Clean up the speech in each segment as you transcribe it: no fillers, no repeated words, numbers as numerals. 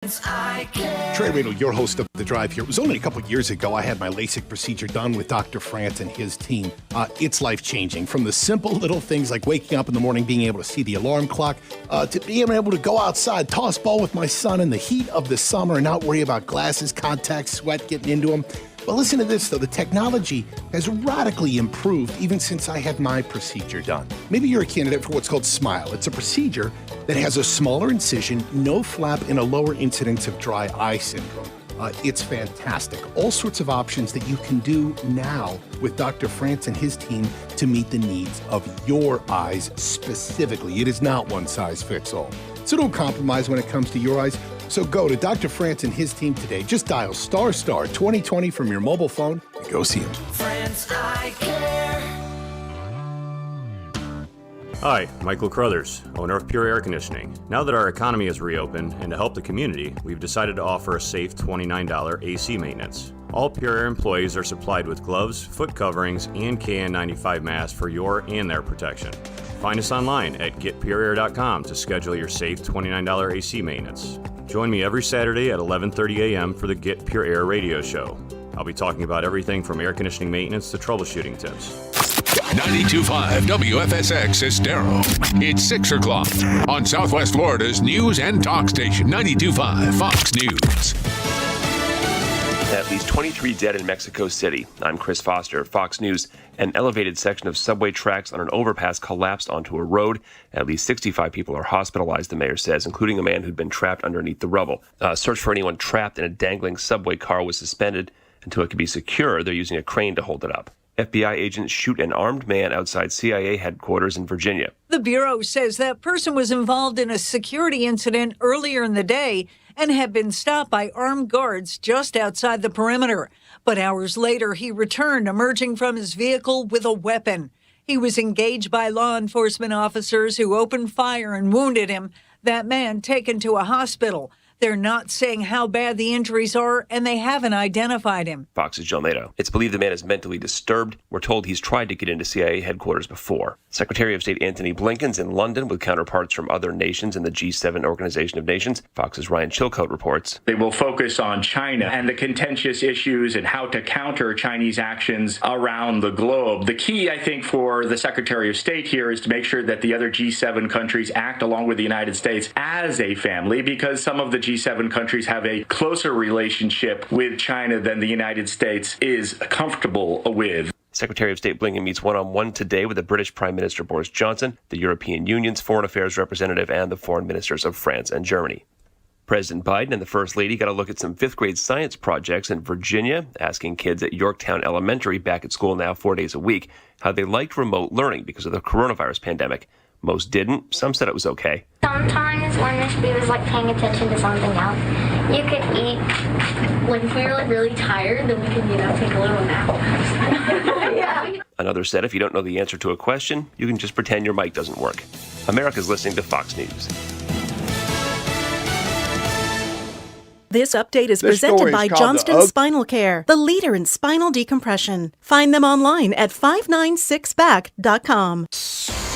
Trey Radel, your host of The Drive here. It was only a couple years ago I had my LASIK procedure done with Dr. France and his team. It's life-changing. From the simple little things like waking up in the morning, being able to see the alarm clock, to being able to go outside, toss ball with my son in the heat of the summer and not worry about glasses, contacts, sweat getting into them. But listen to this, though. The technology has radically improved even since I had my procedure done. Maybe you're a candidate for what's called SMILE. It's a procedure that has a smaller incision, no flap, and a lower incidence of dry eye syndrome. It's fantastic. All sorts of options that you can do now with Dr. France and his team to meet the needs of your eyes specifically. It is not one size fits all. So don't compromise when it comes to your eyes. So go to Dr. France and his team today. Just dial ** 2020 from your mobile phone and go see him. France Eye Care. Hi, Michael Crothers, owner of Pure Air Conditioning. Now that our economy is reopened and to help the community, we've decided to offer a safe $29 AC maintenance. All Pure Air employees are supplied with gloves, foot coverings, and KN95 masks for your and their protection. Find us online at getpureair.com to schedule your safe $29 AC maintenance. Join me every Saturday at 11:30 a.m. for the Get Pure Air radio show. I'll be talking about everything from air conditioning maintenance to troubleshooting tips. 92.5 WFSX Estero. It's 6 o'clock on Southwest Florida's news and talk station, 92.5 Fox News. At least 23 dead in Mexico City. I'm Chris Foster, Fox News. An elevated section of subway tracks on an overpass collapsed onto a road. At least 65 people are hospitalized, the mayor says, including a man who'd been trapped underneath the rubble. A search for anyone trapped in a dangling subway car was suspended until it could be secure. They're using a crane to hold it up. FBI agents shoot an armed man outside CIA headquarters in Virginia. The Bureau says that person was involved in a security incident earlier in the day and had been stopped by armed guards just outside the perimeter. But hours later, he returned, emerging from his vehicle with a weapon. He was engaged by law enforcement officers who opened fire and wounded him. That man taken to a hospital. They're not saying how bad the injuries are, and they haven't identified him. Fox's Jill Nato. It's believed the man is mentally disturbed. We're told he's tried to get into CIA headquarters before. Secretary of State Antony Blinken's in London with counterparts from other nations in the G7 Organization of Nations. Fox's Ryan Chilcote reports. They will focus on China and the contentious issues and how to counter Chinese actions around the globe. The key, I think, for the Secretary of State here is to make sure that the other G7 countries act along with the United States as a family, because some of the G7 countries have a closer relationship with China than the United States is comfortable with. Secretary of State Blinken meets one-on-one today with the British Prime Minister Boris Johnson, the European Union's Foreign Affairs representative, and the foreign ministers of France and Germany. President Biden and the First Lady got a look at some fifth-grade science projects in Virginia, asking kids at Yorktown Elementary, back at school now 4 days a week, how they liked remote learning because of the coronavirus pandemic. Most didn't. Some said it was okay. Sometimes when Miss B was paying attention to something else, you could eat. Like if we were really tired, then we could, take a little nap. Yeah. Another said if you don't know the answer to a question, you can just pretend your mic doesn't work. America's listening to Fox News. This update is presented by Johnston Spinal Care, the leader in spinal decompression. Find them online at 596back.com.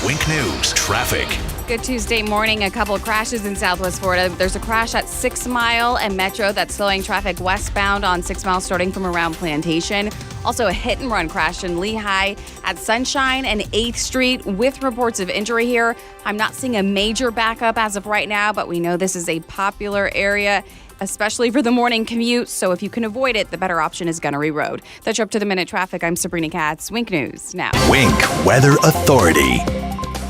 Wink News traffic. Good Tuesday morning. A couple of crashes in Southwest Florida. There's a crash at 6 Mile and Metro that's slowing traffic westbound on 6 Mile starting from around Plantation. Also a hit-and-run crash in Lehigh at Sunshine and 8th Street with reports of injury here. I'm not seeing a major backup as of right now, but we know this is a popular area, especially for the morning commute. So if you can avoid it, the better option is Gunnery Road. That's your up-to-the-minute traffic. I'm Sabrina Katz. Wink News now. Wink Weather Authority.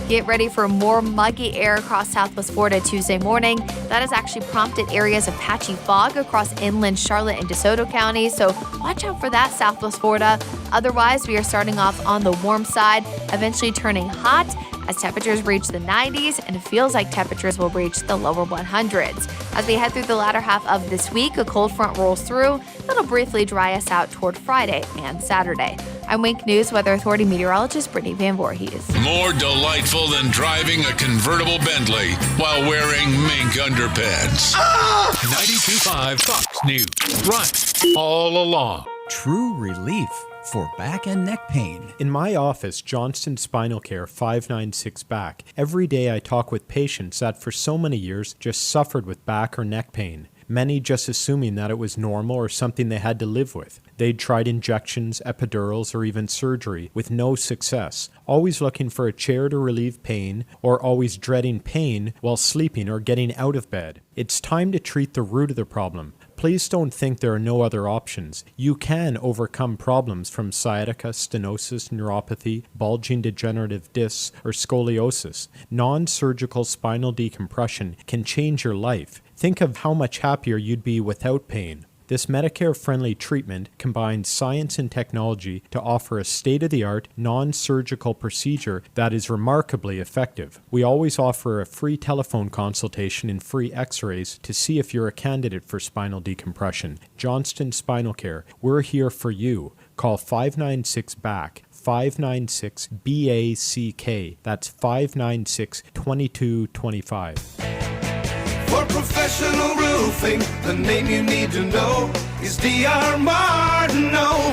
Get ready for more muggy air across Southwest Florida Tuesday morning. That has actually prompted areas of patchy fog across inland Charlotte and DeSoto counties, so watch out for that, Southwest Florida. Otherwise, we are starting off on the warm side, eventually turning hot as temperatures reach the 90s, and it feels like temperatures will reach the lower 100s. As we head through the latter half of this week, a cold front rolls through. That'll briefly dry us out toward Friday and Saturday. I'm Wink News Weather Authority meteorologist Brittany Van Voorhees. More delightful than driving a convertible Bentley while wearing mink underpants. 92.5 Fox News. Right all along. True relief for back and neck pain. In my office, Johnston Spinal Care 596 Back, every day I talk with patients that for so many years just suffered with back or neck pain. many just assuming that it was normal or something they had to live with. They'd tried injections, epidurals, or even surgery with no success, always looking for a chair to relieve pain, or always dreading pain while sleeping or getting out of bed. It's time to treat the root of the problem. Please don't think there are no other options. You can overcome problems from sciatica, stenosis, neuropathy, bulging degenerative discs, or scoliosis. Non-surgical spinal decompression can change your life. Think of how much happier you'd be without pain. This Medicare-friendly treatment combines science and technology to offer a state-of-the-art, non-surgical procedure that is remarkably effective. We always offer a free telephone consultation and free x-rays to see if you're a candidate for spinal decompression. Johnston Spinal Care, we're here for you. Call 596-BACK, 596-BACK. That's 596-2225. For professional roofing, the name you need to know is D.R. Martineau.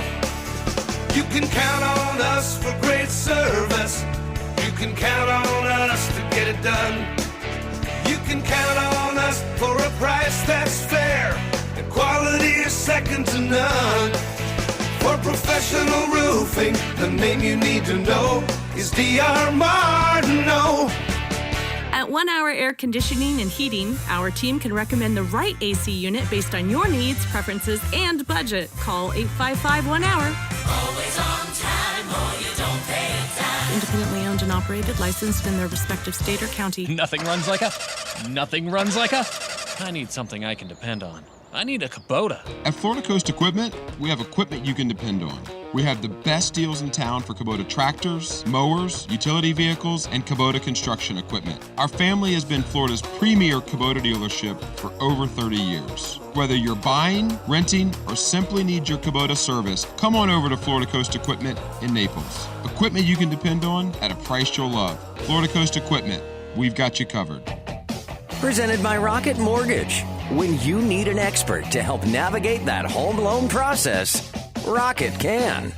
You can count on us for great service. You can count on us to get it done. You can count on us for a price that's fair, and quality is second to none. For professional roofing, the name you need to know is D.R. Martineau. At 1 Hour Air Conditioning and Heating, our team can recommend the right AC unit based on your needs, preferences, and budget. Call 855-1-HOUR. Always on time or you don't pay a dime. Independently owned and operated, licensed in their respective state or county. Nothing runs like a... I need something I can depend on. I need a Kubota. At Florida Coast Equipment, we have equipment you can depend on. We have the best deals in town for Kubota tractors, mowers, utility vehicles, and Kubota construction equipment. Our family has been Florida's premier Kubota dealership for over 30 years. Whether you're buying, renting, or simply need your Kubota service, come on over to Florida Coast Equipment in Naples. Equipment you can depend on at a price you'll love. Florida Coast Equipment, we've got you covered. Presented by Rocket Mortgage. When you need an expert to help navigate that home loan process, Rocket can.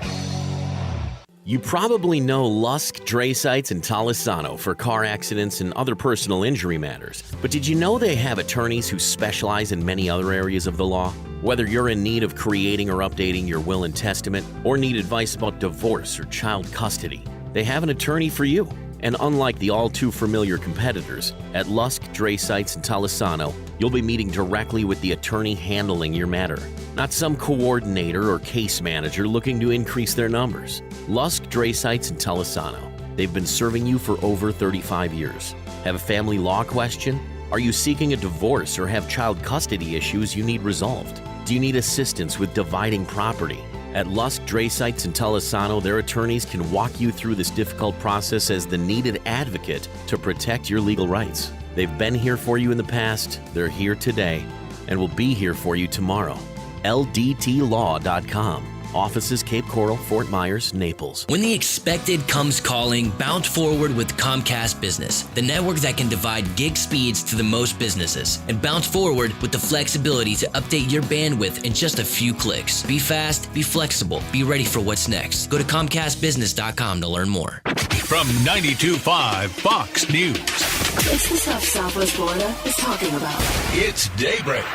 You probably know Lusk, Dre Sites, and Talisano for car accidents and other personal injury matters. But did you know they have attorneys who specialize in many other areas of the law? Whether you're in need of creating or updating your will and testament, or need advice about divorce or child custody, they have an attorney for you. And unlike the all-too-familiar competitors, at Lusk, Dre Sites, and Talisano, you'll be meeting directly with the attorney handling your matter, not some coordinator or case manager looking to increase their numbers. Lusk, Dre Sites, and Talisano. They've been serving you for over 35 years. Have a family law question? Are you seeking a divorce or have child custody issues you need resolved? Do you need assistance with dividing property? At Lusk, Dre Sites, and Talisano, their attorneys can walk you through this difficult process as the needed advocate to protect your legal rights. They've been here for you in the past, they're here today, and will be here for you tomorrow. LDTlaw.com. Offices Cape Coral, Fort Myers, Naples. When the expected comes calling, bounce forward with Comcast Business, the network that can divide gig speeds to the most businesses. And bounce forward with the flexibility to update your bandwidth in just a few clicks. Be fast, be flexible, be ready for what's next. Go to ComcastBusiness.com to learn more. From 92.5 Fox News. It's the stuff Southwest Florida is talking about. It's Daybreak.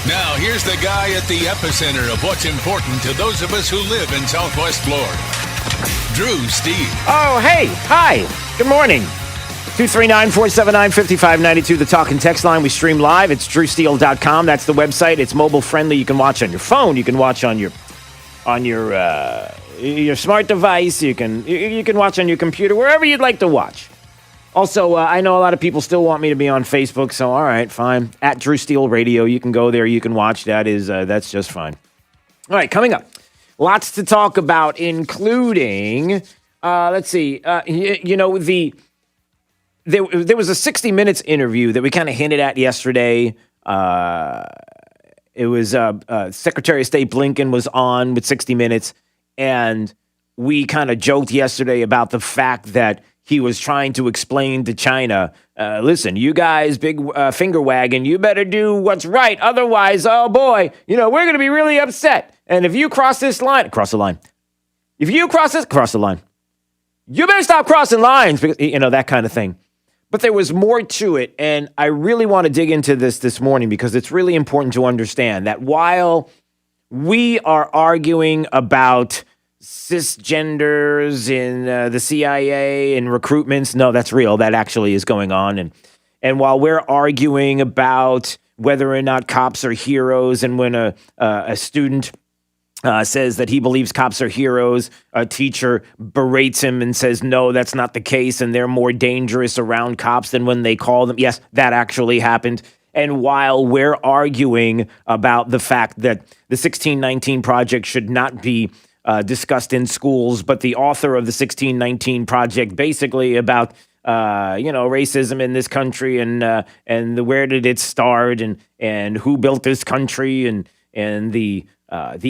Now, here's the guy at the epicenter of what's important to those of us who live in Southwest Florida. Drew Steele. Oh, hey. Hi. Good morning. 239-479-5592, the talk and text line. We stream live. It's drewsteele.com. That's the website. It's mobile friendly. You can watch on your phone. You can watch on your smart device. You can watch on your computer, wherever you'd like to watch. Also, I know a lot of people still want me to be on Facebook, so all right, fine. At Drew Steele Radio, you can go there, you can watch. That's just fine. All right, coming up, lots to talk about, including, let's see, there was a 60 Minutes interview that we kind of hinted at yesterday. It was Secretary of State Blinken was on with 60 Minutes, and we kind of joked yesterday about the fact that he was trying to explain to China, listen, you guys, big finger wagging, you better do what's right. Otherwise, oh boy, we're going to be really upset. And if you cross this line, cross the line. If you cross the line. You better stop crossing lines, because, that kind of thing. But there was more to it, and I really want to dig into this morning because it's really important to understand that while we are arguing about cisgenders in the CIA and recruitments, no, that's real. That actually is going on. And while we're arguing about whether or not cops are heroes, and when a student says that he believes cops are heroes, a teacher berates him and says, no, that's not the case, and they're more dangerous around cops than when they call them. Yes, that actually happened. And while we're arguing about the fact that the 1619 Project should not be discussed in schools, but the author of the 1619 Project basically about racism in this country and where did it start and who built this country and the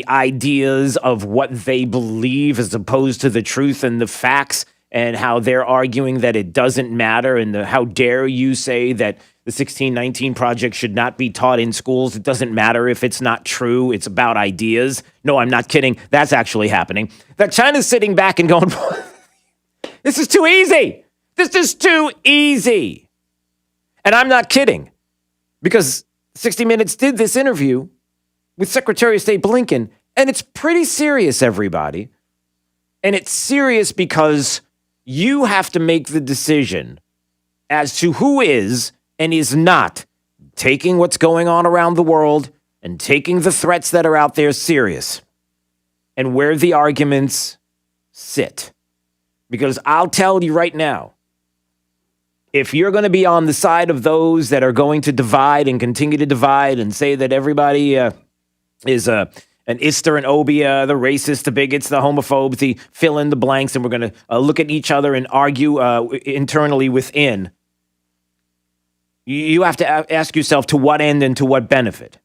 ideas of what they believe as opposed to the truth and the facts, and how they're arguing that it doesn't matter, and how dare you say that the 1619 Project should not be taught in schools. It doesn't matter if it's not true. It's about ideas. No, I'm not kidding. That's actually happening. That China's sitting back and going, this is too easy. This is too easy. And I'm not kidding, because 60 Minutes did this interview with Secretary of State Blinken, and it's pretty serious, everybody. And it's serious because you have to make the decision as to who is and is not taking what's going on around the world and taking the threats that are out there serious, and where the arguments sit. Because I'll tell you right now, if you're going to be on the side of those that are going to divide and continue to divide and say that everybody is an Ister and Obia, the racists, the bigots, the homophobes, the fill in the blanks, and we're going to look at each other and argue internally within, you have to ask yourself to what end and to what benefit.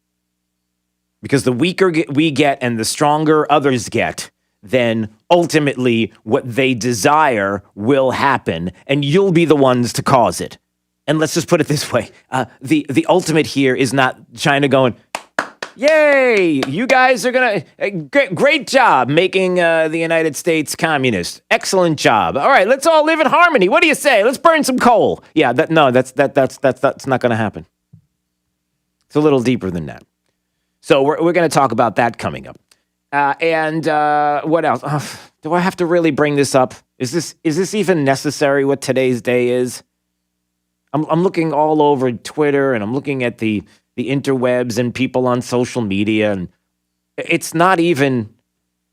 Because the weaker we get and the stronger others get, then ultimately what they desire will happen, and you'll be the ones to cause it. And let's just put it this way. The ultimate here is not China going, yay, you guys are going to, great job making the United States communist. Excellent job. All right, let's all live in harmony. What do you say? Let's burn some coal. Yeah, that's not going to happen. It's a little deeper than that. So we're going to talk about that coming up. And what else? Do I have to really bring this up? Is this even necessary, what today's day is? I'm looking all over Twitter, and I'm looking at the interwebs and people on social media, and it's not even,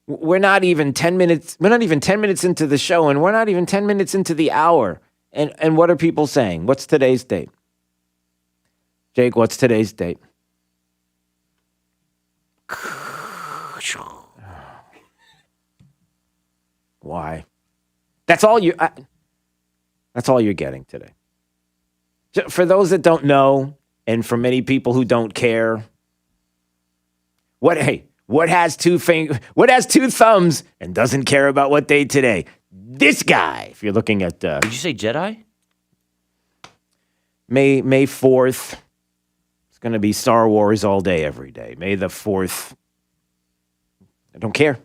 we're not even 10 minutes into the show, and we're not even 10 minutes into the hour. And what are people saying? What's today's date? Jake, what's today's date? Why? That's all you're getting today. For those that don't know, and for many people who don't care, what has two thumbs and doesn't care about what day today? This guy. If you're looking at, did you say Jedi? May 4th. It's going to be Star Wars all day, every day. May the 4th. I don't care.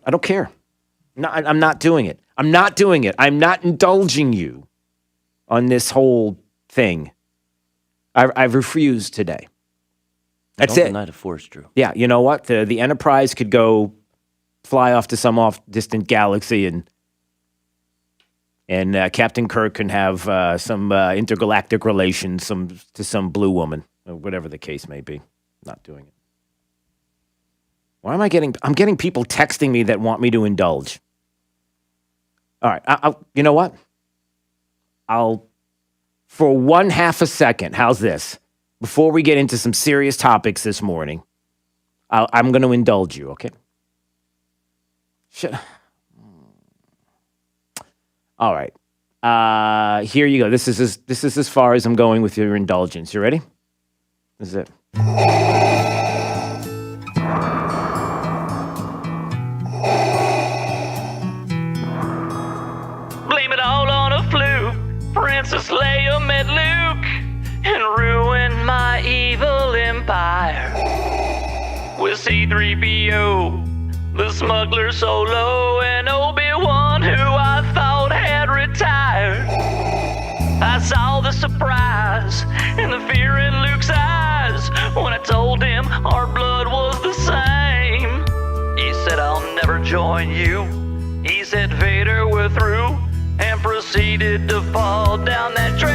No, I'm not doing it. I'm not indulging you on this whole thing. I've refused today. That's it. Don't deny the Force, Drew. Yeah, you know what? The Enterprise could go fly off to some distant galaxy, and Captain Kirk can have some intergalactic relations to some blue woman, or whatever the case may be. Not doing it. Why am I getting? I'm getting people texting me that want me to indulge. All right, you know what? For 1/2 a second, how's this? Before we get into some serious topics this morning, I'm going to indulge you, okay? All right. Here you go. This is as far as I'm going with your indulgence. You ready? This is it. Blame it all on a fluke. Princess Leia met Luke and ruined my evil empire. With C-3PO, the smuggler Solo, and Obi-Wan, who I thought had retired. I saw the surprise and the fear in Luke's eyes when I told him our blood was the same. He said, I'll never join you. He said, Vader, we're through, and proceeded to fall down that train.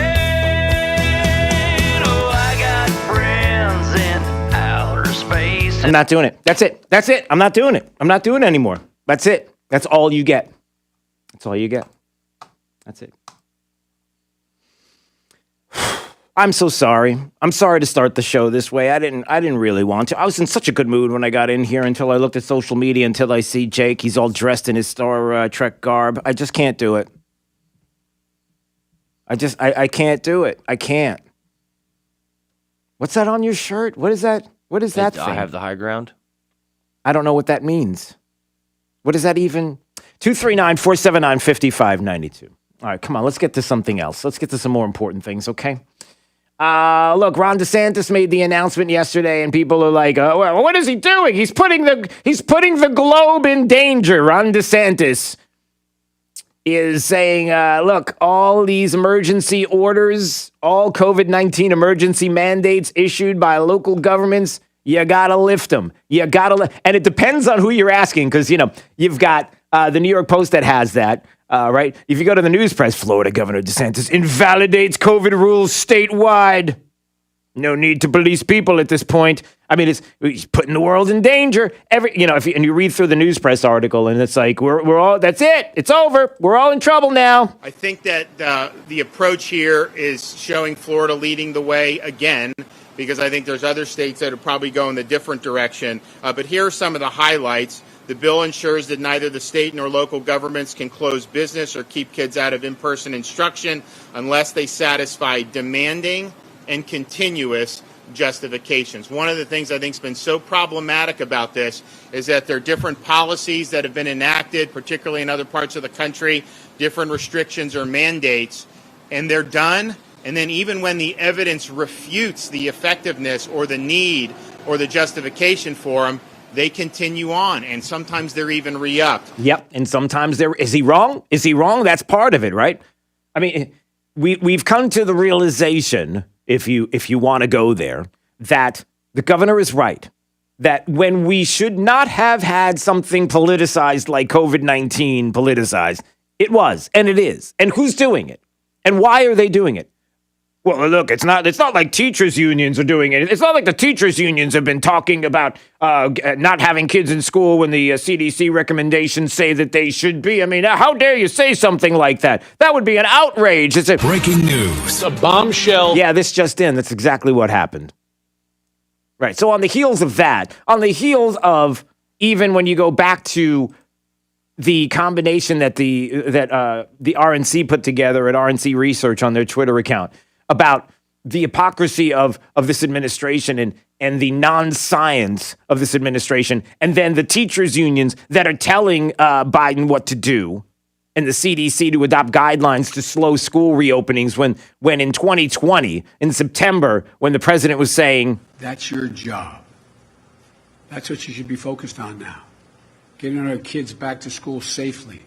Oh, I got friends in outer space. I'm not doing it. That's it. I'm not doing it. I'm not doing it anymore. That's it. That's all you get. That's all you get. That's it. I'm so sorry. I'm sorry to start the show this way. I didn't really want to. I was in such a good mood when I got in here until I looked at social media, until I see Jake. He's all dressed in his Star Trek garb. I just can't do it. I can't do it. I can't. What's that on your shirt? What is that? What is that thing? I have the high ground. I don't know what that means. What does that even? 239-479-5592. All right, come on. Let's get to something else. Let's get to some more important things, okay? Look, Ron DeSantis made the announcement yesterday, and people are like, well, what is he doing? He's putting the globe in danger. Ron DeSantis is saying, look, all these emergency orders, all COVID-19 emergency mandates issued by local governments, you gotta lift them. And it depends on who you're asking, because, you've got the New York Post that has that. Right? If you go to the news press, Florida Governor DeSantis invalidates COVID rules statewide. No need to police people at this point. I mean, he's putting the world in danger. And you read through the news press article, and it's like we're all. That's it. It's over. We're all in trouble now. I think that the approach here is showing Florida leading the way again, because I think there's other states that are probably going the different direction. But here are some of the highlights. The bill ensures that neither the state nor local governments can close business or keep kids out of in-person instruction unless they satisfy demanding and continuous justifications. One of the things I think has been so problematic about this is that there are different policies that have been enacted, particularly in other parts of the country, different restrictions or mandates, and they're done. And then even when the evidence refutes the effectiveness or the need or the justification for them, they continue on, and sometimes they're even re-upped. Yep, and sometimes is he wrong? Is he wrong? That's part of it, right? I mean, we've come to the realization, if you want to go there, that the governor is right. That when we should not have had something politicized like COVID-19 politicized, it was, and it is. And who's doing it? And why are they doing it? Well, look, it's not like teachers' unions are doing it. It's not like the teachers' unions have been talking about not having kids in school when the CDC recommendations say that they should be. I mean, how dare you say something like that? That would be an outrage. It's breaking news. A bombshell. Yeah, this just in. That's exactly what happened. Right. So on the heels of that, on the heels of even when you go back to the combination that the RNC put together at RNC Research on their Twitter account, about the hypocrisy of this administration and the non-science of this administration, and then the teachers' unions that are telling Biden what to do, and the CDC to adopt guidelines to slow school reopenings when in 2020, in September, when the president was saying, that's your job. That's what you should be focused on now. Getting our kids back to school safely,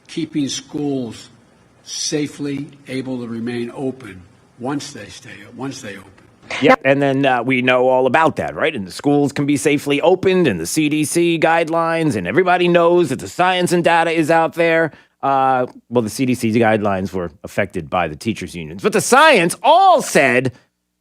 keeping schools safely able to remain open once they open. Yep, and then we know all about that, right? And the schools can be safely opened, and the CDC guidelines, and everybody knows that the science and data is out there. Well, the CDC guidelines were affected by the teachers' unions, but the science all said,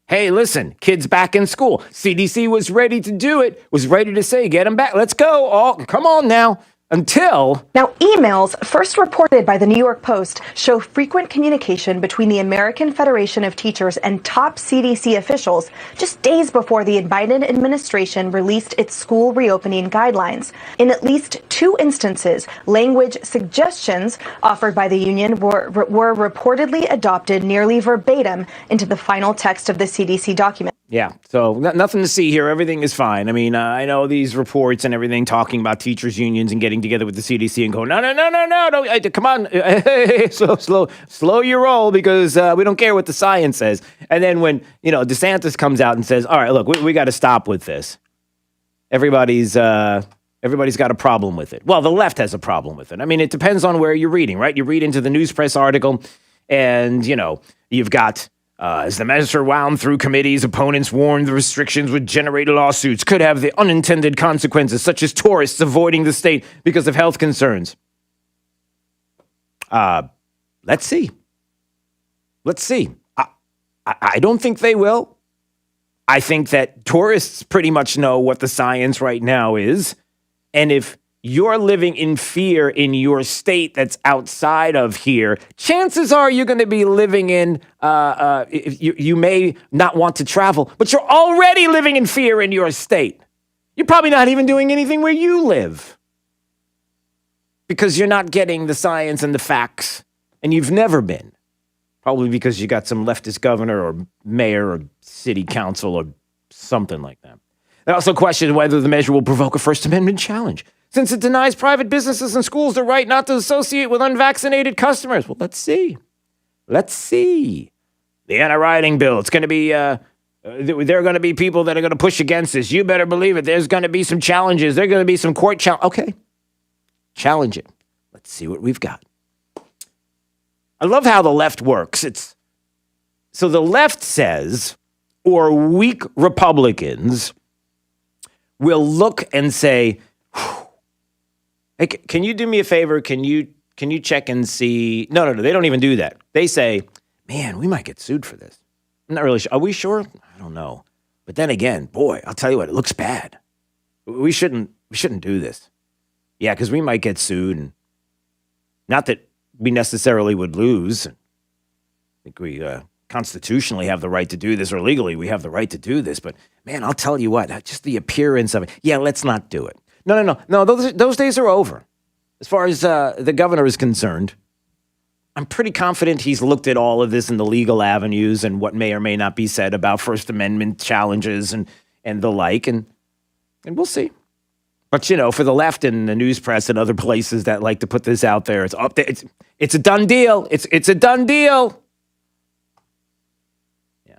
hey, listen, kids back in school. CDC was ready to do it, was ready to say, get them back. Let's go. Come on now. Until... Now, emails first reported by the New York Post show frequent communication between the American Federation of Teachers and top CDC officials just days before the Biden administration released its school reopening guidelines. In at least 2 instances, language suggestions offered by the union were reportedly adopted nearly verbatim into the final text of the CDC document. Yeah, so nothing to see here. Everything is fine. I mean, I know these reports and everything talking about teachers' unions and getting together with the CDC and going, no, come on, slow your roll, because we don't care what the science says. And then when, DeSantis comes out and says, all right, look, we got to stop with this. Everybody's got a problem with it. Well, the left has a problem with it. I mean, it depends on where you're reading, right? You read into the news press article and, You've got, as the measure wound through committees, opponents warned the restrictions would generate lawsuits, could have the unintended consequences, such as tourists avoiding the state because of health concerns. Let's see. Let's see. I don't think they will. I think that tourists pretty much know what the science right now is. And if you're living in fear in your state that's outside of here, chances are you're going to be living in, you may not want to travel, but you're already living in fear in your state. You're probably not even doing anything where you live because you're not getting the science and the facts, and you've never been. Probably because you got some leftist governor or mayor or city council or something like that. They also question whether the measure will provoke a First Amendment challenge, since it denies private businesses and schools the right not to associate with unvaccinated customers. Well, let's see. Let's see. The anti-rioting bill, it's going to be, there are going to be people that are going to push against this. You better believe it. There's going to be some challenges. There are going to be some court challenges. Okay. Challenge it. Let's see what we've got. I love how the left works. So the left says, or weak Republicans will look and say, hey, can you do me a favor? Can you check and see? No, they don't even do that. They say, man, we might get sued for this. I'm not really sure. Are we sure? I don't know. But then again, boy, I'll tell you what, it looks bad. We shouldn't do this. Yeah, because we might get sued. And not that we necessarily would lose. I think we constitutionally have the right to do this, or legally we have the right to do this. But man, I'll tell you what, just the appearance of it. Yeah, let's not do it. No. Those days are over. As far as the governor is concerned, I'm pretty confident he's looked at all of this in the legal avenues and what may or may not be said about First Amendment challenges and the like, and we'll see. But, for the left and the news press and other places that like to put this out there, it's up there. It's a done deal. It's a done deal. Yeah.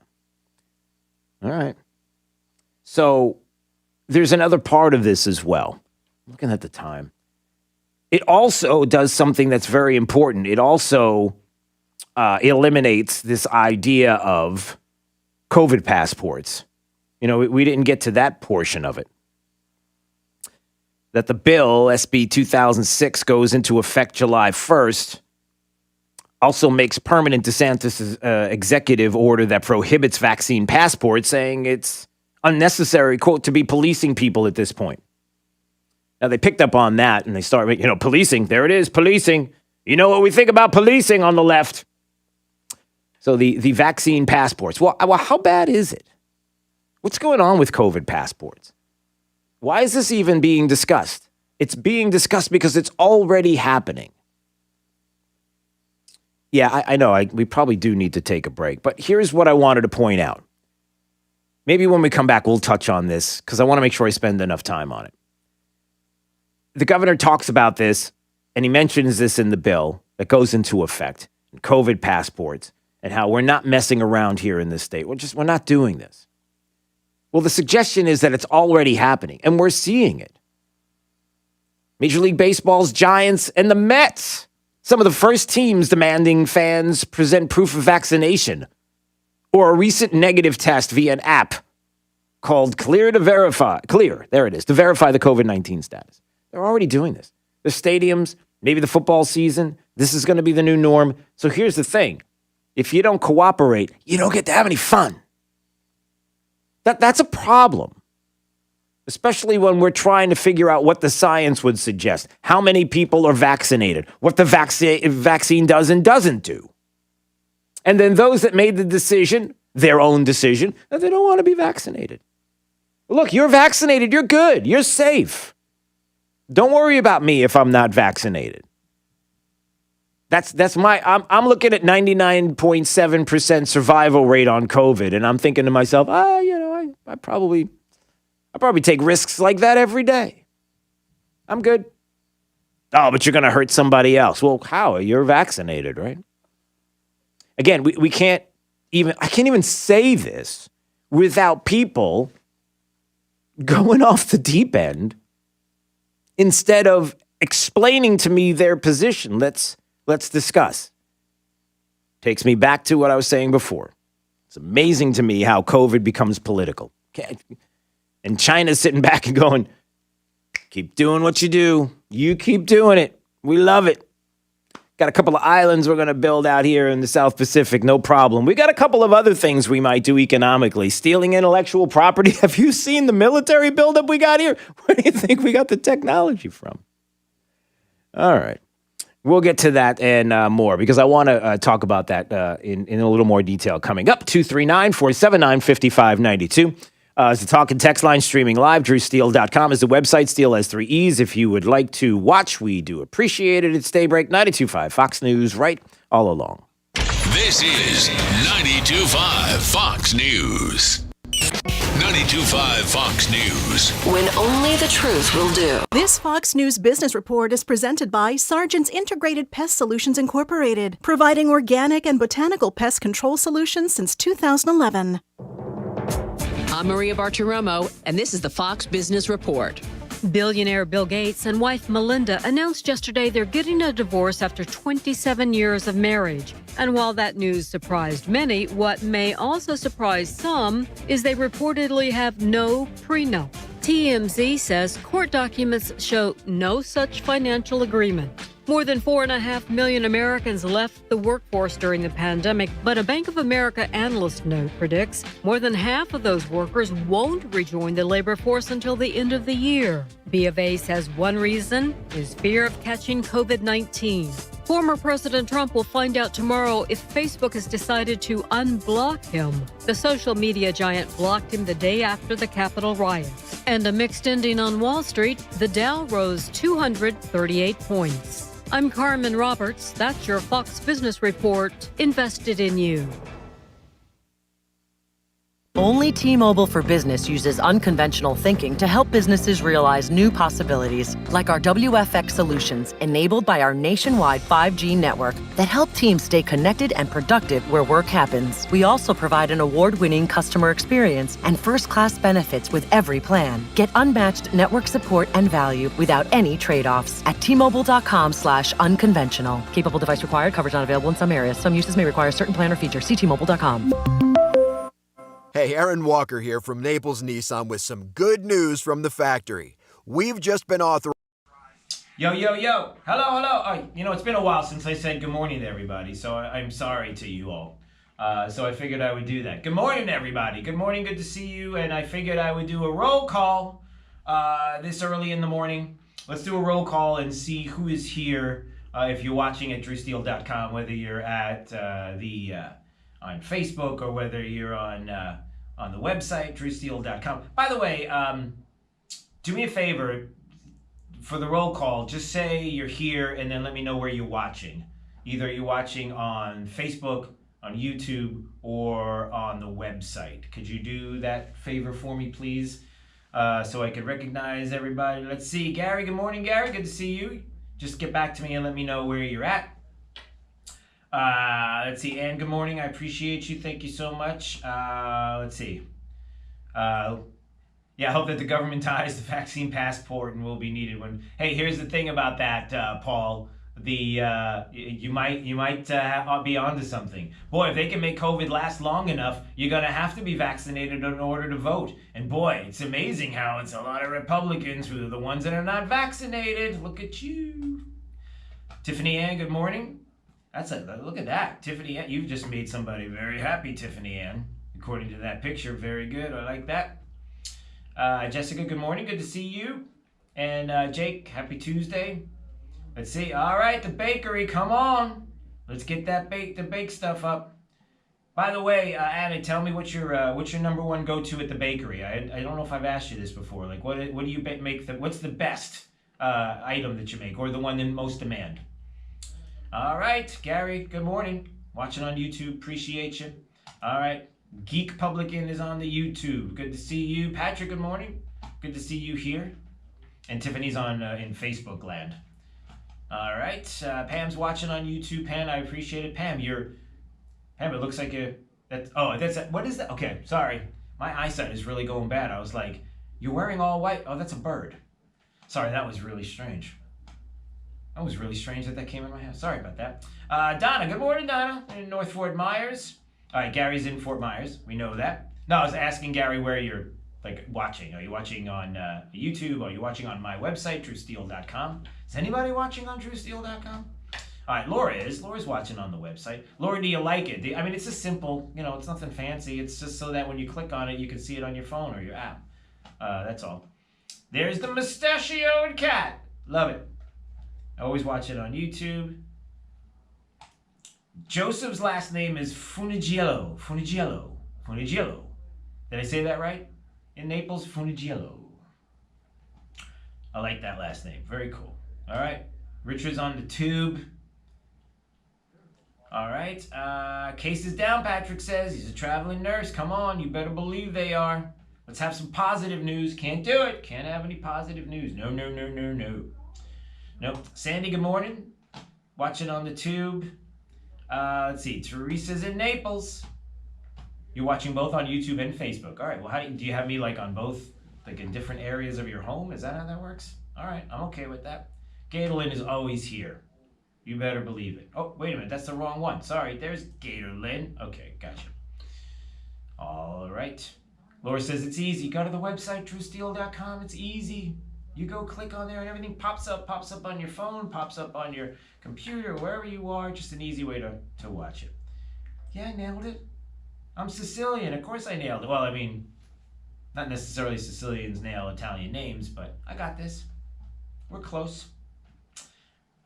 All right. So there's another part of this as well. Looking at the time. It also does something that's very important. It also eliminates this idea of COVID passports. We didn't get to that portion of it. That the bill, SB 2006, goes into effect July 1st, also makes permanent DeSantis' executive order that prohibits vaccine passports, saying it's unnecessary, quote, to be policing people at this point. Now, they picked up on that, and they started, policing. There it is, policing. You know what we think about policing on the left. So the vaccine passports. Well, how bad is it? What's going on with COVID passports? Why is this even being discussed? It's being discussed because it's already happening. Yeah, I know. We probably do need to take a break. But here's what I wanted to point out. Maybe when we come back, we'll touch on this because I want to make sure I spend enough time on it. The governor talks about this, and he mentions this in the bill that goes into effect, COVID passports, and how we're not messing around here in this state. We're not doing this. Well, the suggestion is that it's already happening, and we're seeing it. Major League Baseball's Giants and the Mets, some of the first teams demanding fans present proof of vaccination or a recent negative test via an app called Clear, there it is, to verify the COVID-19 status. They're already doing this. The stadiums, maybe the football season, this is going to be the new norm. So here's the thing. If you don't cooperate, you don't get to have any fun. That's a problem, especially when we're trying to figure out what the science would suggest, how many people are vaccinated, what the vaccine does and doesn't do. And then those that made the decision, their own decision, that they don't want to be vaccinated. Look, you're vaccinated, you're good, you're safe. Don't worry about me if I'm not vaccinated. That's I'm looking at 99.7% survival rate on COVID, and I'm thinking to myself, I probably take risks like that every day. I'm good. Oh, but you're going to hurt somebody else. Well, how? You're vaccinated, right? Again, I can't even say this without people going off the deep end instead of explaining to me their position. Let's discuss. Takes me back to what I was saying before. It's amazing to me how COVID becomes political. And China's sitting back and going, keep doing what you do. You keep doing it. We love it. Got a couple of islands we're going to build out here in the South Pacific. No problem. We got a couple of other things we might do economically. Stealing intellectual property. Have you seen the military buildup we got here? Where do you think we got the technology from? All right. We'll get to that and more because I want to talk about that in a little more detail coming up. 239-479-5592. It's the talk and text line streaming live. DrewSteele.com is the website. Steele has 3 E's. If you would like to watch, we do appreciate it. It's Daybreak 92.5 Fox News, right all along. This is 92.5 Fox News. 92.5 Fox News. When only the truth will do. This Fox News business report is presented by Sargent's Integrated Pest Solutions Incorporated, providing organic and botanical pest control solutions since 2011. I'm Maria Bartiromo, and this is the Fox Business Report. Billionaire Bill Gates and wife Melinda announced yesterday they're getting a divorce after 27 years of marriage. And while that news surprised many, what may also surprise some is they reportedly have no prenup. TMZ says court documents show no such financial agreement. More than 4.5 million Americans left the workforce during the pandemic, but a Bank of America analyst note predicts more than half of those workers won't rejoin the labor force until the end of the year. B of A says one reason is fear of catching COVID-19. Former President Trump will find out tomorrow if Facebook has decided to unblock him. The social media giant blocked him the day after the Capitol riots. And a mixed ending on Wall Street, the Dow rose 238 points. I'm Carmen Roberts. That's your Fox Business Report. Invested in you. Only T-Mobile for Business uses unconventional thinking to help businesses realize new possibilities, like our WFX solutions, enabled by our nationwide 5G network that help teams stay connected and productive where work happens. We also provide an award-winning customer experience and first-class benefits with every plan. Get unmatched network support and value without any trade-offs at T-Mobile.com/unconventional. Capable device required. Coverage not available in some areas. Some uses may require certain plan or features. See T-Mobile.com. Hey, Aaron Walker here from Naples Nissan with some good news from the factory. We've just been authorized. Yo. Hello. Oh, it's been a while since I said good morning to everybody, so I'm sorry to you all. So I figured I would do that. Good morning, everybody. Good morning, good to see you. And I figured I would do a roll call this early in the morning. Let's do a roll call and see who is here. If you're watching at DrewSteele.com, whether you're at on Facebook or whether you're on the website, DrewSteele.com. By the way, do me a favor for the roll call. Just say you're here and then let me know where you're watching. Either you're watching on Facebook, on YouTube, or on the website. Could you do that favor for me, please? So I could recognize everybody. Let's see. Gary, good morning, Gary. Good to see you. Just get back to me and let me know where you're at. Let's see, Ann, good morning. I appreciate you. Thank you so much. Let's see. I hope that the government ties the vaccine passport and will be needed when. Hey, here's the thing about that, Paul. You might be onto something. Boy, if they can make COVID last long enough, you're gonna have to be vaccinated in order to vote. And boy, it's amazing how it's a lot of Republicans who are the ones that are not vaccinated. Look at you, Tiffany Ann. Good morning. Look at that, Tiffany Ann. You've just made somebody very happy, Tiffany Ann. According to that picture, very good. I like that. Jessica, good morning. Good to see you. And Jake, happy Tuesday. Let's see. All right, the bakery, come on. Let's get the bake stuff up. By the way, Anna, tell me what's your number one go-to at the bakery. I don't know if I've asked you this before. Like, what do you make? What's the best item that you make, or the one in most demand? All right, Gary, good morning. Watching on YouTube, appreciate you. All right, Geek Publican is on the YouTube. Good to see you. Patrick, good morning. Good to see you here. And Tiffany's on in Facebook land. All right, Pam's watching on YouTube. Pam, I appreciate it. Pam, it looks like what is that? Okay, sorry. My eyesight is really going bad. I was like, you're wearing all white? Oh, that's a bird. Sorry, that was really strange. That was really strange that came in my house. Sorry about that. Donna, good morning, Donna, in North Fort Myers. All right, Gary's in Fort Myers. We know that. No, I was asking Gary where you're watching. Are you watching on YouTube? Are you watching on my website, drewsteele.com? Is anybody watching on drewsteele.com? All right, Laura is. Laura's watching on the website. Laura, do you like it? It's just simple. It's nothing fancy. It's just so that when you click on it, you can see it on your phone or your app. That's all. There's the mustachioed cat. Love it. I always watch it on YouTube. Joseph's last name is Funigiello. Did I say that right? In Naples, Funigiello. I like that last name. Very cool. All right. Richard's on the tube. All right. Case is down, Patrick says. He's a traveling nurse. Come on. You better believe they are. Let's have some positive news. Can't do it. Can't have any positive news. No. Nope. Sandy, good morning. Watching on the tube. Let's see. Teresa's in Naples. You're watching both on YouTube and Facebook. All right. Well, do you have me on both, in different areas of your home? Is that how that works? All right. I'm okay with that. Gatorlyn is always here. You better believe it. Oh, wait a minute. That's the wrong one. Sorry. There's Gatorlyn. Okay. Gotcha. All right. Laura says it's easy. Go to the website, drewsteele.com. It's easy. You go click on there and everything pops up on your phone, pops up on your computer, wherever you are. Just an easy way to watch it. Yeah, I nailed it. I'm Sicilian. Of course I nailed it. Well, not necessarily Sicilians nail Italian names, but I got this. We're close.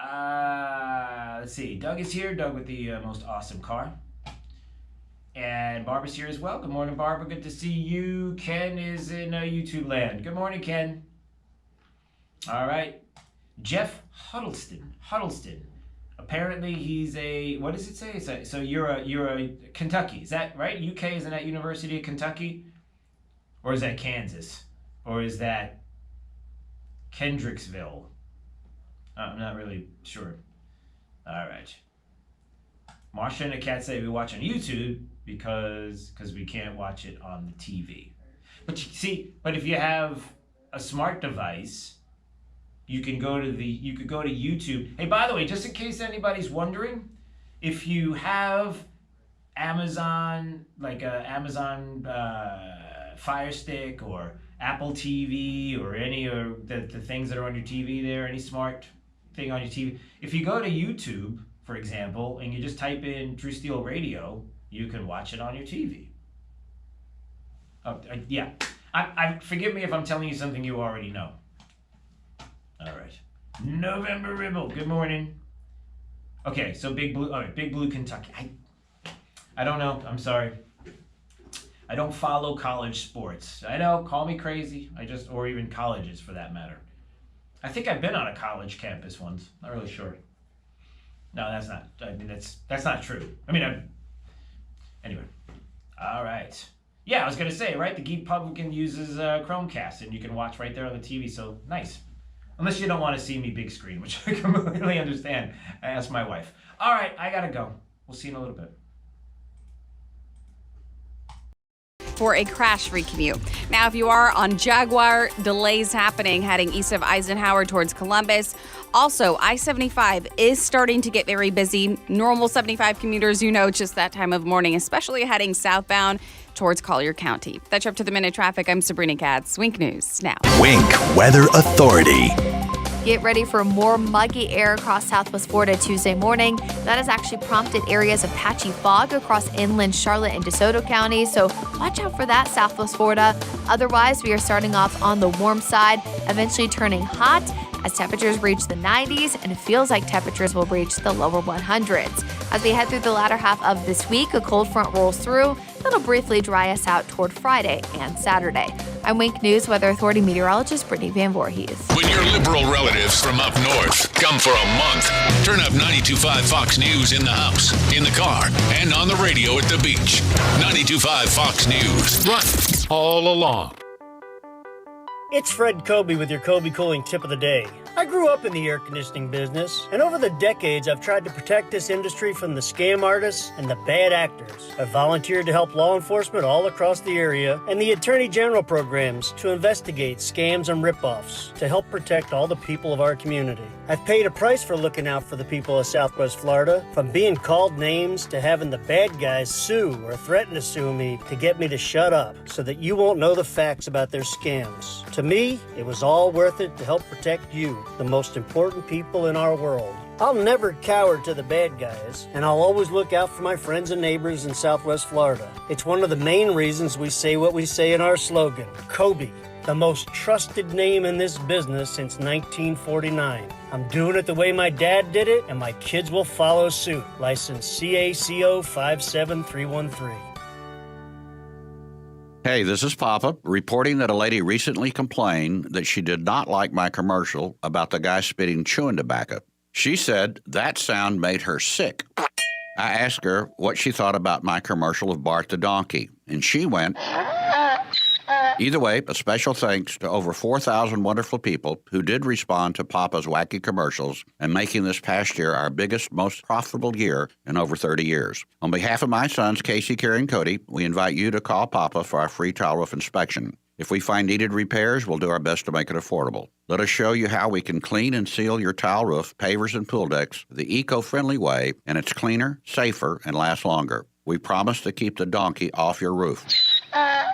Let's see. Doug is here. Doug with the most awesome car. And Barbara's here as well. Good morning, Barbara. Good to see you. Ken is in YouTube land. Good morning, Ken. All right. Jeff Huddleston. Apparently he's a, what does it say? So you're a Kentucky. Is that right? UK isn't at University of Kentucky? Or is that Kansas? Or is that Kendricksville? I'm not really sure. All right. Marsha and the cat say we watch on YouTube because we can't watch it on the TV. But if you have a smart device, you could go to YouTube. Hey, by the way, just in case anybody's wondering, if you have Amazon, Amazon Fire Stick or Apple TV or any of the things that are on your TV there, any smart thing on your TV, if you go to YouTube, for example, and you just type in Drew Steele Radio, you can watch it on your TV. Yeah. Forgive me if I'm telling you something you already know. All right. November Ribble, good morning. Okay, so Big Blue, all right, Big Blue, Kentucky. I don't know, I'm sorry. I don't follow college sports. I know, call me crazy. Or even colleges for that matter. I think I've been on a college campus once. Not really sure. No, that's not. That's not true. Anyway. All right. Yeah, I was gonna say, right? The Geek Publican uses Chromecast, and you can watch right there on the TV. So nice. Unless you don't want to see me big screen, which I completely understand. I asked my wife. All right, I gotta go. We'll see you in a little bit. For a crash-free commute. Now, if you are on Jaguar, delays happening heading east of Eisenhower towards Columbus. Also, I-75 is starting to get very busy. Normal 75 commuters, just that time of morning, especially heading southbound towards Collier County. That's your up to the minute traffic. I'm Sabrina Katz. Wink News now. Wink Weather Authority. Get ready for more muggy air across southwest Florida Tuesday morning. That has actually prompted areas of patchy fog across inland Charlotte and DeSoto counties, so watch out for that, southwest Florida. Otherwise, we are starting off on the warm side, eventually turning hot as temperatures reach the 90s, and it feels like temperatures will reach the lower 100s. As we head through the latter half of this week, a cold front rolls through. That'll briefly dry us out toward Friday and Saturday. I'm Wink News Weather Authority meteorologist Brittany Van Voorhees. When your liberal relatives from up north come for a month, turn up 92.5 Fox News in the house, in the car, and on the radio at the beach. 92.5 Fox News. Run all along. It's Fred Kobe with your Kobe Cooling tip of the day. I grew up in the air conditioning business, and over the decades, I've tried to protect this industry from the scam artists and the bad actors. I've volunteered to help law enforcement all across the area and the Attorney General programs to investigate scams and ripoffs to help protect all the people of our community. I've paid a price for looking out for the people of Southwest Florida, from being called names to having the bad guys sue or threaten to sue me to get me to shut up so that you won't know the facts about their scams. To me, it was all worth it to help protect you, the most important people in our world. I'll never cower to the bad guys, and I'll always look out for my friends and neighbors in Southwest Florida. It's one of the main reasons we say what we say in our slogan, Kobe, the most trusted name in this business since 1949. I'm doing it the way my dad did it, and my kids will follow suit. License CACO 57313. Hey, this is Papa reporting that a lady recently complained that she did not like my commercial about the guy spitting chewing tobacco. She said that sound made her sick. I asked her what she thought about my commercial of Bart the donkey, and she went... Either way, a special thanks to over 4,000 wonderful people who did respond to Papa's wacky commercials and making this past year our biggest, most profitable year in over 30 years. On behalf of my sons, Casey, Carrie, and Cody, we invite you to call Papa for our free tile roof inspection. If we find needed repairs, we'll do our best to make it affordable. Let us show you how we can clean and seal your tile roof, pavers, and pool decks the eco-friendly way, and it's cleaner, safer, and lasts longer. We promise to keep the donkey off your roof.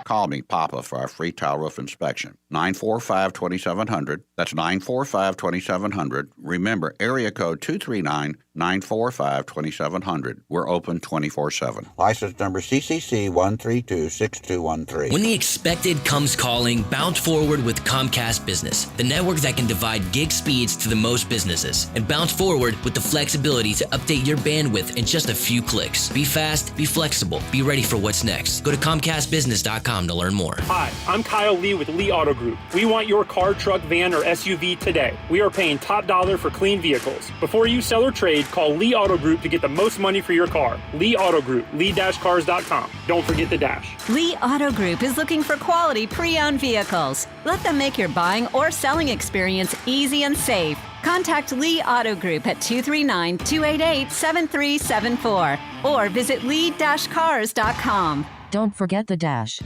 Call me, Papa, for our free tile roof inspection. 945-2700. That's 945-2700. Remember, area code 239-945-2700. We're open 24/7. License number CCC 1326213. When the expected comes calling, bounce forward with Comcast Business, the network that can divide gig speeds to the most businesses. And bounce forward with the flexibility to update your bandwidth in just a few clicks. Be fast, be flexible, be ready for what's next. Go to ComcastBusiness.com to learn more. Hi, I'm Kyle Lee with Lee Auto Group. We want your car, truck, van, or SUV today. We are paying top dollar for clean vehicles. Before you sell or trade, call Lee Auto Group to get the most money for your car. Lee Auto Group, lee-cars.com. Don't forget the dash. Lee Auto Group is looking for quality pre-owned vehicles. Let them make your buying or selling experience easy and safe. Contact Lee Auto Group at 239-288-7374 or visit lee-cars.com. Don't forget the dash.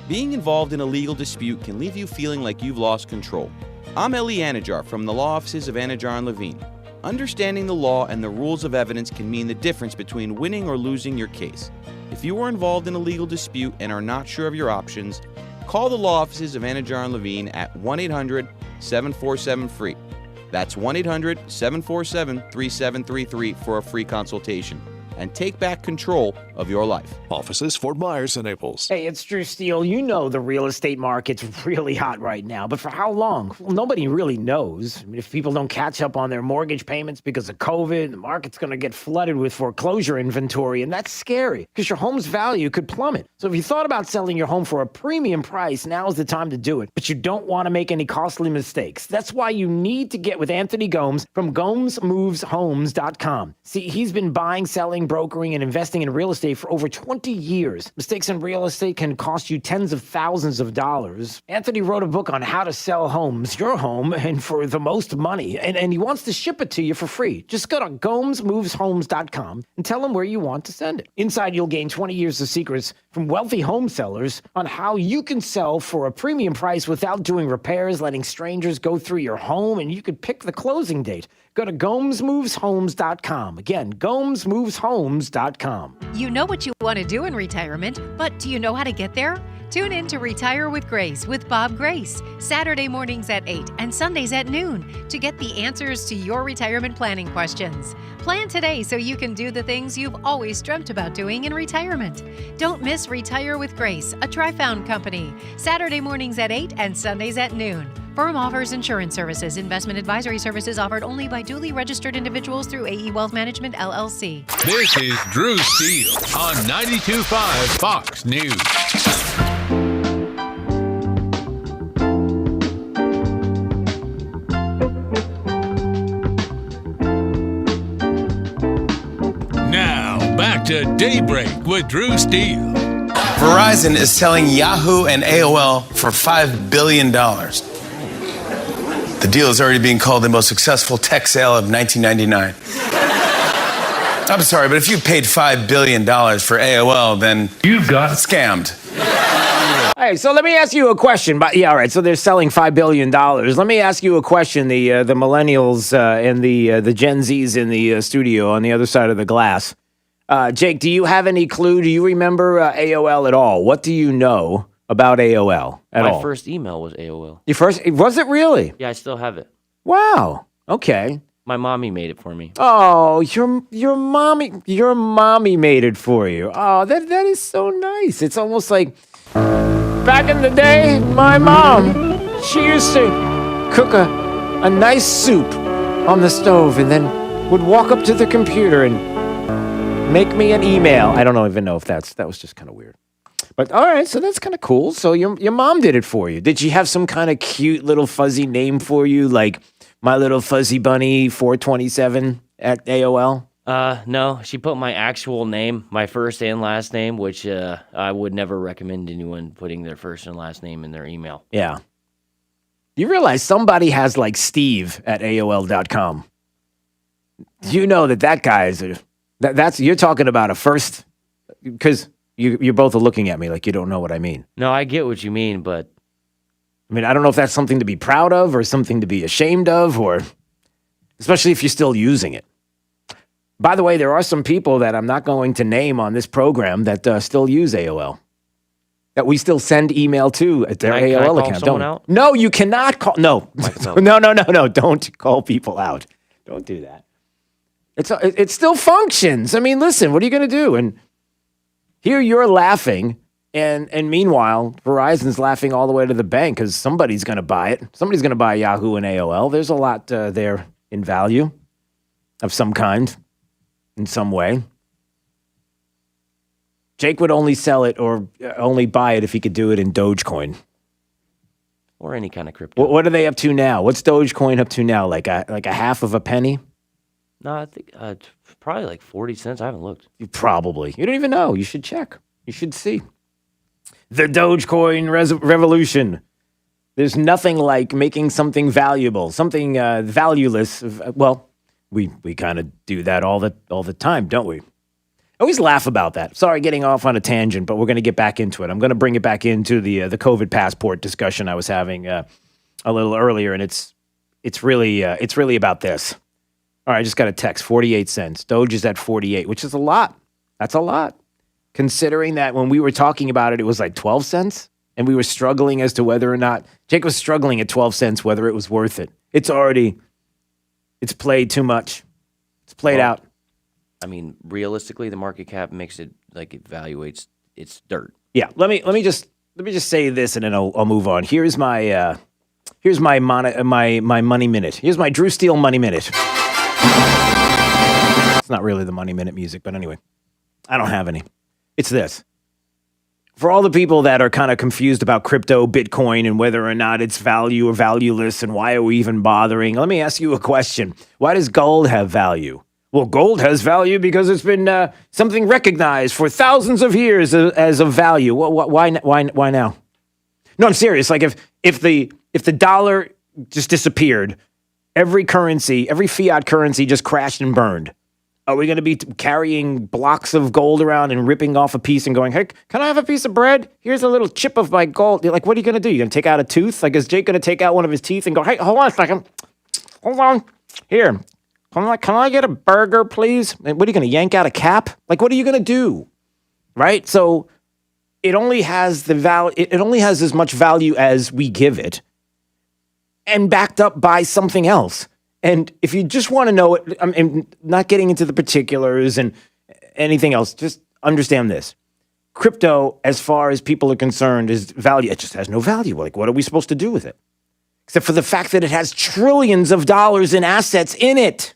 Being involved in a legal dispute can leave you feeling like you've lost control. I'm Eli Anajar from the law offices of Anajar & Levine. Understanding the law and the rules of evidence can mean the difference between winning or losing your case. If you are involved in a legal dispute and are not sure of your options, call the law offices of Anajar & Levine at 1-800-747-FREE. That's 1-800-747-3733 for a free consultation. And take back control of your life. Offices Fort Myers and Naples. Hey, it's Drew Steele. You know the real estate market's really hot right now, but for how long? Well, nobody really knows. I mean, if people don't catch up on their mortgage payments because of COVID, the market's going to get flooded with foreclosure inventory, and that's scary because your home's value could plummet. So if you thought about selling your home for a premium price, now's the time to do it. But you don't want to make any costly mistakes. That's why you need to get with Anthony Gomes from GomesMovesHomes.com. See, he's been buying, selling, brokering, and investing in real estate for over 20 years. Mistakes in real estate can cost you tens of thousands of dollars. Anthony wrote a book on how to sell homes, your home, and for the most money. And he wants to ship it to you for free. Just go to GomesMovesHomes.com and tell him where you want to send it. Inside, you'll gain 20 years of secrets from wealthy home sellers on how you can sell for a premium price without doing repairs, letting strangers go through your home, and you could pick the closing date. Go to GomesMovesHomes.com. Again, GomesMovesHomes.com. You know what you want to do in retirement, but do you know how to get there? Tune in to Retire with Grace with Bob Grace, Saturday mornings at 8 and Sundays at noon to get the answers to your retirement planning questions. Plan today so you can do the things you've always dreamt about doing in retirement. Don't miss Retire with Grace, a Tri-Found company, Saturday mornings at 8 and Sundays at noon. Firm offers insurance services. Investment advisory services offered only by duly registered individuals through AE Wealth Management, LLC. This is Drew Steele on 92.5 Fox News. Now, back to Daybreak with Drew Steele. Verizon is selling Yahoo and AOL for $5 billion. The deal is already being called the most successful tech sale of 1999. I'm sorry, but if you paid $5 billion for AOL, then you've got scammed. Hey, so let me ask you a question. But yeah, all right. So they're selling $5 billion. Let me ask you a question. The millennials and the Gen Zs in the studio on the other side of the glass. Jake, do you have any clue? Do you remember AOL at all? What do you know about AOL at all? My first email was AOL. Your first? Was it really? Yeah, I still have it. Wow. Okay. My mommy made it for me. Oh, your mommy made it for you. Oh, that is so nice. It's almost like back in the day, my mom, she used to cook a nice soup on the stove and then would walk up to the computer and make me an email. I don't even know if that was just kind of weird. But all right, so that's kind of cool. So your mom did it for you. Did she have some kind of cute little fuzzy name for you, like My Little Fuzzy Bunny 427 at AOL? No, she put my actual name, my first and last name, which I would never recommend anyone putting their first and last name in their email. Yeah. You realize somebody has like Steve at AOL.com. You know that guy is that's you're talking about a first, because you both are looking at me like you don't know what I mean. No, I get what you mean, but I mean, I don't know if that's something to be proud of or something to be ashamed of, or especially if you're still using it. By the way, there are some people that I'm not going to name on this program that still use AOL, that we still send email to at their AOL account. Out? No, you cannot call. No, no. Don't call people out. Don't do that. It still functions. I mean, listen, what are you going to do? And here you're laughing, and meanwhile, Verizon's laughing all the way to the bank because somebody's going to buy it. Somebody's going to buy Yahoo and AOL. There's a lot there in value of some kind, in some way. Jake would only sell it or only buy it if he could do it in Dogecoin. Or any kind of crypto. What are they up to now? What's Dogecoin up to now? Like a half of a penny? No, I think probably like 40 cents. I haven't looked. Probably. You don't even know. You should check. You should see. The Dogecoin revolution. There's nothing like making something valuable, something valueless. Well, we kind of do that all the time, don't we? I always laugh about that. Sorry, getting off on a tangent, but we're going to get back into it. I'm going to bring it back into the COVID passport discussion I was having a little earlier, and it's really about this. All right, I just got a text, 48 cents. Doge is at 48, which is a lot. That's a lot. Considering that when we were talking about it, it was like 12 cents, and we were struggling as to whether or not, Jake was struggling at 12 cents, whether it was worth it. It's played too much. It's played out. I mean, realistically, the market cap makes it like it evaluates its dirt. Yeah, let me just say this, and then I'll move on. Here's my money minute. Here's my Drew Steele money minute. It's not really the money minute music, but anyway, I don't have any. It's this. For all the people that are kind of confused about crypto, Bitcoin, and whether or not it's value or valueless, and why are we even bothering, let me ask you a question. Why does gold have value? Well, gold has value because it's been something recognized for thousands of years as of value. Why now? No, I'm serious. Like if the dollar just disappeared, every fiat currency just crashed and burned. Are we going to be carrying blocks of gold around and ripping off a piece and going, hey, can I have a piece of bread? Here's a little chip of my gold. You're like, what are you going to do? You're going to take out a tooth? Like, is Jake going to take out one of his teeth and go, hey, hold on a second. Hold on. Here. Can I get a burger, please? What are you going to yank out a cap? Like, what are you going to do? Right? So it only has it only has as much value as we give it, and backed up by something else. And if you just want to know it, I'm not getting into the particulars and anything else, just understand this. Crypto, as far as people are concerned, is value. It just has no value. Like, what are we supposed to do with it? Except for the fact that it has trillions of dollars in assets in it.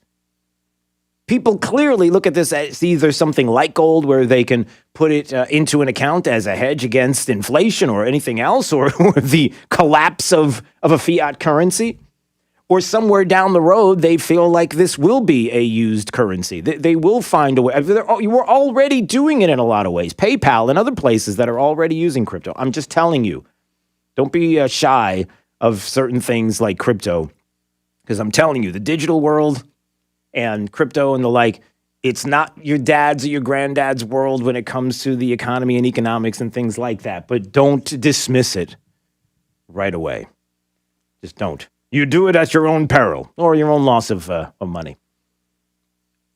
People clearly look at this as either something like gold, where they can put it into an account as a hedge against inflation or anything else, or the collapse of a fiat currency. or somewhere down the road, they feel like this will be a used currency. They will find a way. You were already doing it in a lot of ways. PayPal and other places that are already using crypto. I'm just telling you, don't be shy of certain things like crypto, because I'm telling you, the digital world and crypto and the like, it's not your dad's or your granddad's world when it comes to the economy and economics and things like that. But don't dismiss it right away. Just don't. You do it at your own peril or your own loss of money.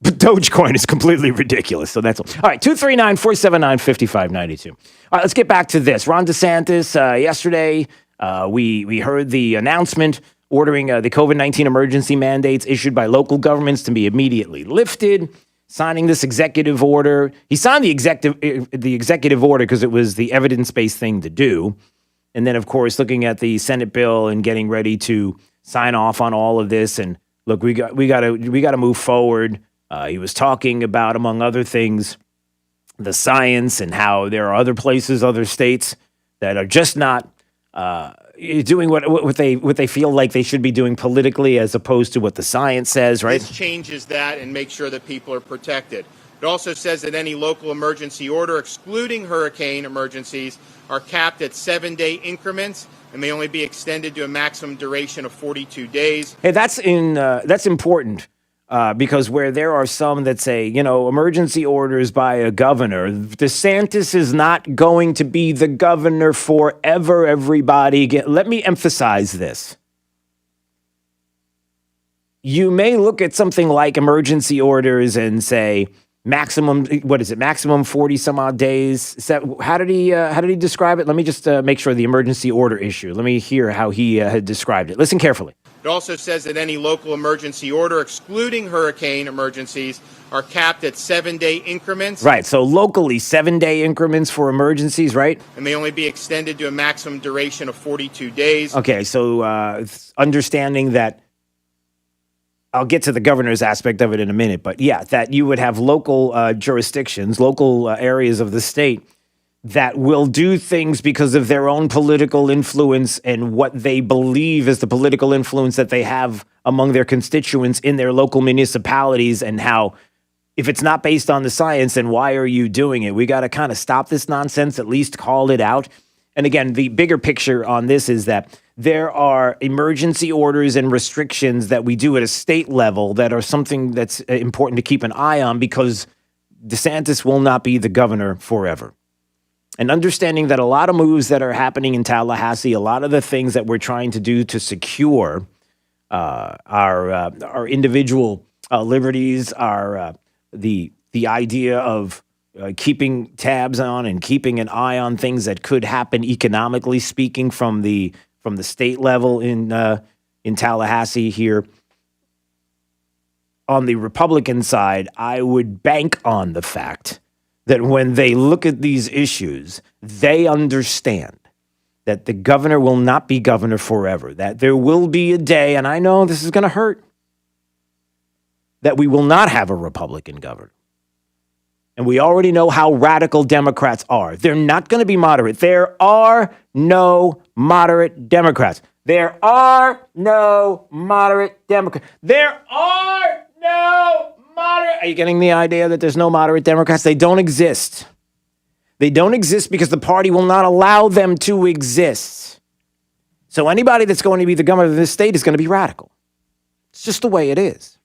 But Dogecoin is completely ridiculous. So that's all. All right, 239-479-5592. All right, let's get back to this. Ron DeSantis, yesterday, we heard the announcement ordering the COVID-19 emergency mandates issued by local governments to be immediately lifted, signing this executive order. He signed the executive order because it was the evidence-based thing to do. And then, of course, looking at the Senate bill and getting ready to sign off on all of this. And look, we got to move forward. He was talking about, among other things, the science and how there are other places, other states that are just not doing what they feel like they should be doing politically, as opposed to what the science says. Right? This changes that and makes sure that people are protected. It also says that any local emergency order, excluding hurricane emergencies, are capped at 7-day increments and may only be extended to a maximum duration of 42 days. Hey, that's important because where there are some that say, emergency orders by a governor, DeSantis is not going to be the governor forever, everybody. Let me emphasize this. You may look at something like emergency orders and say, maximum 40 some odd days. How did he describe it? Let me just make sure the emergency order issue. Let me hear how he had described it. Listen carefully. It also says that any local emergency order, excluding hurricane emergencies, are capped at 7-day increments. Right. So locally, 7-day increments for emergencies, right? And may only be extended to a maximum duration of 42 days. Okay. So understanding that, I'll get to the governor's aspect of it in a minute, but yeah, that you would have local jurisdictions, local areas of the state that will do things because of their own political influence and what they believe is the political influence that they have among their constituents in their local municipalities, and how if it's not based on the science, then why are you doing it? We got to kind of stop this nonsense, at least call it out. And again, the bigger picture on this is that there are emergency orders and restrictions that we do at a state level that are something that's important to keep an eye on, because DeSantis will not be the governor forever. And understanding that a lot of moves that are happening in Tallahassee, a lot of the things that we're trying to do to secure our individual liberties, the idea of keeping tabs on and keeping an eye on things that could happen economically speaking from the state level in Tallahassee here. On the Republican side, I would bank on the fact that when they look at these issues, they understand that the governor will not be governor forever, that there will be a day, and I know this is going to hurt, that we will not have a Republican governor. And we already know how radical Democrats are. They're not going to be moderate. There are no moderate Democrats. There are no moderate Democrats. There are no moderate. Are you getting the idea that there's no moderate Democrats? They don't exist. They don't exist because the party will not allow them to exist. So anybody that's going to be the governor of this state is going to be radical. It's just the way it is.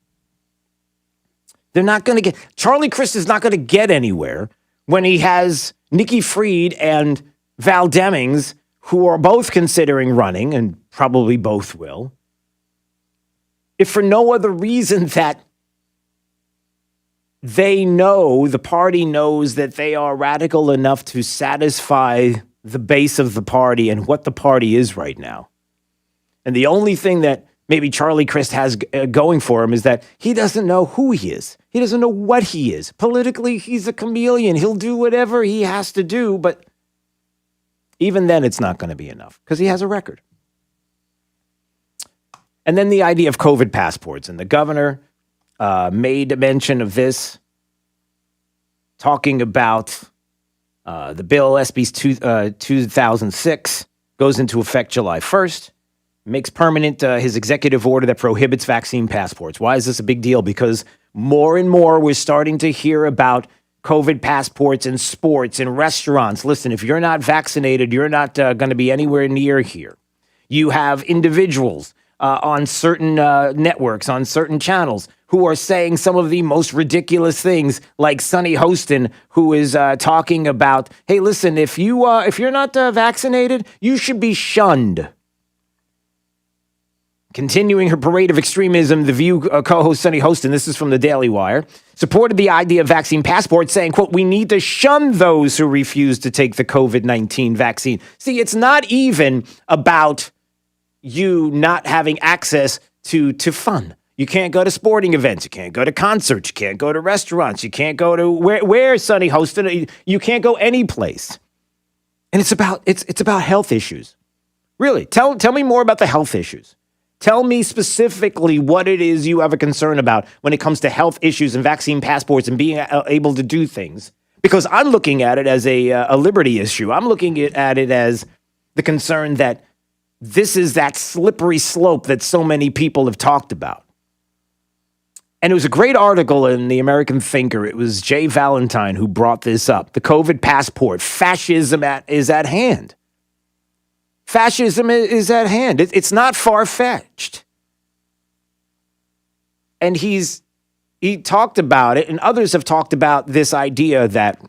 They're not going to get, Charlie Crist is not going to get anywhere when he has Nikki Fried and Val Demings, who are both considering running, and probably both will, if for no other reason that they know, the party knows that they are radical enough to satisfy the base of the party and what the party is right now. And the only thing that maybe Charlie Crist has going for him is that he doesn't know who he is. He doesn't know what he is. Politically, he's a chameleon. He'll do whatever he has to do, but even then it's not going to be enough because he has a record. And then the idea of COVID passports, and the governor made mention of this, talking about the bill, SB 2006, goes into effect July 1st. makes permanent his executive order that prohibits vaccine passports. Why is this a big deal? Because more and more we're starting to hear about COVID passports in sports and restaurants. Listen, if you're not vaccinated, you're not going to be anywhere near here. You have individuals on certain networks, on certain channels, who are saying some of the most ridiculous things, like Sonny Hostin, who is talking about, hey, listen, if you're not vaccinated, you should be shunned. Continuing her parade of extremism, The View co-host Sonny Hostin, this is from the Daily Wire, supported the idea of vaccine passports, saying, quote, we need to shun those who refuse to take the COVID-19 vaccine. See, it's not even about you not having access to fun. You can't go to sporting events. You can't go to concerts. You can't go to restaurants. You can't go to where Sonny Hostin. You can't go any place. And it's about health issues. Really, tell me more about the health issues. Tell me specifically what it is you have a concern about when it comes to health issues and vaccine passports and being able to do things. Because I'm looking at it as a liberty issue. I'm looking at it as the concern that this is that slippery slope that so many people have talked about. And it was a great article in the American Thinker. It was Jay Valentine who brought this up. The COVID passport, fascism is at hand. Fascism is at hand. It's not far-fetched. And he talked about it, and others have talked about this idea that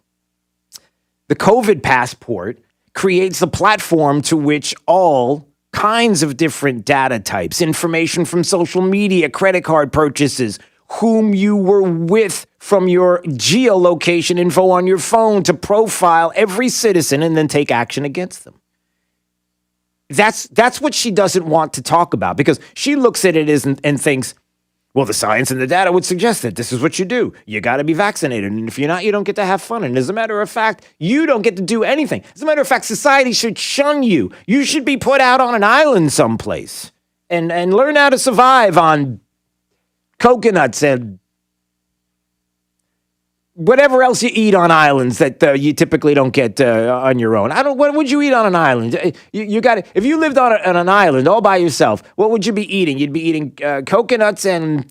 the COVID passport creates a platform to which all kinds of different data types, information from social media, credit card purchases, whom you were with from your geolocation info on your phone to profile every citizen and then take action against them. That's what she doesn't want to talk about, because she looks at it and thinks, well, the science and the data would suggest that this is what you do. You got to be vaccinated. And if you're not, you don't get to have fun. And as a matter of fact, you don't get to do anything. As a matter of fact, society should shun you. You should be put out on an island someplace and learn how to survive on coconuts and whatever else you eat on islands that you typically don't get on your own. What would you eat on an island? You got if you lived on an island all by yourself, what would you be eating? You'd be eating coconuts and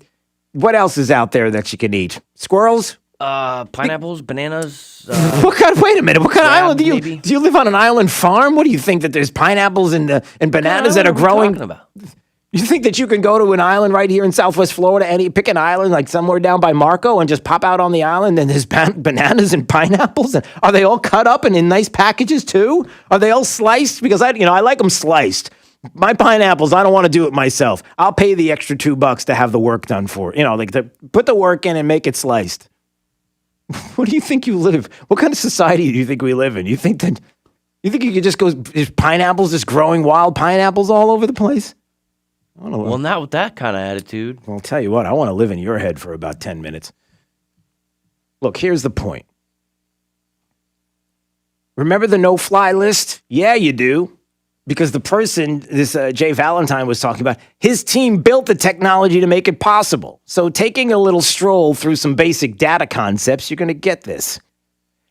what else is out there that you can eat? Squirrels? Pineapples, bananas. Wait a minute. What kind of island do you live on? An island farm? What do you think, that there's pineapples and bananas that are growing? What are you talking about? You think that you can go to an island right here in Southwest Florida, pick an island like somewhere down by Marco and just pop out on the island and there's bananas and pineapples? And are they all cut up and in nice packages too? Are they all sliced? Because I like them sliced. My pineapples, I don't want to do it myself. I'll pay the extra $2 to have the work done for it. Like to put the work in and make it sliced. What do you think you live? What kind of society do you think we live in? You think you could just go, there's pineapples just growing, wild pineapples all over the place? Well, not with that kind of attitude. Well, I'll tell you what, I want to live in your head for about 10 minutes. Look, here's the point. Remember the no-fly list? Yeah, you do. Because the person, this Jay Valentine was talking about, his team built the technology to make it possible. So taking a little stroll through some basic data concepts, you're going to get this.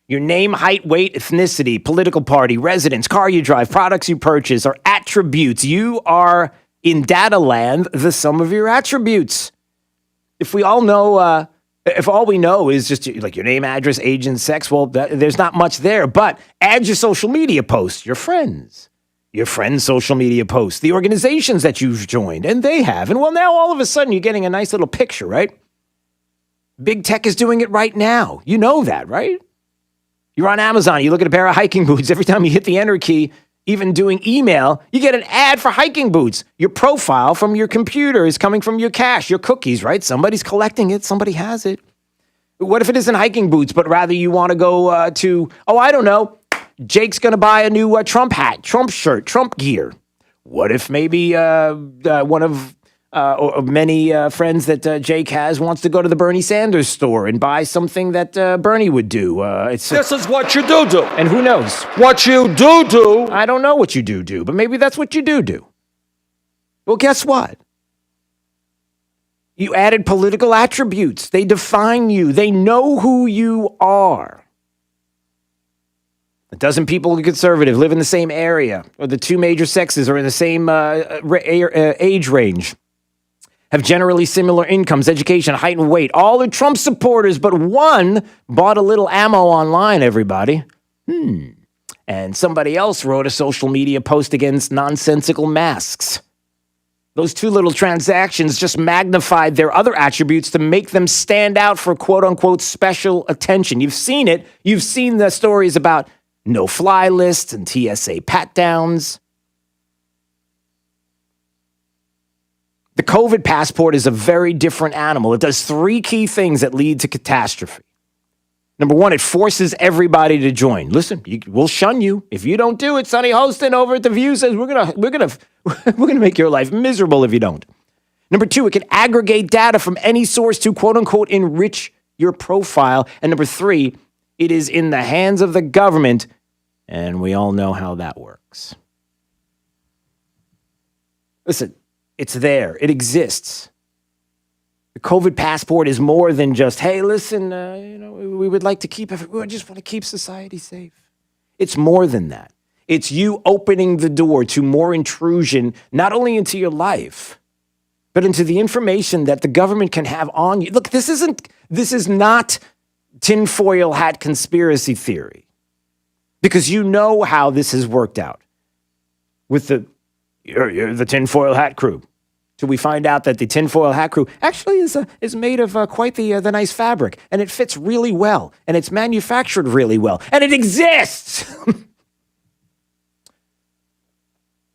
Your name, height, weight, ethnicity, political party, residence, car you drive, products you purchase are attributes. You are, in data land, the sum of your attributes. If we all know, if all we know is just like your name, address, age, and sex, well, there's not much there. But add your social media posts, your friends' social media posts, the organizations that you've joined, and they have. And well, now all of a sudden you're getting a nice little picture, right? Big tech is doing it right now. You know that, right? You're on Amazon, you look at a pair of hiking boots. Every time you hit the enter key, even doing email, you get an ad for hiking boots. Your profile from your computer is coming from your cache, your cookies, right? Somebody's collecting it. Somebody has it. What if it isn't hiking boots, but rather you want to go to, I don't know, Jake's going to buy a new Trump hat, Trump shirt, Trump gear. What if maybe one of many friends that Jake has wants to go to the Bernie Sanders store and buy something that Bernie would do? This is what you do. And who knows? What you do. I don't know what you do, but maybe that's what you do. Well, guess what? You added political attributes. They define you. They know who you are. A dozen people conservative live in the same area, or the two major sexes are in the same age range, have generally similar incomes, education, height, and weight. All are Trump supporters, but one bought a little ammo online, everybody. And somebody else wrote a social media post against nonsensical masks. Those two little transactions just magnified their other attributes to make them stand out for quote-unquote special attention. You've seen it. You've seen the stories about no-fly lists and TSA pat-downs. The COVID passport is a very different animal. It does three key things that lead to catastrophe. Number one, it forces everybody to join. Listen, we'll shun you if you don't do it. Sonny Hostin over at The View says we're gonna make your life miserable if you don't. Number two, it can aggregate data from any source to quote unquote enrich your profile. And number three, it is in the hands of the government, and we all know how that works. Listen, it's there. It exists. The COVID passport is more than just, hey, listen, we would like to we just want to keep society safe. It's more than that. It's you opening the door to more intrusion, not only into your life, but into the information that the government can have on you. Look, this is not tinfoil hat conspiracy theory, because you know how this has worked out with the tinfoil hat crew. So we find out that the tinfoil hat crew actually is made of quite the nice fabric, and it fits really well, and it's manufactured really well, and it exists.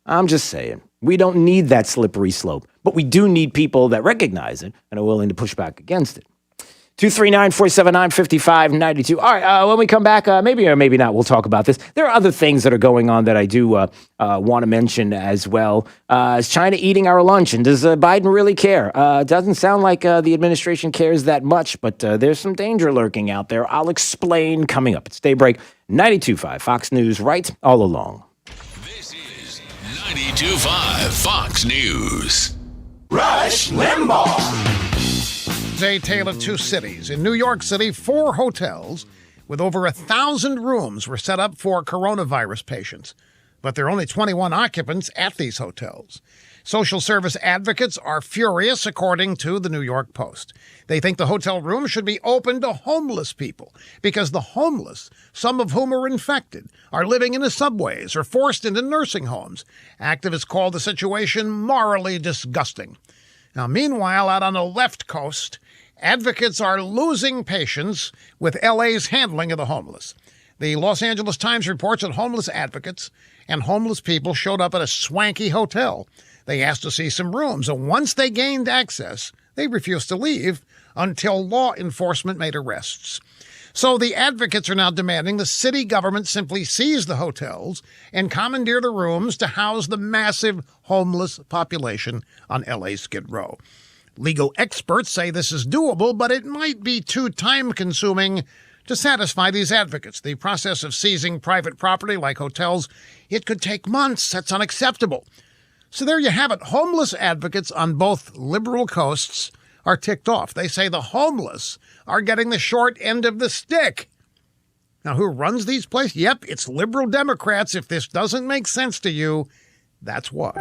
I'm just saying, we don't need that slippery slope, but we do need people that recognize it and are willing to push back against it. 239-479-5592. All right, when we come back, maybe or maybe not, we'll talk about this. There are other things that are going on that I do want to mention as well. Is China eating our lunch, and does Biden really care? Doesn't sound like the administration cares that much, but there's some danger lurking out there. I'll explain coming up. It's Daybreak 92.5 Fox News, right all along. This is 92.5 Fox News. Rush Limbaugh. A tale of two cities. In New York City, 4 hotels with over 1,000 rooms were set up for coronavirus patients, but there are only 21 occupants at these hotels. Social service advocates are furious, according to the New York Post. They think the hotel rooms should be open to homeless people because the homeless, some of whom are infected, are living in the subways or forced into nursing homes. Activists call the situation morally disgusting. Now, meanwhile, out on the left coast, advocates are losing patience with LA's handling of the homeless. The Los Angeles Times reports that homeless advocates and homeless people showed up at a swanky hotel. They asked to see some rooms, and once they gained access, they refused to leave until law enforcement made arrests. So the advocates are now demanding the city government simply seize the hotels and commandeer the rooms to house the massive homeless population on LA's Skid Row. Legal experts say this is doable, but it might be too time-consuming to satisfy these advocates. The process of seizing private property like hotels, it could take months. That's unacceptable. So there you have it. Homeless advocates on both liberal coasts are ticked off. They say the homeless are getting the short end of the stick. Now, who runs these places? Yep, it's liberal Democrats. If this doesn't make sense to you, that's why.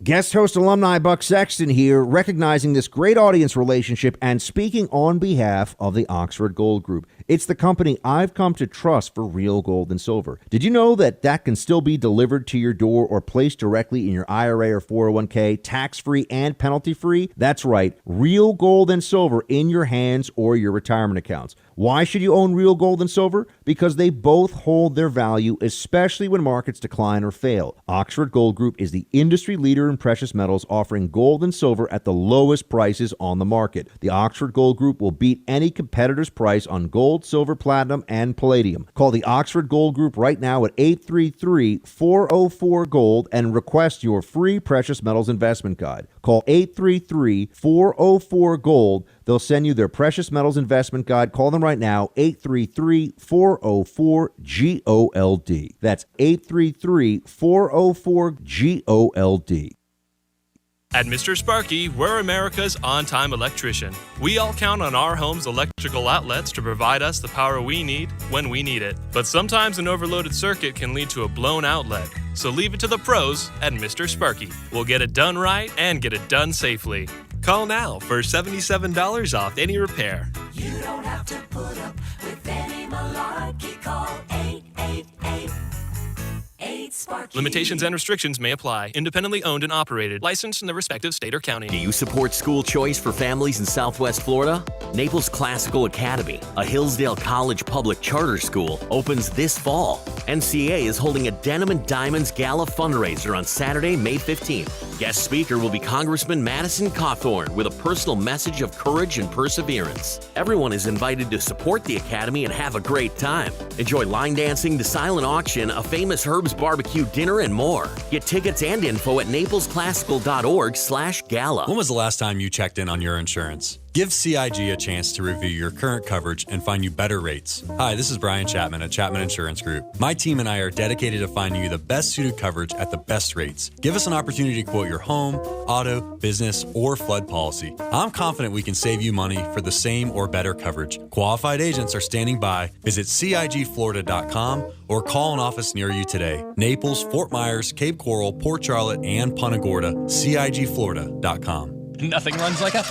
Guest host alumni Buck Sexton here, recognizing this great audience relationship and speaking on behalf of the Oxford Gold Group. It's the company I've come to trust for real gold and silver. Did you know that can still be delivered to your door or placed directly in your IRA or 401k, tax-free and penalty-free? That's right, real gold and silver in your hands or your retirement accounts. Why should you own real gold and silver? Because they both hold their value, especially when markets decline or fail. Oxford Gold Group is the industry leader in precious metals, offering gold and silver at the lowest prices on the market. The Oxford Gold Group will beat any competitor's price on gold, silver, platinum, and palladium. Call the Oxford Gold Group right now at 833-404-GOLD and request your free precious metals investment guide. Call 833-404-GOLD. They'll send you their precious metals investment guide. Call them right now, 833-404-GOLD. That's 833-404-GOLD. At Mr. Sparky, we're America's on-time electrician. We all count on our home's electrical outlets to provide us the power we need when we need it. But sometimes an overloaded circuit can lead to a blown outlet. So leave it to the pros at Mr. Sparky. We'll get it done right and get it done safely. Call now for $77 off any repair. You don't have to put up with any malarkey. Call 888-8-SPARKY. Limitations and restrictions may apply. Independently owned and operated. Licensed in the respective state or county. Do you support school choice for families in Southwest Florida? Naples Classical Academy, a Hillsdale College public charter school, opens this fall. NCA is holding a Denim and Diamonds Gala fundraiser on Saturday, May 15th. Guest speaker will be Congressman Madison Cawthorn with a personal message of courage and perseverance. Everyone is invited to support the Academy and have a great time. Enjoy line dancing, the silent auction, a famous Herb's barbecue dinner, and more. Get tickets and info at naplesclassical.org/gala. When was the last time you checked in on your insurance? Give CIG a chance to review your current coverage and find you better rates. Hi, this is Brian Chapman at Chapman Insurance Group. My team and I are dedicated to finding you the best suited coverage at the best rates. Give us an opportunity to quote your home, auto, business, or flood policy. I'm confident we can save you money for the same or better coverage. Qualified agents are standing by. Visit CIGFlorida.com or call an office near you today. Naples, Fort Myers, Cape Coral, Port Charlotte, and Punta Gorda. CIGFlorida.com. Nothing runs like a...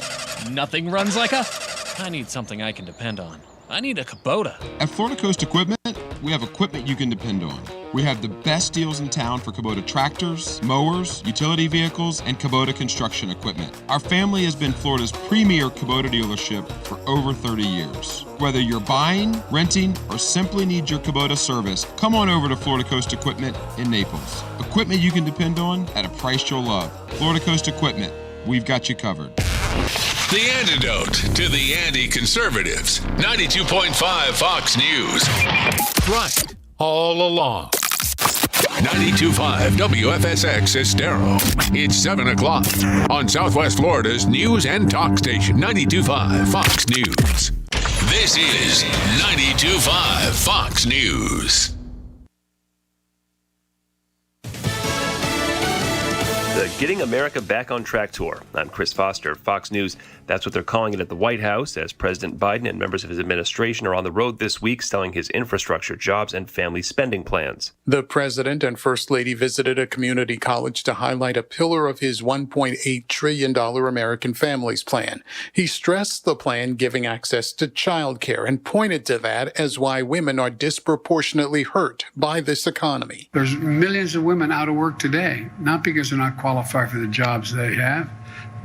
I need something I can depend on. I need a Kubota. At Florida Coast Equipment, we have equipment you can depend on. We have the best deals in town for Kubota tractors, mowers, utility vehicles, and Kubota construction equipment. Our family has been Florida's premier Kubota dealership for over 30 years. Whether you're buying, renting, or simply need your Kubota service, come on over to Florida Coast Equipment in Naples. Equipment you can depend on at a price you'll love. Florida Coast Equipment. We've got you covered. The antidote to the anti-conservatives. 92.5 Fox News. Right. All along. 92.5 WFSX Estero. It's 7 o'clock on Southwest Florida's news and talk station. 92.5 Fox News. This is 92.5 Fox News. The Getting America Back on Track tour. I'm Chris Foster, Fox News. That's what they're calling it at the White House, as President Biden and members of his administration are on the road this week selling his infrastructure, jobs, and family spending plans. The president and first lady visited a community college to highlight a pillar of his $1.8 trillion American Families Plan. He stressed the plan giving access to child care and pointed to that as why women are disproportionately hurt by this economy. There's millions of women out of work today, not because they're not qualified for the jobs they have,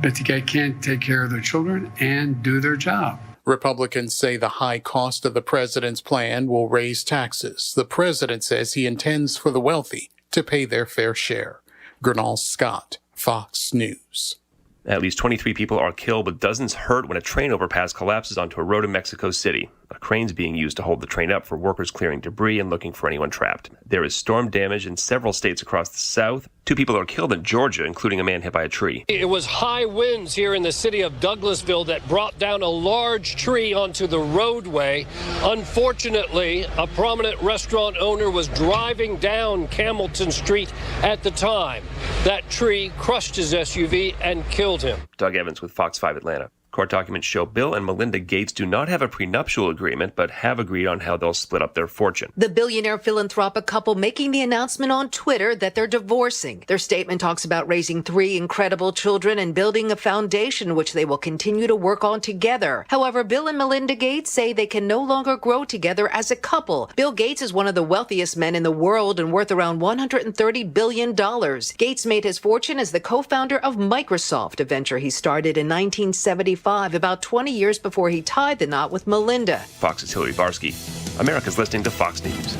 but they can't take care of their children and do their job. Republicans say the high cost of the president's plan will raise taxes. The president says he intends for the wealthy to pay their fair share. Gernal Scott, Fox News. At least 23 people are killed, with dozens hurt when a train overpass collapses onto a road in Mexico City. A crane's being used to hold the train up for workers clearing debris and looking for anyone trapped. There is storm damage in several states across the south. 2 people are killed in Georgia, including a man hit by a tree. It was high winds here in the city of Douglasville that brought down a large tree onto the roadway. Unfortunately, a prominent restaurant owner was driving down Camelton Street at the time. That tree crushed his SUV and killed him. Doug Evans with Fox 5 Atlanta. Court documents show Bill and Melinda Gates do not have a prenuptial agreement, but have agreed on how they'll split up their fortune. The billionaire philanthropic couple making the announcement on Twitter that they're divorcing. Their statement talks about raising 3 incredible children and building a foundation which they will continue to work on together. However, Bill and Melinda Gates say they can no longer grow together as a couple. Bill Gates is one of the wealthiest men in the world and worth around $130 billion. Gates made his fortune as the co-founder of Microsoft, a venture he started in 1975. About 20 years before he tied the knot with Melinda. Fox's Hillary Barsky. America's listening to Fox News.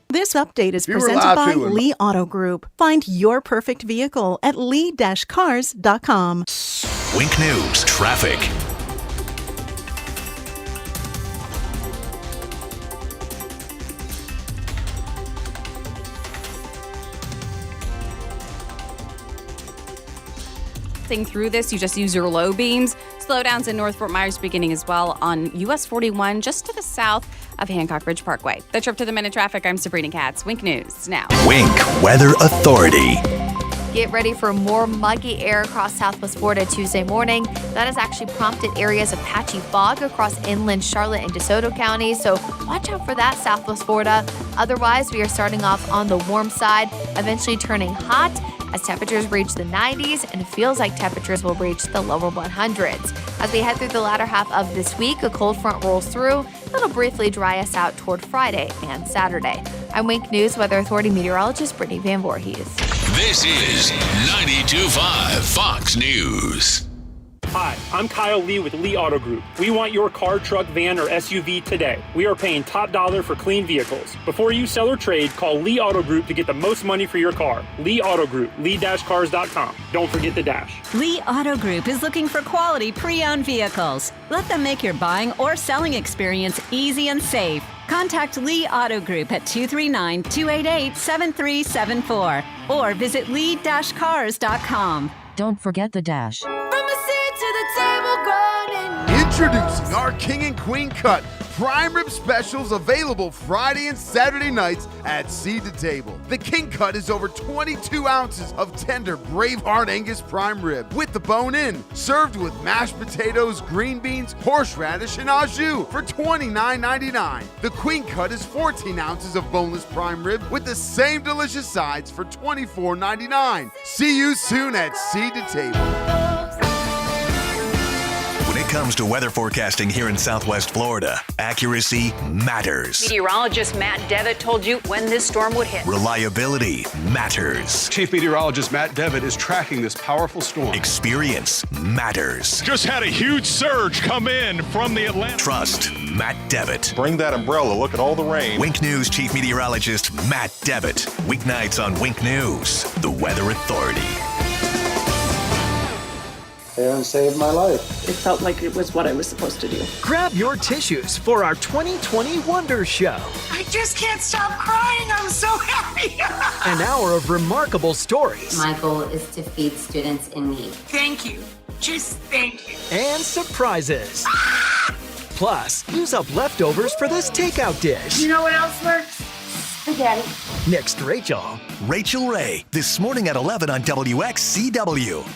This update is presented by Lee Auto Group. Find your perfect vehicle at lee-cars.com. Wink News Traffic. Through this, you just use your low beams. Slowdowns in North Fort Myers beginning as well on US 41 just to the south of Hancock Ridge Parkway. The trip to the minute traffic, I'm Sabrina Katz. Wink News now. Wink Weather Authority. Get ready for more muggy air across southwest Florida Tuesday morning. That has actually prompted areas of patchy fog across inland Charlotte and DeSoto counties, so watch out for that, southwest Florida. Otherwise, we are starting off on the warm side, eventually turning hot as temperatures reach the 90s, and it feels like temperatures will reach the lower 100s. As we head through the latter half of this week, a cold front rolls through. It'll briefly dry us out toward Friday and Saturday. I'm Wink News Weather Authority meteorologist Brittany Van Voorhees. This is 92.5 Fox News. Hi, I'm Kyle Lee with Lee Auto Group. We want your car, truck, van, or SUV today. We are paying top dollar for clean vehicles. Before you sell or trade, call Lee Auto Group to get the most money for your car. Lee Auto Group, lee-cars.com. Don't forget the dash. Lee Auto Group is looking for quality pre-owned vehicles. Let them make your buying or selling experience easy and safe. Contact Lee Auto Group at 239-288-7374 or visit lee-cars.com. Don't forget the dash. Introducing our King and Queen Cut prime rib specials, available Friday and Saturday nights at Seed to Table. The King Cut is over 22 ounces of tender Braveheart Angus prime rib with the bone in, served with mashed potatoes, green beans, horseradish, and au jus for $29.99. The Queen Cut is 14 ounces of boneless prime rib with the same delicious sides for $24.99. See you soon at Seed to Table. When it comes to weather forecasting here in Southwest Florida, accuracy matters. Meteorologist Matt Devitt told you when this storm would hit. Reliability matters. Chief Meteorologist Matt Devitt is tracking this powerful storm. Experience matters. Just had a huge surge come in from the Atlantic. Trust Matt Devitt. Bring that umbrella. Look at all the rain. Wink News Chief Meteorologist Matt Devitt. Weeknights on Wink News, the Weather Authority. Aaron saved my life. It felt like it was what I was supposed to do. Grab your tissues for our 2020 Wonder Show. I just can't stop crying. I'm so happy. An hour of remarkable stories. My goal is to feed students in need. Thank you. Just thank you. And surprises. Plus, use up leftovers for this takeout dish. You know what else works? Spaghetti. Next, Rachel. Rachel Ray, this morning at 11 on WXCW.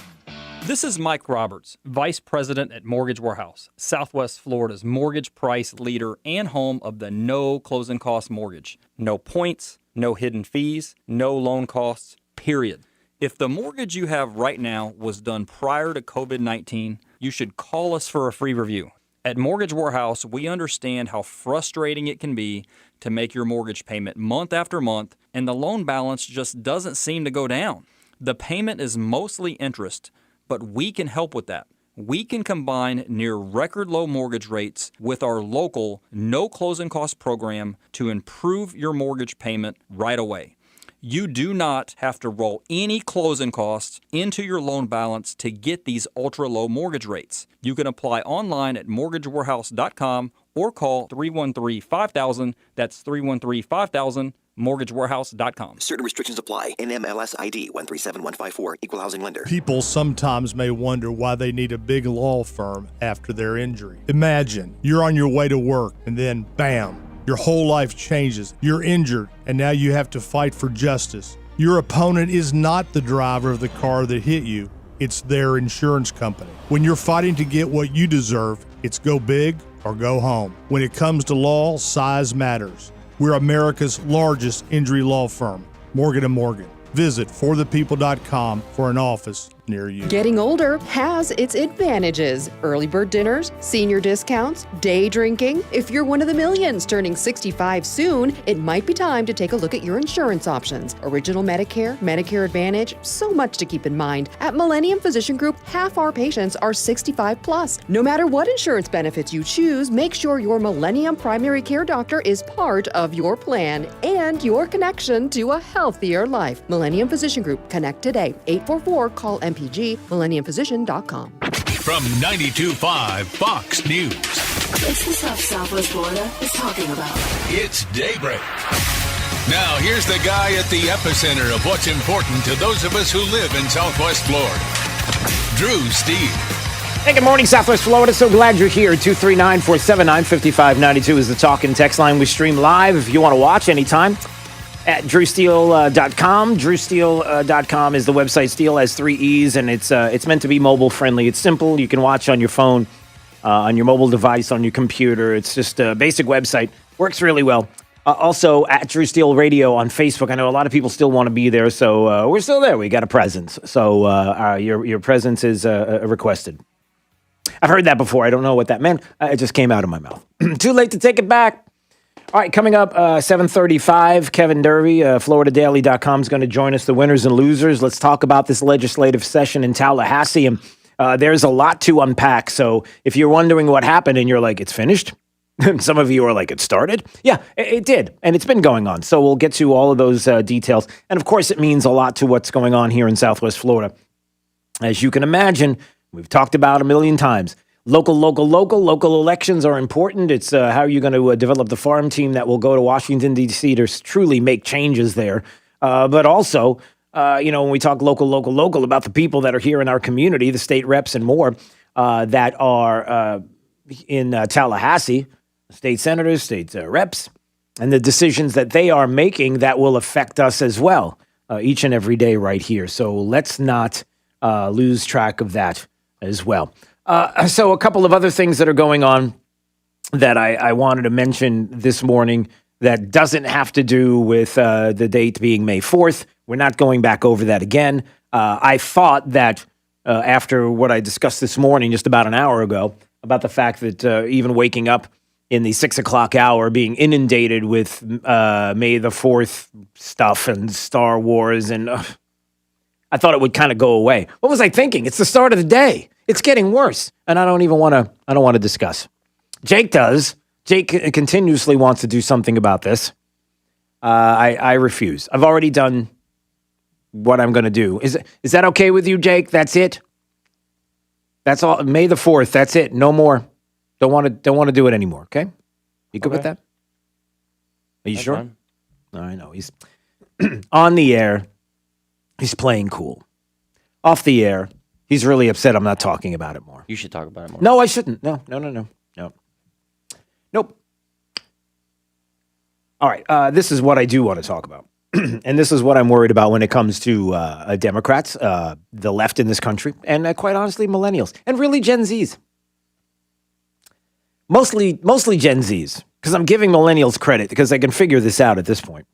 This is Mike Roberts, Vice President at Mortgage Warehouse, Southwest Florida's mortgage price leader and home of the no closing cost mortgage. No points, no hidden fees, no loan costs, period. If the mortgage you have right now was done prior to COVID-19, you should call us for a free review. At Mortgage Warehouse, we understand how frustrating it can be to make your mortgage payment month after month, and the loan balance just doesn't seem to go down. The payment is mostly interest, but we can help with that. We can combine near record low mortgage rates with our local no closing cost program to improve your mortgage payment right away. You do not have to roll any closing costs into your loan balance to get these ultra low mortgage rates. You can apply online at mortgagewarehouse.com or call 313-5000. That's 313-5000. MortgageWarehouse.com. Certain restrictions apply. NMLS ID 137154. Equal housing lender. People sometimes may wonder why they need a big law firm after their injury. Imagine you're on your way to work and then bam, your whole life changes. You're injured and now you have to fight for justice. Your opponent is not the driver of the car that hit you. It's their insurance company. When you're fighting to get what you deserve, it's go big or go home. When it comes to law, size matters. We're America's largest injury law firm, Morgan & Morgan. Visit forthepeople.com for an office near you. Getting older has its advantages. Early bird dinners, senior discounts, day drinking. If you're one of the millions turning 65 soon, it might be time to take a look at your insurance options. Original Medicare, Medicare Advantage, so much to keep in mind. At Millennium Physician Group, half our patients are 65 plus. No matter what insurance benefits you choose, make sure your Millennium primary care doctor is part of your plan and your connection to a healthier life. Millennium Physician Group. Connect today. 844-CALL-MPG. MillenniumPhysician.com. From 92.5 Fox News. It's the stuff Southwest Florida is talking about. It's Daybreak. Now, here's the guy at the epicenter of what's important to those of us who live in Southwest Florida. Drew Steve. Hey, good morning, Southwest Florida. So glad you're here. 239-479-5592 is the talk and text line. We stream live if you want to watch anytime. at drewsteele.com. Drewsteele.com is the website. Steele has 3 E's, and it's meant to be mobile friendly. It's simple. You can watch on your phone, on your mobile device, on your computer. It's just a basic website. Works really well. Also, at Drew Steele Radio on Facebook. I know a lot of people still want to be there, so we're still there. We got a presence. So your presence is requested. I've heard that before. I don't know what that meant. It just came out of my mouth. Too late to take it back. All right, coming up, 7:35, Kevin Derby, FloridaDaily.com is going to join us, the winners and losers. Let's talk about this legislative session in Tallahassee. And there's a lot to unpack. So if you're wondering what happened and you're like, it's finished, some of you are like, it started. Yeah, it did. And it's been going on. So we'll get to all of those details. And of course, it means a lot to what's going on here in Southwest Florida. As you can imagine, we've talked about a million times. Local elections are important. It's how you're going to develop the farm team that will go to Washington, D.C. to truly make changes there. But also, when we talk local about the people that are here in our community, the state reps and more that are in Tallahassee, state senators, state reps, and the decisions that they are making that will affect us as well each and every day right here. So let's not lose track of that as well. So a couple of other things that are going on that I wanted to mention this morning that doesn't have to do with the date being May 4th. We're not going back over that again. I thought that after what I discussed this morning, just about an hour ago, about the fact that even waking up in the 6 o'clock hour, being inundated with May the 4th stuff and Star Wars, and I thought it would kind of go away. What was I thinking? It's the start of the day. It's getting worse, and I don't want to discuss. Jake does. Jake continuously wants to do something about this. I refuse. I've already done what I'm going to do. Is that okay with you, Jake? That's it. That's all. May the 4th. That's it. No more. Don't want to do it anymore. Okay. You good with that? Are you sure? Fine. I know he's on the air. He's playing cool. Off the air. He's really upset I'm not talking about it more. You should talk about it more. No, I shouldn't. No. Nope. All right. This is what I do want to talk about. And this is what I'm worried about when it comes to Democrats, the left in this country, and quite honestly, millennials, and really Gen Zs. Mostly Gen Zs, because I'm giving millennials credit because they can figure this out at this point.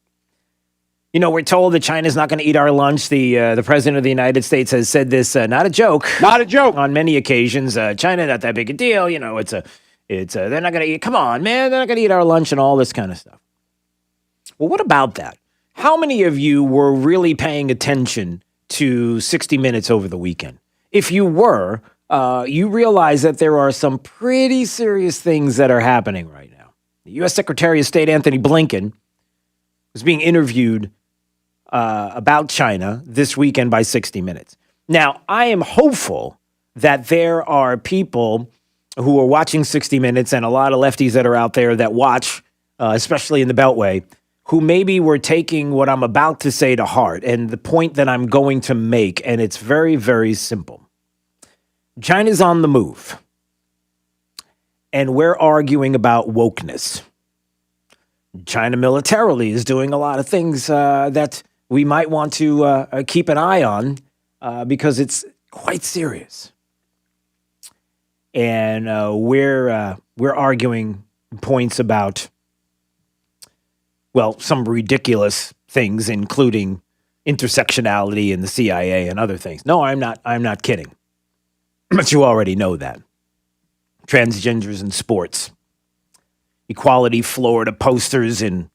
You know, we're told that China's not going to eat our lunch. The president of the United States has said this, not a joke. Not a joke. On many occasions. China, not that big a deal. You know, they're not going to eat. Come on, man. They're not going to eat our lunch and all this kind of stuff. Well, what about that? How many of you were really paying attention to 60 Minutes over the weekend? If you were, you realize that there are some pretty serious things that are happening right now. The U.S. Secretary of State Anthony Blinken was being interviewed about China this weekend by 60 Minutes. Now, I am hopeful that there are people who are watching 60 Minutes and a lot of lefties that are out there that watch, especially in the Beltway, who maybe were taking what I'm about to say to heart and the point that I'm going to make, and it's very, very simple. China's on the move, and we're arguing about wokeness. China militarily is doing a lot of things that we might want to keep an eye on because it's quite serious. And we're arguing points about, well, some ridiculous things, including intersectionality in the CIA and other things. No, I'm not kidding. But you already know that. Transgenders in sports. Equality Florida posters in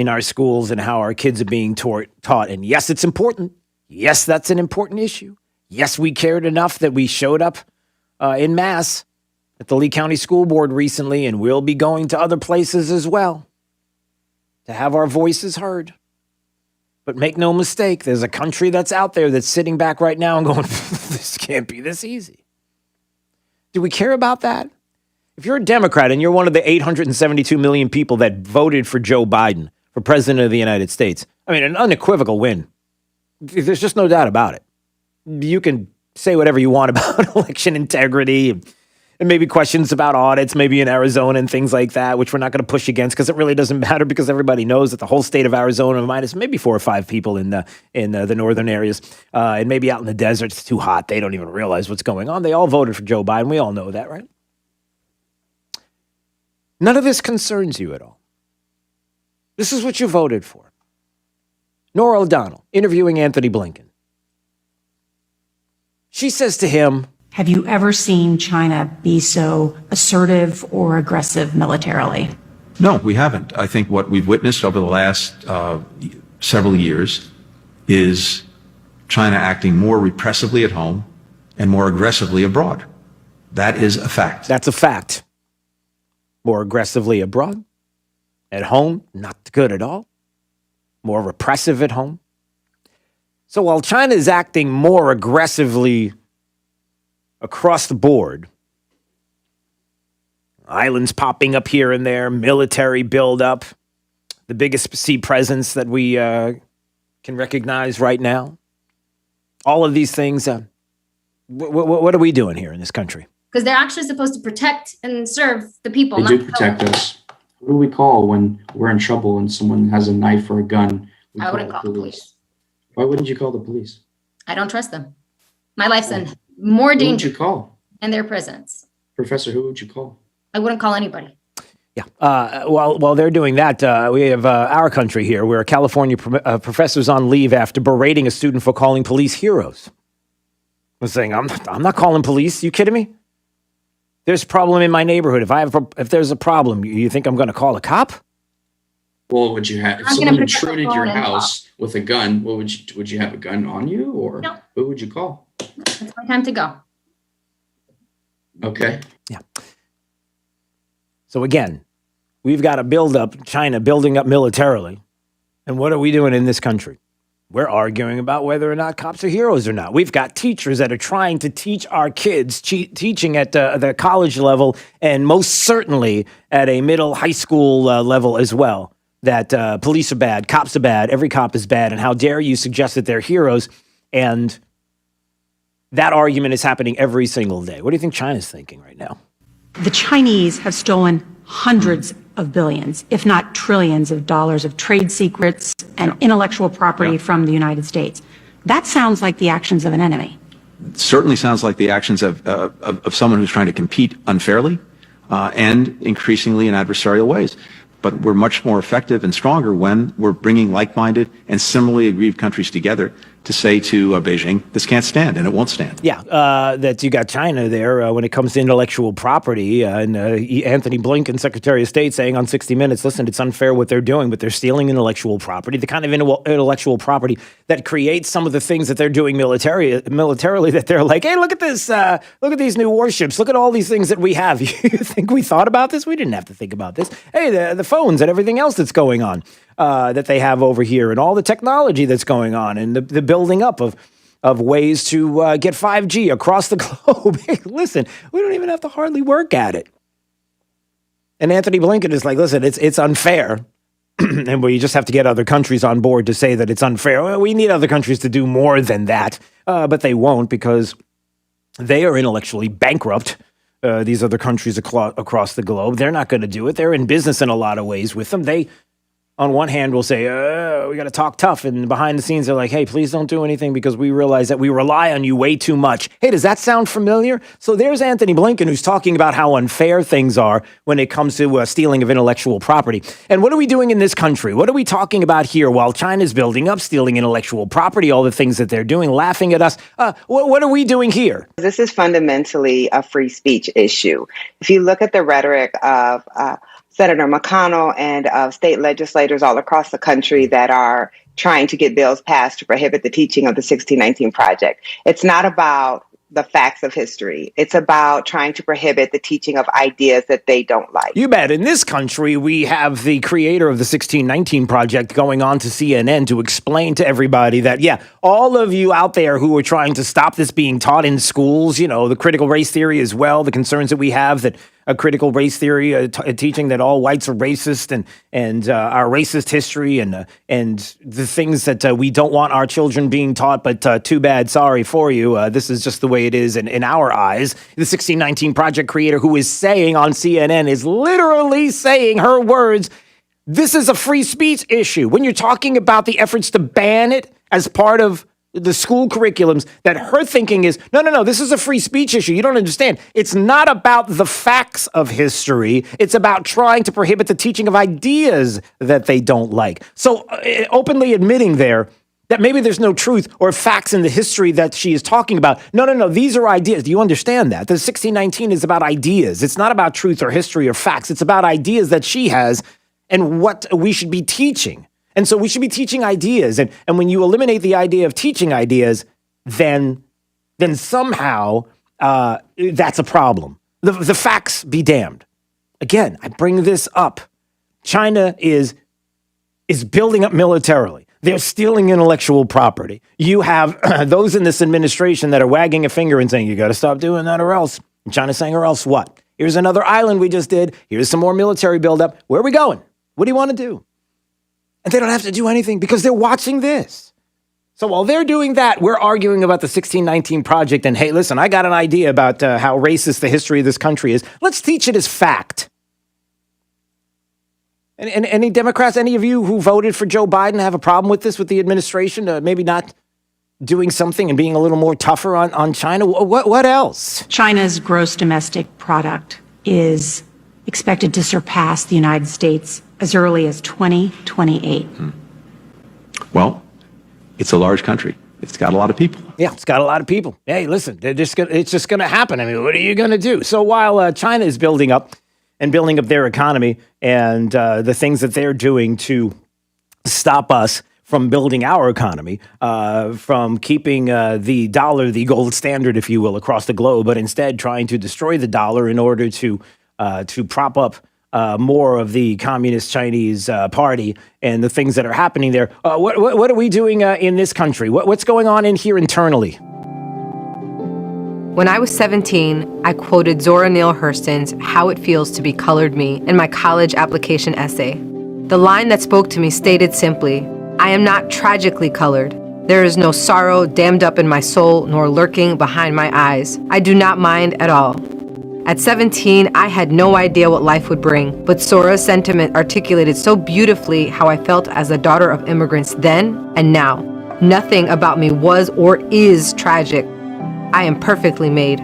our schools and how our kids are being taught. And yes, it's important. Yes, that's an important issue. Yes, we cared enough that we showed up en masse at the Lee County School Board recently, and we'll be going to other places as well to have our voices heard. But make no mistake, there's a country that's out there that's sitting back right now and going, this can't be this easy. Do we care about that? If you're a Democrat and you're one of the 872 million people that voted for Joe Biden for president of the United States, I mean, an unequivocal win. There's just no doubt about it. You can say whatever you want about election integrity, and maybe questions about audits, maybe in Arizona and things like that, which we're not going to push against because it really doesn't matter because everybody knows that the whole state of Arizona, minus maybe 4 or 5 people in the northern areas, and maybe out in the desert, it's too hot. They don't even realize what's going on. They all voted for Joe Biden. We all know that, right? None of this concerns you at all. This is what you voted for. Norah O'Donnell interviewing Anthony Blinken. She says to him, have you ever seen China be so assertive or aggressive militarily? No, we haven't. I think what we've witnessed over the last several years is China acting more repressively at home and more aggressively abroad. That is a fact. That's a fact. More aggressively abroad. At home, not good at all. More repressive at home. So while China is acting more aggressively across the board, islands popping up here and there, military buildup, the biggest sea presence that we can recognize right now, all of these things, what are we doing here in this country? Because they're actually supposed to protect and serve the people. They do protect us. Who do we call when we're in trouble and someone has a knife or a gun? I wouldn't call the police. Why wouldn't you call the police? I don't trust them. My life's in more danger. Who would you call? In their prisons. Professor, who would you call? I wouldn't call anybody. Yeah. While they're doing that, we have our country here where a California professor's on leave after berating a student for calling police heroes. Was saying, I'm not calling police. You kidding me? There's a problem in my neighborhood. If there's a problem, you think I'm going to call a cop? Well, would you have if someone intruded your house with a gun? What would you have a gun on you, or no. Who would you call? It's my time to go. Okay. Yeah. So again, we've got to build up China building up militarily, and what are we doing in this country? We're arguing about whether or not cops are heroes or not. We've got teachers that are trying to teach our kids, teaching at the college level, and most certainly at a middle high school level as well, that police are bad, cops are bad, every cop is bad, and how dare you suggest that they're heroes? And that argument is happening every single day. What do you think China's thinking right now? The Chinese have stolen hundreds of billions, if not trillions of dollars of trade secrets and intellectual property from the United States. That sounds like the actions of an enemy. It certainly sounds like the actions of someone who's trying to compete unfairly and increasingly in adversarial ways. But we're much more effective and stronger when we're bringing like-minded and similarly aggrieved countries together to say to Beijing, this can't stand, and it won't stand. Yeah, that you got China there when it comes to intellectual property, and Anthony Blinken, Secretary of State, saying on 60 Minutes, listen, it's unfair what they're doing, but they're stealing intellectual property, the kind of intellectual property that creates some of the things that they're doing militarily, that they're like, hey, look at this, look at these new warships, look at all these things that we have. You think we thought about this? We didn't have to think about this. Hey, the phones and everything else that's going on. That they have over here, and all the technology that's going on, and the building up of ways to get 5G across the globe. Hey, listen, we don't even have to hardly work at it. And Anthony Blinken is like, listen, it's unfair, and we just have to get other countries on board to say that it's unfair. Well, we need other countries to do more than that, but they won't because they are intellectually bankrupt. These other countries across the globe, they're not going to do it. They're in business in a lot of ways with them. They, on one hand, will say, we got to talk tough. And behind the scenes, they're like, hey, please don't do anything because we realize that we rely on you way too much. Hey, does that sound familiar? So there's Anthony Blinken, who's talking about how unfair things are when it comes to stealing of intellectual property. And what are we doing in this country? What are we talking about here while China's building up, stealing intellectual property, all the things that they're doing, laughing at us? What are we doing here? This is fundamentally a free speech issue. If you look at the rhetoric of Senator McConnell and of state legislators all across the country that are trying to get bills passed to prohibit the teaching of the 1619 Project. It's not about the facts of history. It's about trying to prohibit the teaching of ideas that they don't like. You bet. In this country, we have the creator of the 1619 Project going on to CNN to explain to everybody that, yeah, all of you out there who are trying to stop this being taught in schools, you know, the critical race theory as well, the concerns that we have that a critical race theory, teaching that all whites are racist and our racist history and the things that we don't want our children being taught, but too bad, sorry for you. This is just the way it is in our eyes. The 1619 Project creator who is saying on CNN is literally saying her words, this is a free speech issue. When you're talking about the efforts to ban it as part of the school curriculums, that her thinking is, no, this is a free speech issue. You don't understand. It's not about the facts of history. It's about trying to prohibit the teaching of ideas that they don't like. So openly admitting there that maybe there's no truth or facts in the history that she is talking about. No, these are ideas. Do you understand that? The 1619 is about ideas. It's not about truth or history or facts. It's about ideas that she has and what we should be teaching. And so we should be teaching ideas. And when you eliminate the idea of teaching ideas, then somehow that's a problem. The facts be damned. Again, I bring this up. China is building up militarily. They're stealing intellectual property. You have those in this administration that are wagging a finger and saying, you got to stop doing that or else. And China's saying, or else what? Here's another island we just did. Here's some more military buildup. Where are we going? What do you want to do? And they don't have to do anything because they're watching this. So while they're doing that, we're arguing about the 1619 Project. And hey, listen, I got an idea about how racist the history of this country is. Let's teach it as fact. And any Democrats, any of you who voted for Joe Biden have a problem with this, with the administration, maybe not doing something and being a little more tougher on China? What else? China's gross domestic product is expected to surpass the United States as early as 2028. Well, it's a large country. It's got a lot of people. Yeah, it's got a lot of people. Hey, listen, it's just going to happen. I mean, what are you going to do? So while China is building up their economy and the things that they're doing to stop us from building our economy, from keeping the dollar the gold standard, if you will, across the globe, but instead trying to destroy the dollar in order to prop up more of the Communist Chinese Party and the things that are happening there. What are we doing in this country? What's going on in here internally? When I was 17, I quoted Zora Neale Hurston's How It Feels to Be Colored Me in my college application essay. The line that spoke to me stated simply, I am not tragically colored. There is no sorrow dammed up in my soul nor lurking behind my eyes. I do not mind at all. At 17, I had no idea what life would bring, but Zora's sentiment articulated so beautifully how I felt as a daughter of immigrants then and now. Nothing about me was or is tragic. I am perfectly made.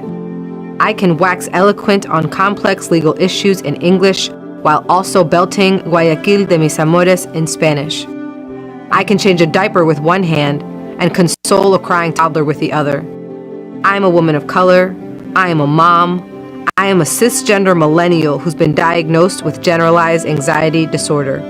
I can wax eloquent on complex legal issues in English while also belting Guayaquil de mis amores in Spanish. I can change a diaper with one hand and console a crying toddler with the other. I am a woman of color. I am a mom. I am a cisgender millennial who's been diagnosed with generalized anxiety disorder.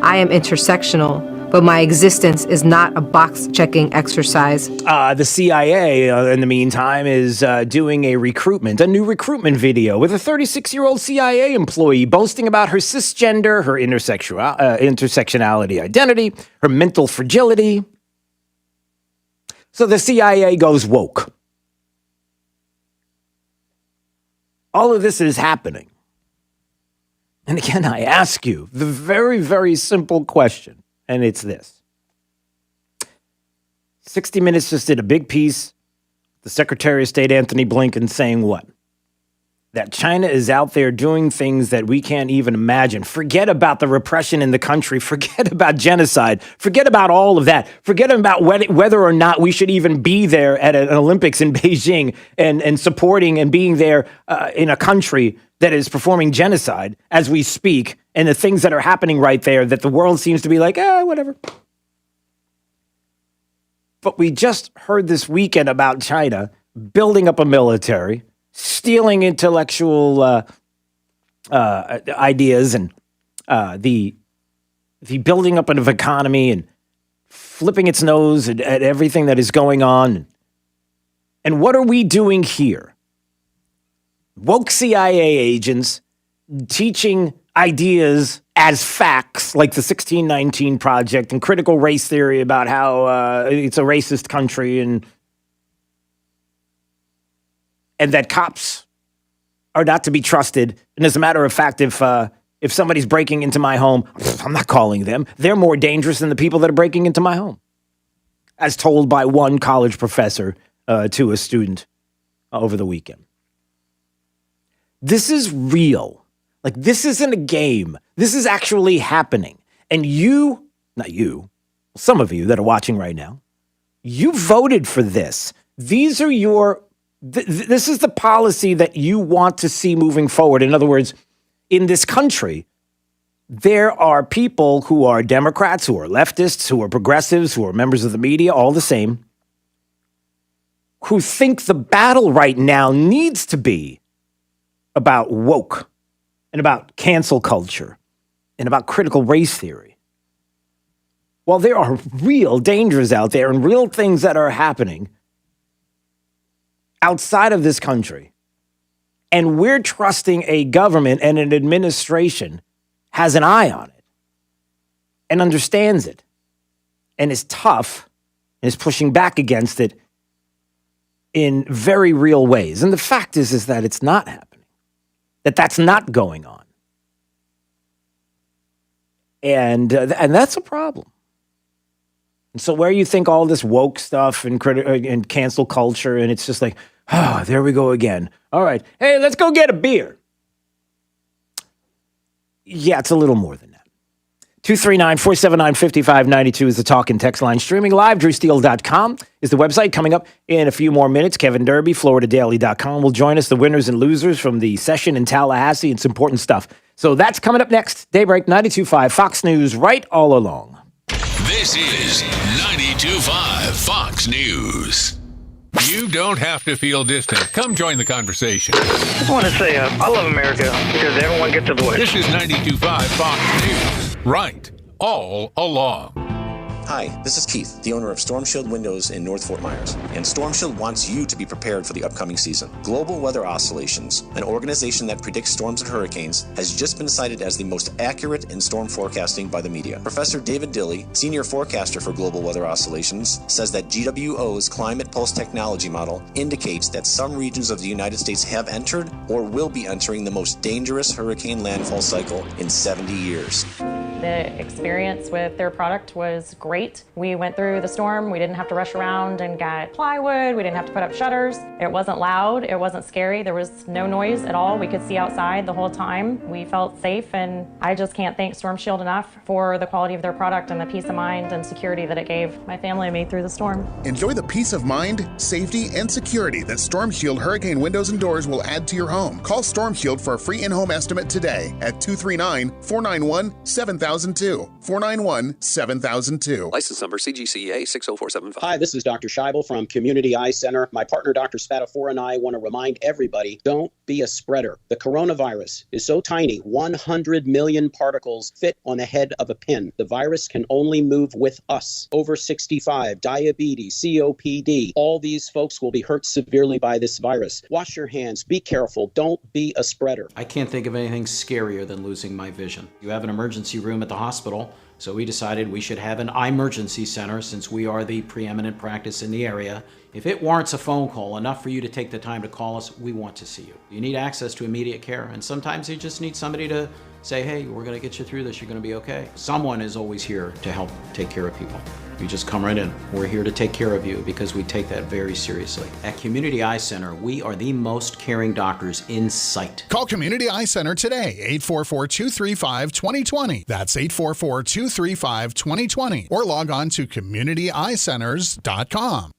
I am intersectional, but my existence is not a box-checking exercise. The CIA, in the meantime, is doing a new recruitment video with a 36-year-old CIA employee boasting about her cisgender, her intersectionality identity, her mental fragility. So the CIA goes woke. All of this is happening. And again, I ask you the very, very simple question, and it's this. 60 Minutes just did a big piece, the Secretary of State, Anthony Blinken, saying what? That China is out there doing things that we can't even imagine. Forget about the repression in the country. Forget about genocide. Forget about all of that. Forget about whether or not we should even be there at an Olympics in Beijing and supporting and being there in a country that is performing genocide as we speak, and the things that are happening right there that the world seems to be like, whatever. But we just heard this weekend about China building up a military, stealing intellectual ideas and the building up of economy and flipping its nose at everything that is going on. And what are we doing here? Woke CIA agents teaching ideas as facts, like the 1619 Project and critical race theory about how it's a racist country and that cops are not to be trusted. And as a matter of fact, if somebody's breaking into my home, I'm not calling them. They're more dangerous than the people that are breaking into my home, as told by one college professor to a student over the weekend. This is real. Like, this isn't a game. This is actually happening. And you, not you, some of you that are watching right now, you voted for this. These are your, this is the policy that you want to see moving forward. In other words, in this country, there are people who are Democrats, who are leftists, who are progressives, who are members of the media, all the same, who think the battle right now needs to be about woke and about cancel culture and about critical race theory. Well, there are real dangers out there and real things that are happening outside of this country. And we're trusting a government and an administration has an eye on it and understands it and is tough and is pushing back against it in very real ways. And the fact is that it's not happening, that's not going on. And that's a problem. And so where you think all this woke stuff and and cancel culture, and it's just like, oh, there we go again. All right, hey, let's go get a beer. Yeah, it's a little more than that. 239-479-5592 is the talk and text line. Streaming live, drewsteele.com is the website. Coming up in a few more minutes, Kevin Derby, FloridaDaily.com will join us, the winners and losers from the session in Tallahassee. It's important stuff. So that's coming up next. Daybreak 92.5 Fox News, right all along. This is 92.5 Fox News. You don't have to feel distant. Come join the conversation. I just want to say I love America because everyone gets a voice. This is 92.5 Fox News. Right all along. Hi, this is Keith, the owner of Storm Shield Windows in North Fort Myers, and Storm Shield wants you to be prepared for the upcoming season. Global Weather Oscillations, an organization that predicts storms and hurricanes, has just been cited as the most accurate in storm forecasting by the media. Professor David Dilley, senior forecaster for Global Weather Oscillations, says that GWO's Climate Pulse technology model indicates that some regions of the United States have entered or will be entering the most dangerous hurricane landfall cycle in 70 years. The experience with their product was great. We went through the storm. We didn't have to rush around and get plywood. We didn't have to put up shutters. It wasn't loud. It wasn't scary. There was no noise at all. We could see outside the whole time. We felt safe, and I just can't thank Storm Shield enough for the quality of their product and the peace of mind and security that it gave my family and me through the storm. Enjoy the peace of mind, safety, and security that Storm Shield hurricane windows and doors will add to your home. Call Storm Shield for a free in-home estimate today at 239-491-7000. 491-7002. License number CGCA 60475. Hi, this is Dr. Scheibel from Community Eye Center. My partner, Dr. Spatafor, and I want to remind everybody, don't be a spreader. The coronavirus is so tiny, 100 million particles fit on the head of a pin. The virus can only move with us. Over 65, diabetes, COPD, all these folks will be hurt severely by this virus. Wash your hands, be careful, don't be a spreader. I can't think of anything scarier than losing my vision. You have an emergency room at the hospital, so we decided we should have an emergency center since we are the preeminent practice in the area. If it warrants a phone call, enough for you to take the time to call us, we want to see you. You need access to immediate care, and sometimes you just need somebody to say, hey, we're going to get you through this, you're going to be okay. Someone is always here to help take care of people. You just come right in. We're here to take care of you because we take that very seriously. At Community Eye Center, we are the most caring doctors in sight. Call Community Eye Center today, 844-235-2020. That's 844-235-2020. Or log on to communityeyecenters.com.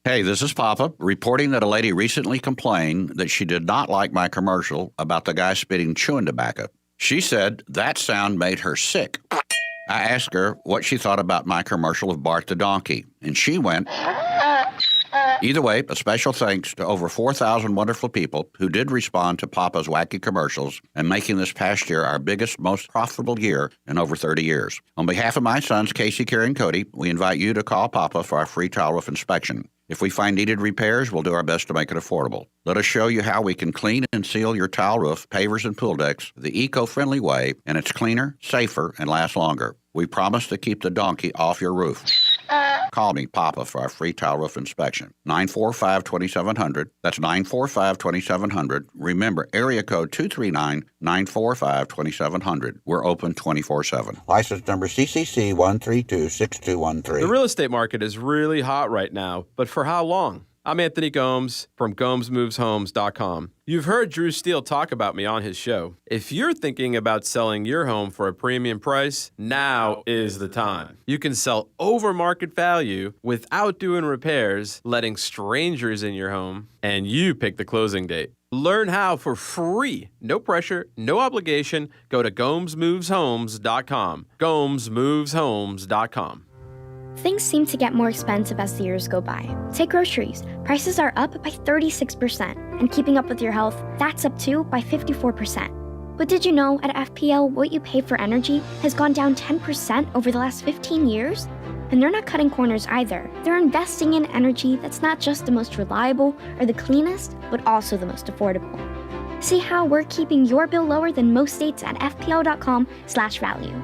Hey, this is Papa, reporting that a lady recently complained that she did not like my commercial about the guy spitting chewing tobacco. She said that sound made her sick. I asked her what she thought about my commercial of Bart the Donkey, and she went... Either way, a special thanks to over 4,000 wonderful people who did respond to Papa's wacky commercials and making this past year our biggest, most profitable year in over 30 years. On behalf of my sons, Casey, Kerry, and Cody, we invite you to call Papa for our free tile roof inspection. If we find needed repairs, we'll do our best to make it affordable. Let us show you how we can clean and seal your tile roof, pavers, and pool decks the eco-friendly way, and it's cleaner, safer, and lasts longer. We promise to keep the donkey off your roof. Call me, Papa, for our free tile roof inspection. 945-2700. That's 945-2700. Remember, area code 239-945-2700. We're open 24/7. License number CCC 1326213. The real estate market is really hot right now, but for how long? I'm Anthony Gomes from GomesMovesHomes.com. You've heard Drew Steele talk about me on his show. If you're thinking about selling your home for a premium price, now is the time. You can sell over market value without doing repairs, letting strangers in your home, and you pick the closing date. Learn how for free. No pressure, no obligation. Go to GomesMovesHomes.com. GomesMovesHomes.com. Things seem to get more expensive as the years go by. Take groceries. Prices are up by 36%. And keeping up with your health, that's up too by 54%. But did you know at FPL what you pay for energy has gone down 10% over the last 15 years? And they're not cutting corners either. They're investing in energy that's not just the most reliable or the cleanest, but also the most affordable. See how we're keeping your bill lower than most states at fpl.com/value.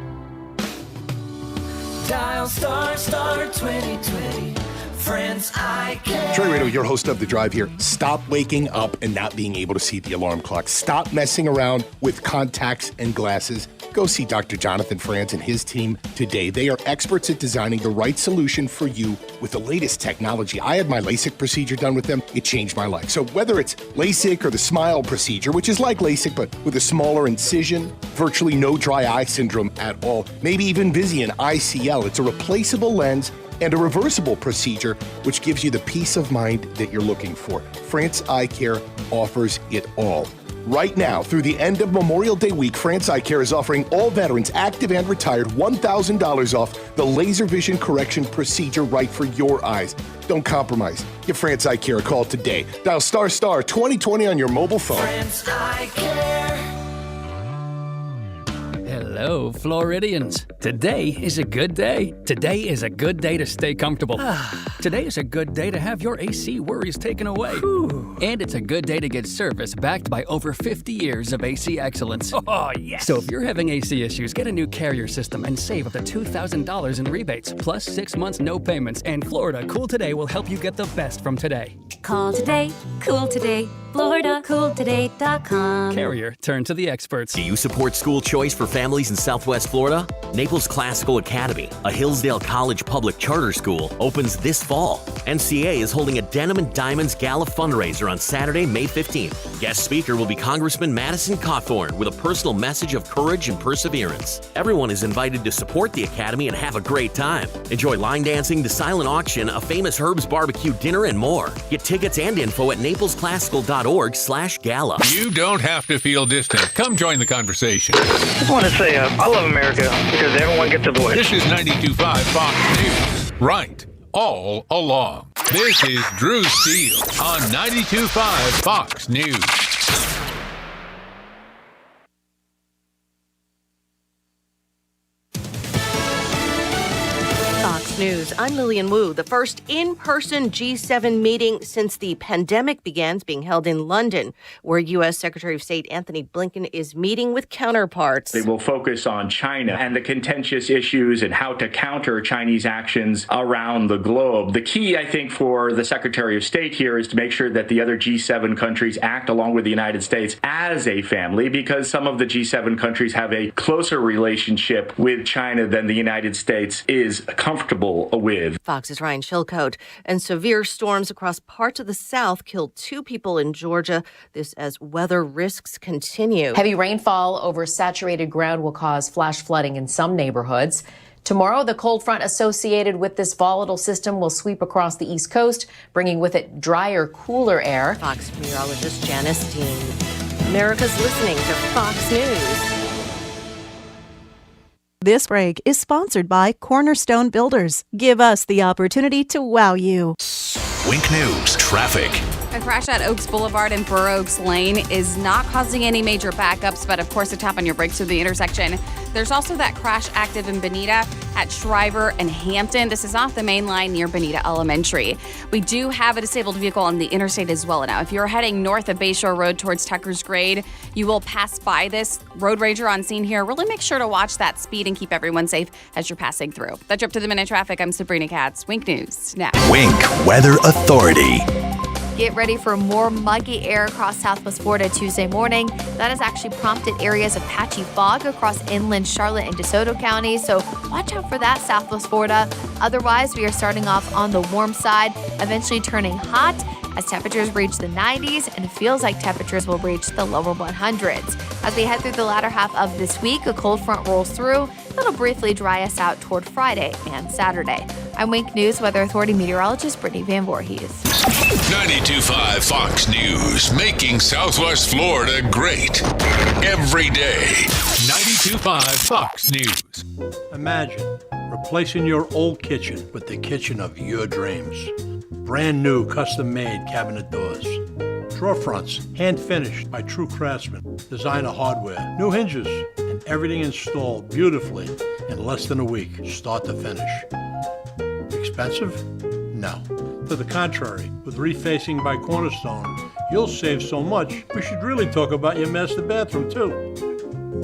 Dial star 2020. Friends, I care. Troy Radio, your host of The Drive here. Stop waking up and not being able to see the alarm clock. Stop messing around with contacts and glasses. Go see Dr. Jonathan Franz and his team today. They are experts at designing the right solution for you with the latest technology. I had my LASIK procedure done with them. It changed my life. So whether it's LASIK or the SMILE procedure, which is like LASIK but with a smaller incision, virtually no dry eye syndrome at all, maybe even Visian ICL, it's a replaceable lens and a reversible procedure, which gives you the peace of mind that you're looking for. France Eye Care offers it all. Right now, through the end of Memorial Day week, France Eye Care is offering all veterans, active and retired, $1,000 off the laser vision correction procedure right for your eyes. Don't compromise. Give France Eye Care a call today. Dial star 2020 on your mobile phone. France Eye Care. Hello, Floridians. Today is a good day. Today is a good day to stay comfortable. Today is a good day to have your AC worries taken away. And it's a good day to get service backed by over 50 years of AC excellence. Oh, yes. So if you're having AC issues, get a new Carrier system and save up to $2,000 in rebates, plus 6 months no payments. And Florida Cool Today will help you get the best from today. Call today, cool today, FloridaCoolToday.com. Carrier, turn to the experts. Do you support school choice for families in Southwest Florida? Naples Classical Academy, a Hillsdale College public charter school, opens this fall. NCA is holding a Denim and Diamonds Gala fundraiser on Saturday, May 15th. Guest speaker will be Congressman Madison Cawthorn with a personal message of courage and perseverance. Everyone is invited to support the Academy and have a great time. Enjoy line dancing, the silent auction, a famous Herb's barbecue dinner, and more. Get tickets and info at naplesclassical.org/gala. You don't have to feel distant. Come join the conversation. I just want to say I love America because everyone gets a voice. This is 92.5 Fox News. Right. All along. This is Drew Steele on 92.5 Fox News. Fox News. I'm Lillian Wu. The first in-person G7 meeting since the pandemic began is being held in London, where U.S. Secretary of State Anthony Blinken is meeting with counterparts. They will focus on China and the contentious issues and how to counter Chinese actions around the globe. The key, I think, for the Secretary of State here is to make sure that the other G7 countries act along with the United States as a family, because some of the G7 countries have a closer relationship with China than the United States is comfortable with. Fox's Ryan Chilcote. And severe storms across parts of the South killed 2 people in Georgia. This as weather risks continue. Heavy rainfall over saturated ground will cause flash flooding in some neighborhoods. Tomorrow, the cold front associated with this volatile system will sweep across the East Coast, bringing with it drier, cooler air. Fox meteorologist Janice Dean. America's listening to Fox News. This break is sponsored by Cornerstone Builders. Give us the opportunity to wow you. Wink News traffic. A crash at Oaks Boulevard and Burr Oaks Lane is not causing any major backups, but of course a tap on your brakes through the intersection. There's also that crash active in Bonita at Shriver and Hampton. This is off the main line near Bonita Elementary. We do have a disabled vehicle on the interstate as well now. If you're heading north of Bayshore Road towards Tucker's Grade, you will pass by this road rager on scene here. Really make sure to watch that speed and keep everyone safe as you're passing through. That's up to the minute traffic. I'm Sabrina Katz. Wink News now. Wink Weather Authority. Get ready for more muggy air across Southwest Florida Tuesday morning. That has actually prompted areas of patchy fog across inland Charlotte and DeSoto counties, so watch out for that, Southwest Florida. Otherwise, we are starting off on the warm side, eventually turning hot as temperatures reach the 90s, and it feels like temperatures will reach the lower 100s. As we head through the latter half of this week, a cold front rolls through. That'll briefly dry us out toward Friday and Saturday. I'm Wink News Weather Authority meteorologist Brittany Van Voorhees. 92.5 Fox News, making Southwest Florida great every day. 92.5 Fox News. Imagine replacing your old kitchen with the kitchen of your dreams. Brand new custom-made cabinet doors. Drawer fronts, hand-finished by true craftsmen. Designer hardware, new hinges, and everything installed beautifully in less than a week, start to finish. Expensive? No. To the contrary, with refacing by Cornerstone, you'll save so much, we should really talk about your master bathroom too.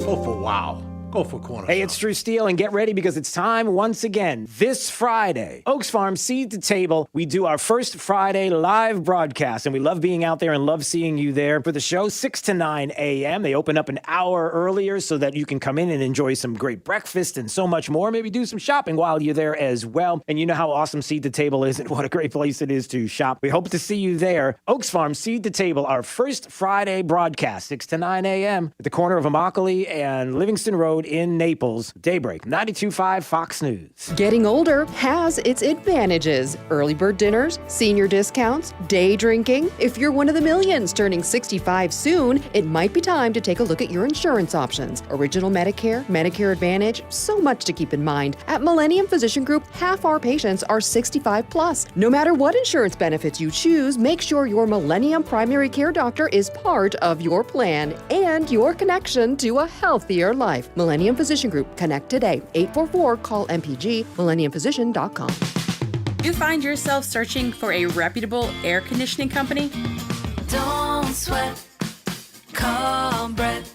Go for wow. Go for Cornerstone. Hey, it's Drew Steele, and get ready because it's time once again. This Friday, Oaks Farm Seed to Table. We do our first Friday live broadcast, and we love being out there and love seeing you there for the show, 6 to 9 a.m. They open up an hour earlier so that you can come in and enjoy some great breakfast and so much more. Maybe do some shopping while you're there as well. And you know how awesome Seed to Table is and what a great place it is to shop. We hope to see you there. Oaks Farm Seed to Table, our first Friday broadcast, 6 to 9 a.m. at the corner of Immokalee and Livingston Road in Naples. Daybreak, 92.5 Fox News. Getting older has its advantages. Early bird dinners, senior discounts, day drinking. If you're one of the millions turning 65 soon, it might be time to take a look at your insurance options. Original Medicare, Medicare Advantage, so much to keep in mind. At Millennium Physician Group, half our patients are 65 plus. No matter what insurance benefits you choose, make sure your Millennium primary care doctor is part of your plan and your connection to a healthier life. Millennium Physician Group. Connect today. 844-CALL-MPG. MillenniumPhysician.com. You find yourself searching for a reputable air conditioning company? Don't sweat. Call Brett.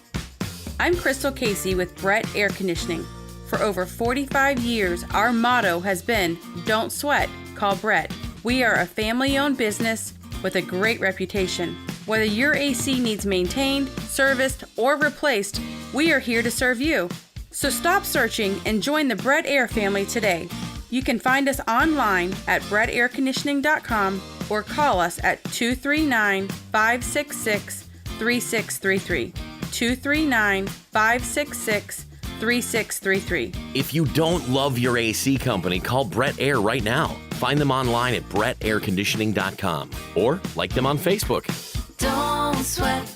I'm Crystal Casey with Brett Air Conditioning. For over 45 years, our motto has been, don't sweat, call Brett. We are a family-owned business with a great reputation. Whether your AC needs maintained, serviced, or replaced, we are here to serve you. So stop searching and join the Brett Air family today. You can find us online at brettairconditioning.com or call us at 239-566-3633. 239-566-3633. If you don't love your AC company, call Brett Air right now. Find them online at brettairconditioning.com or like them on Facebook. Don't sweat.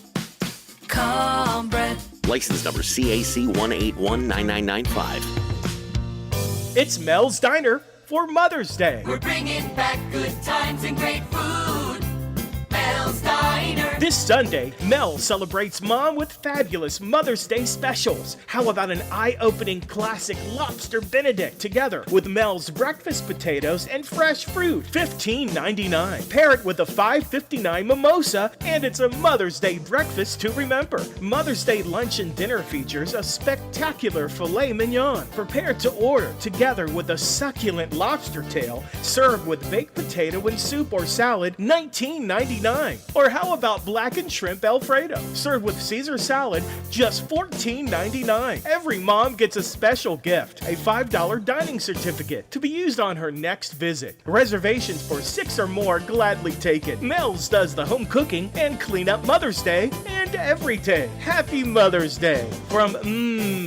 Call Brett. License number CAC 1819995. It's Mel's Diner for Mother's Day. We're bringing back good times and great food. Mel's Diner. This Sunday, Mel celebrates Mom with fabulous Mother's Day specials. How about an eye-opening classic lobster Benedict together with Mel's breakfast potatoes and fresh fruit, $15.99. Pair it with a $5.59 mimosa, and it's a Mother's Day breakfast to remember. Mother's Day lunch and dinner features a spectacular filet mignon, prepared to order together with a succulent lobster tail, served with baked potato and soup or salad, $19.99. Or how about blackened shrimp Alfredo, served with Caesar salad, just $14.99. Every mom gets a special gift, a $5 dining certificate to be used on her next visit. Reservations for 6 or more gladly taken. Mel's does the home cooking and clean up Mother's Day and every day. Happy Mother's Day from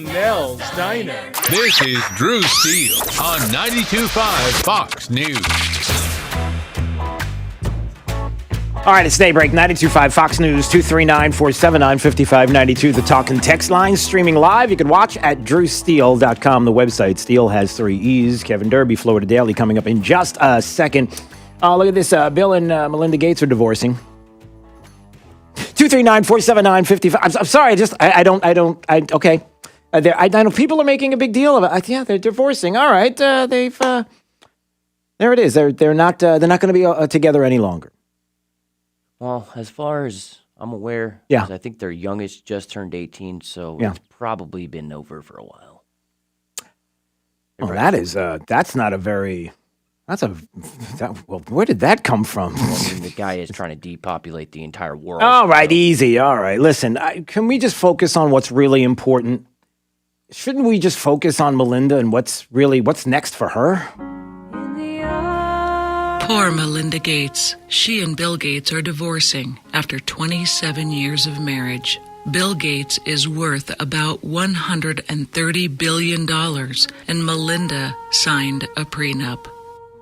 Mel's Diner. This is Drew Steele on 92.5 Fox News. All right, it's Daybreak, 92.5 Fox News, 239-479-5592, the talk and text line, streaming live. You can watch at drewsteele.com, the website. Steele has 3 E's. Kevin Derby, Florida Daily, coming up in just a second. Look at this. Bill and Melinda Gates are divorcing. 239-479-55. I'm sorry, okay. I know people are making a big deal of it. Yeah, they're divorcing. All right, they've there it is. They're not going to be together any longer. Well, as far as I'm aware, yeah, I think their youngest just turned 18, so yeah. it's probably been over for a while. Well, that's not a very. Well, where did that come from? I mean, the guy is trying to depopulate the entire world. All right, easy. All right, listen, can we just focus on what's really important? Shouldn't we just focus on Melinda and what's next for her? Poor Melinda Gates. She and Bill Gates are divorcing after 27 years of marriage. Bill Gates is worth about $130 billion, and Melinda signed a prenup.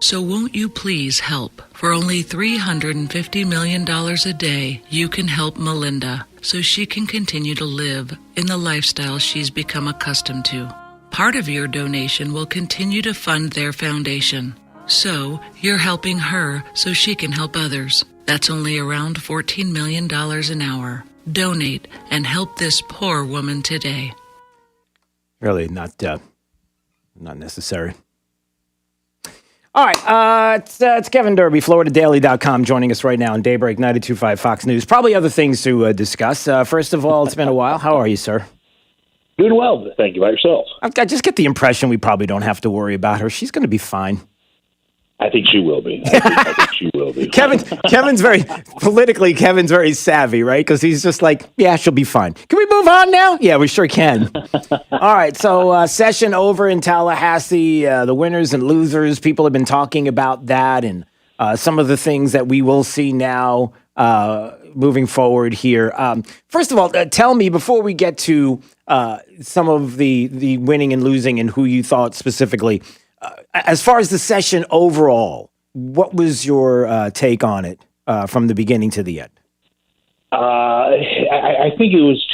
So won't you please help? For only $350 million a day, you can help Melinda so she can continue to live in the lifestyle she's become accustomed to. Part of your donation will continue to fund their foundation. So you're helping her so she can help others. That's only around $14 million an hour. Donate and help this poor woman today. Really not necessary. All right, it's Kevin Derby, FloridaDaily.com, joining us right now on Daybreak 92.5 Fox News. Probably other things to discuss. First of all, it's been a while. How are you, sir? Doing well, thank you. About yourself? I just get the impression we probably don't have to worry about her. She's going to be fine. I think she will be. I think she will be. Kevin's very savvy, right? Because he's just like, yeah, she'll be fine. Can we move on now? Yeah, we sure can. All right, so session over in Tallahassee. The winners and losers, people have been talking about that and some of the things that we will see now moving forward here. First of all, tell me, before we get to some of the winning and losing and who you thought specifically, as far as the session overall, what was your take on it from the beginning to the end? I think it was,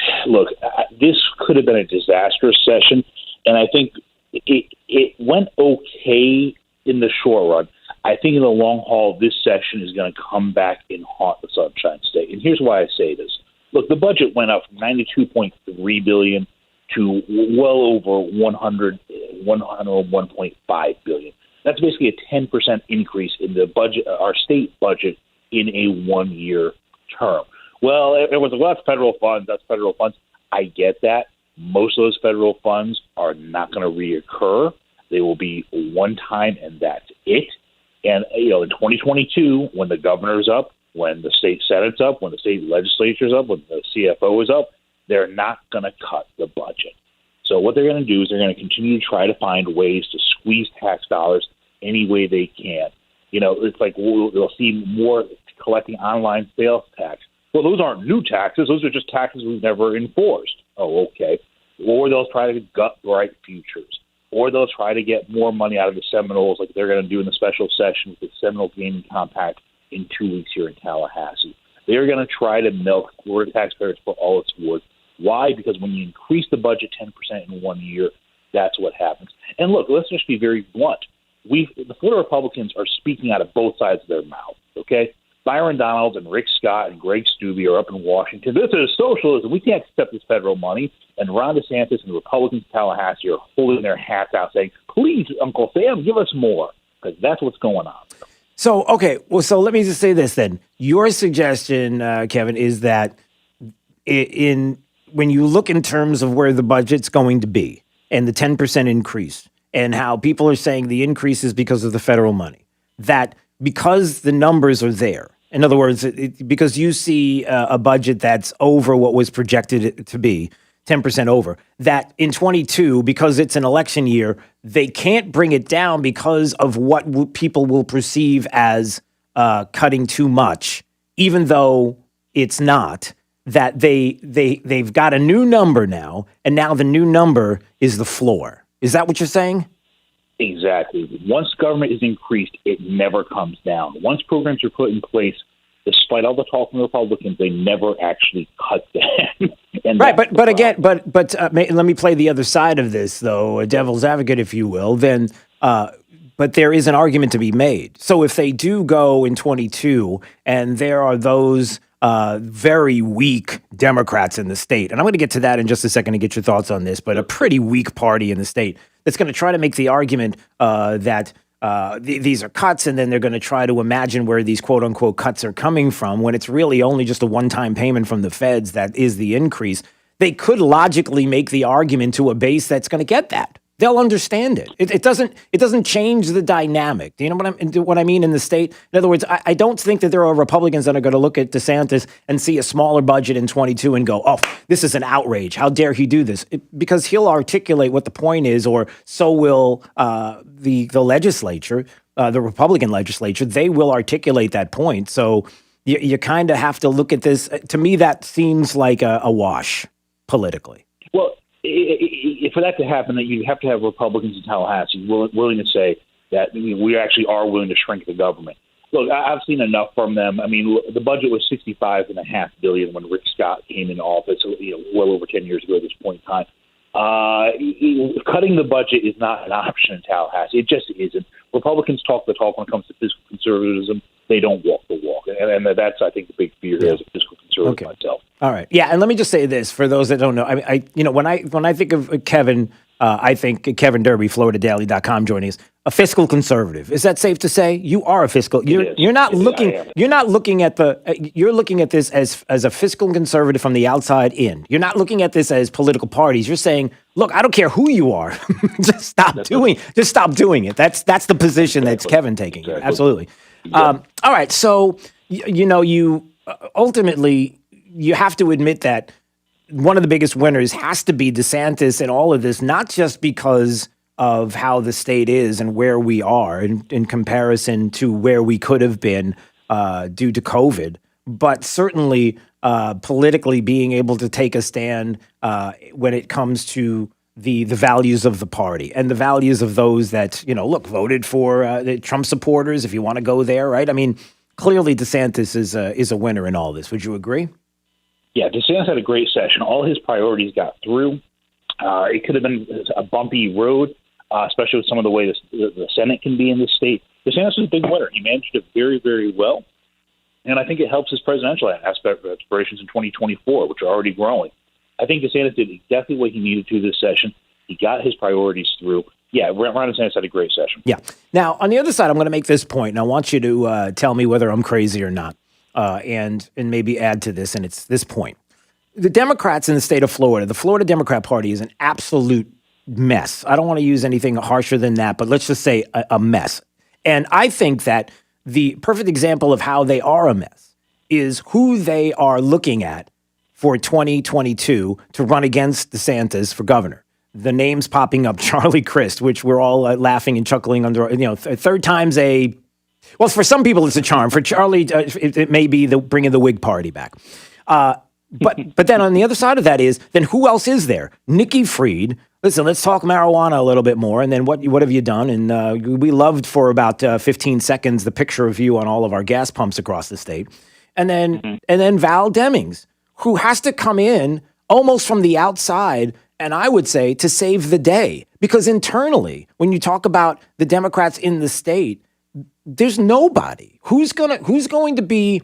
this could have been a disastrous session, and I think it went okay in the short run. I think in the long haul, this session is going to come back and haunt the Sunshine State. And here's why I say this. Look, the budget went up from $92.3 billion to well over $101.5 billion. That's basically a 10% increase in the budget, our state budget, in a one-year term. Well, it was that's federal funds. That's federal funds. I get that. Most of those federal funds are not going to reoccur. They will be one time, and that's it. And in 2022, when the governor's up, when the state senate's up, when the state legislature's up, when the CFO is up, they're not going to cut the budget. So what they're going to do is they're going to continue to try to find ways to squeeze tax dollars any way they can. It's like they'll see more collecting online sales tax. Well, those aren't new taxes. Those are just taxes we've never enforced. Oh, okay. Or they'll try to gut Bright Futures. Or they'll try to get more money out of the Seminoles like they're going to do in the special session with the Seminole Gaming Compact in 2 weeks here in Tallahassee. They're going to try to milk Florida taxpayers for all it's worth. Why? Because when you increase the budget 10% in 1 year, that's what happens. And look, let's just be very blunt. The Florida Republicans are speaking out of both sides of their mouth, okay? Byron Donalds and Rick Scott and Greg Steube are up in Washington. This is socialism. We can't accept this federal money. And Ron DeSantis and the Republicans in Tallahassee are holding their hats out saying, please, Uncle Sam, give us more, because that's what's going on. So, okay, so let me just say this then. Your suggestion, Kevin, is that when you look in terms of where the budget's going to be and the 10% increase and how people are saying the increase is because of the federal money, that because the numbers are there, in other words, because you see a budget that's over what was projected to be, 10% over, that in 22, because it's an election year, they can't bring it down because of what people will perceive as cutting too much, even though it's not. That they've got a new number now, and now the new number is the floor. Is that what you're saying? Exactly. Once government is increased, it never comes down. Once programs are put in place, despite all the talk from the Republicans, they never actually cut them. Right, but again, let me play the other side of this, though, a devil's advocate, if you will. Then, but there is an argument to be made. So if they do go in 22, and there are those very weak Democrats in the state. And I'm going to get to that in just a second to get your thoughts on this, but a pretty weak party in the state that's going to try to make the argument that these are cuts, and then they're going to try to imagine where these quote unquote cuts are coming from when it's really only just a one-time payment from the feds that is the increase. They could logically make the argument to a base that's going to get that. They'll understand it. It doesn't change the dynamic. Do you know what I mean in the state? In other words, I don't think that there are Republicans that are going to look at DeSantis and see a smaller budget in 22 and go, oh, this is an outrage. How dare he do this? Because he'll articulate what the point is, or so will the legislature, the Republican legislature. They will articulate that point. So you kind of have to look at this. To me, that seems like a wash politically. Well, for that to happen, that you have to have Republicans in Tallahassee willing to say that we actually are willing to shrink the government. Look, I've seen enough from them. I mean, the budget was $65.5 billion when Rick Scott came into office, well over 10 years ago at this point in time. Cutting the budget is not an option in Tallahassee. It just isn't. Republicans talk the talk when it comes to fiscal conservatism. They don't walk the walk, and that's, I think, the big fear here as a fiscal conservative myself. All right, yeah, and let me just say this for those that don't know. When I think of Kevin, I think Kevin Derby, FloridaDaily.com, joining us, a fiscal conservative. Is that safe to say? You are a fiscal. You're not looking at you're looking at this as a fiscal conservative from the outside in. You're not looking at this as political parties. You're saying, look, I don't care who you are, just stop doing it. That's the position that's Kevin taking. Exactly. Absolutely. Yeah. All right, so you ultimately you have to admit that one of the biggest winners has to be DeSantis in all of this, not just because of how the state is and where we are in comparison to where we could have been due to COVID, but certainly politically being able to take a stand when it comes to the values of the party and the values of those that, voted for the Trump supporters, if you want to go there, right? I mean, clearly DeSantis is a winner in all this. Would you agree? Yeah, DeSantis had a great session. All his priorities got through. It could have been a bumpy road, especially with some of the way the Senate can be in this state. DeSantis was a big winner. He managed it very, very well. And I think it helps his presidential aspirations in 2024, which are already growing. I think DeSantis did exactly what he needed to this session. He got his priorities through. Yeah, Ron DeSantis had a great session. Yeah. Now, on the other side, I'm going to make this point, and I want you to tell me whether I'm crazy or not, and maybe add to this, and it's this point. The Democrats in the state of Florida, the Florida Democrat Party is an absolute mess. I don't want to use anything harsher than that, but let's just say a mess. And I think that the perfect example of how they are a mess is who they are looking at for 2022 to run against DeSantis for governor. The names popping up, Charlie Crist, which we're all laughing and chuckling under, third time's well, for some people it's a charm. For Charlie, it may be bringing the Whig Party back. But then on the other side of that is, then who else is there? Nikki Fried. Listen, let's talk marijuana a little bit more. And then what have you done? And we loved for about 15 seconds the picture of you on all of our gas pumps across the state. And then Val Demings, who has to come in almost from the outside, and I would say to save the day. Because internally, when you talk about the Democrats in the state, there's nobody. Who's going to be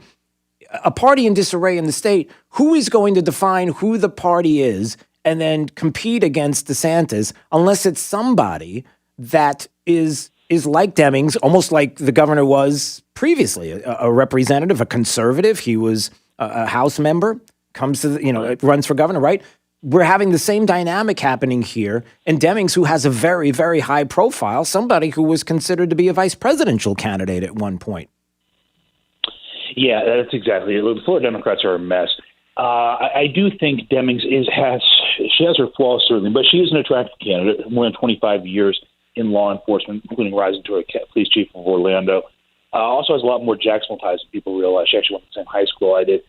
a party in disarray in the state? Who is going to define who the party is and then compete against DeSantis unless it's somebody that is like Demings, almost like the governor was previously, a representative, a conservative. He was a House member, comes to runs for governor, right? We're having the same dynamic happening here. And Demings, who has a very, very high profile, somebody who was considered to be a vice presidential candidate at one point. Yeah, that's exactly it. The Florida Democrats are a mess. I do think Demings has her flaws, certainly, but she is an attractive candidate, more than 25 years in law enforcement, including rising to a police chief of Orlando. Also has a lot more Jacksonville ties than people realize. She actually went to the same high school I did.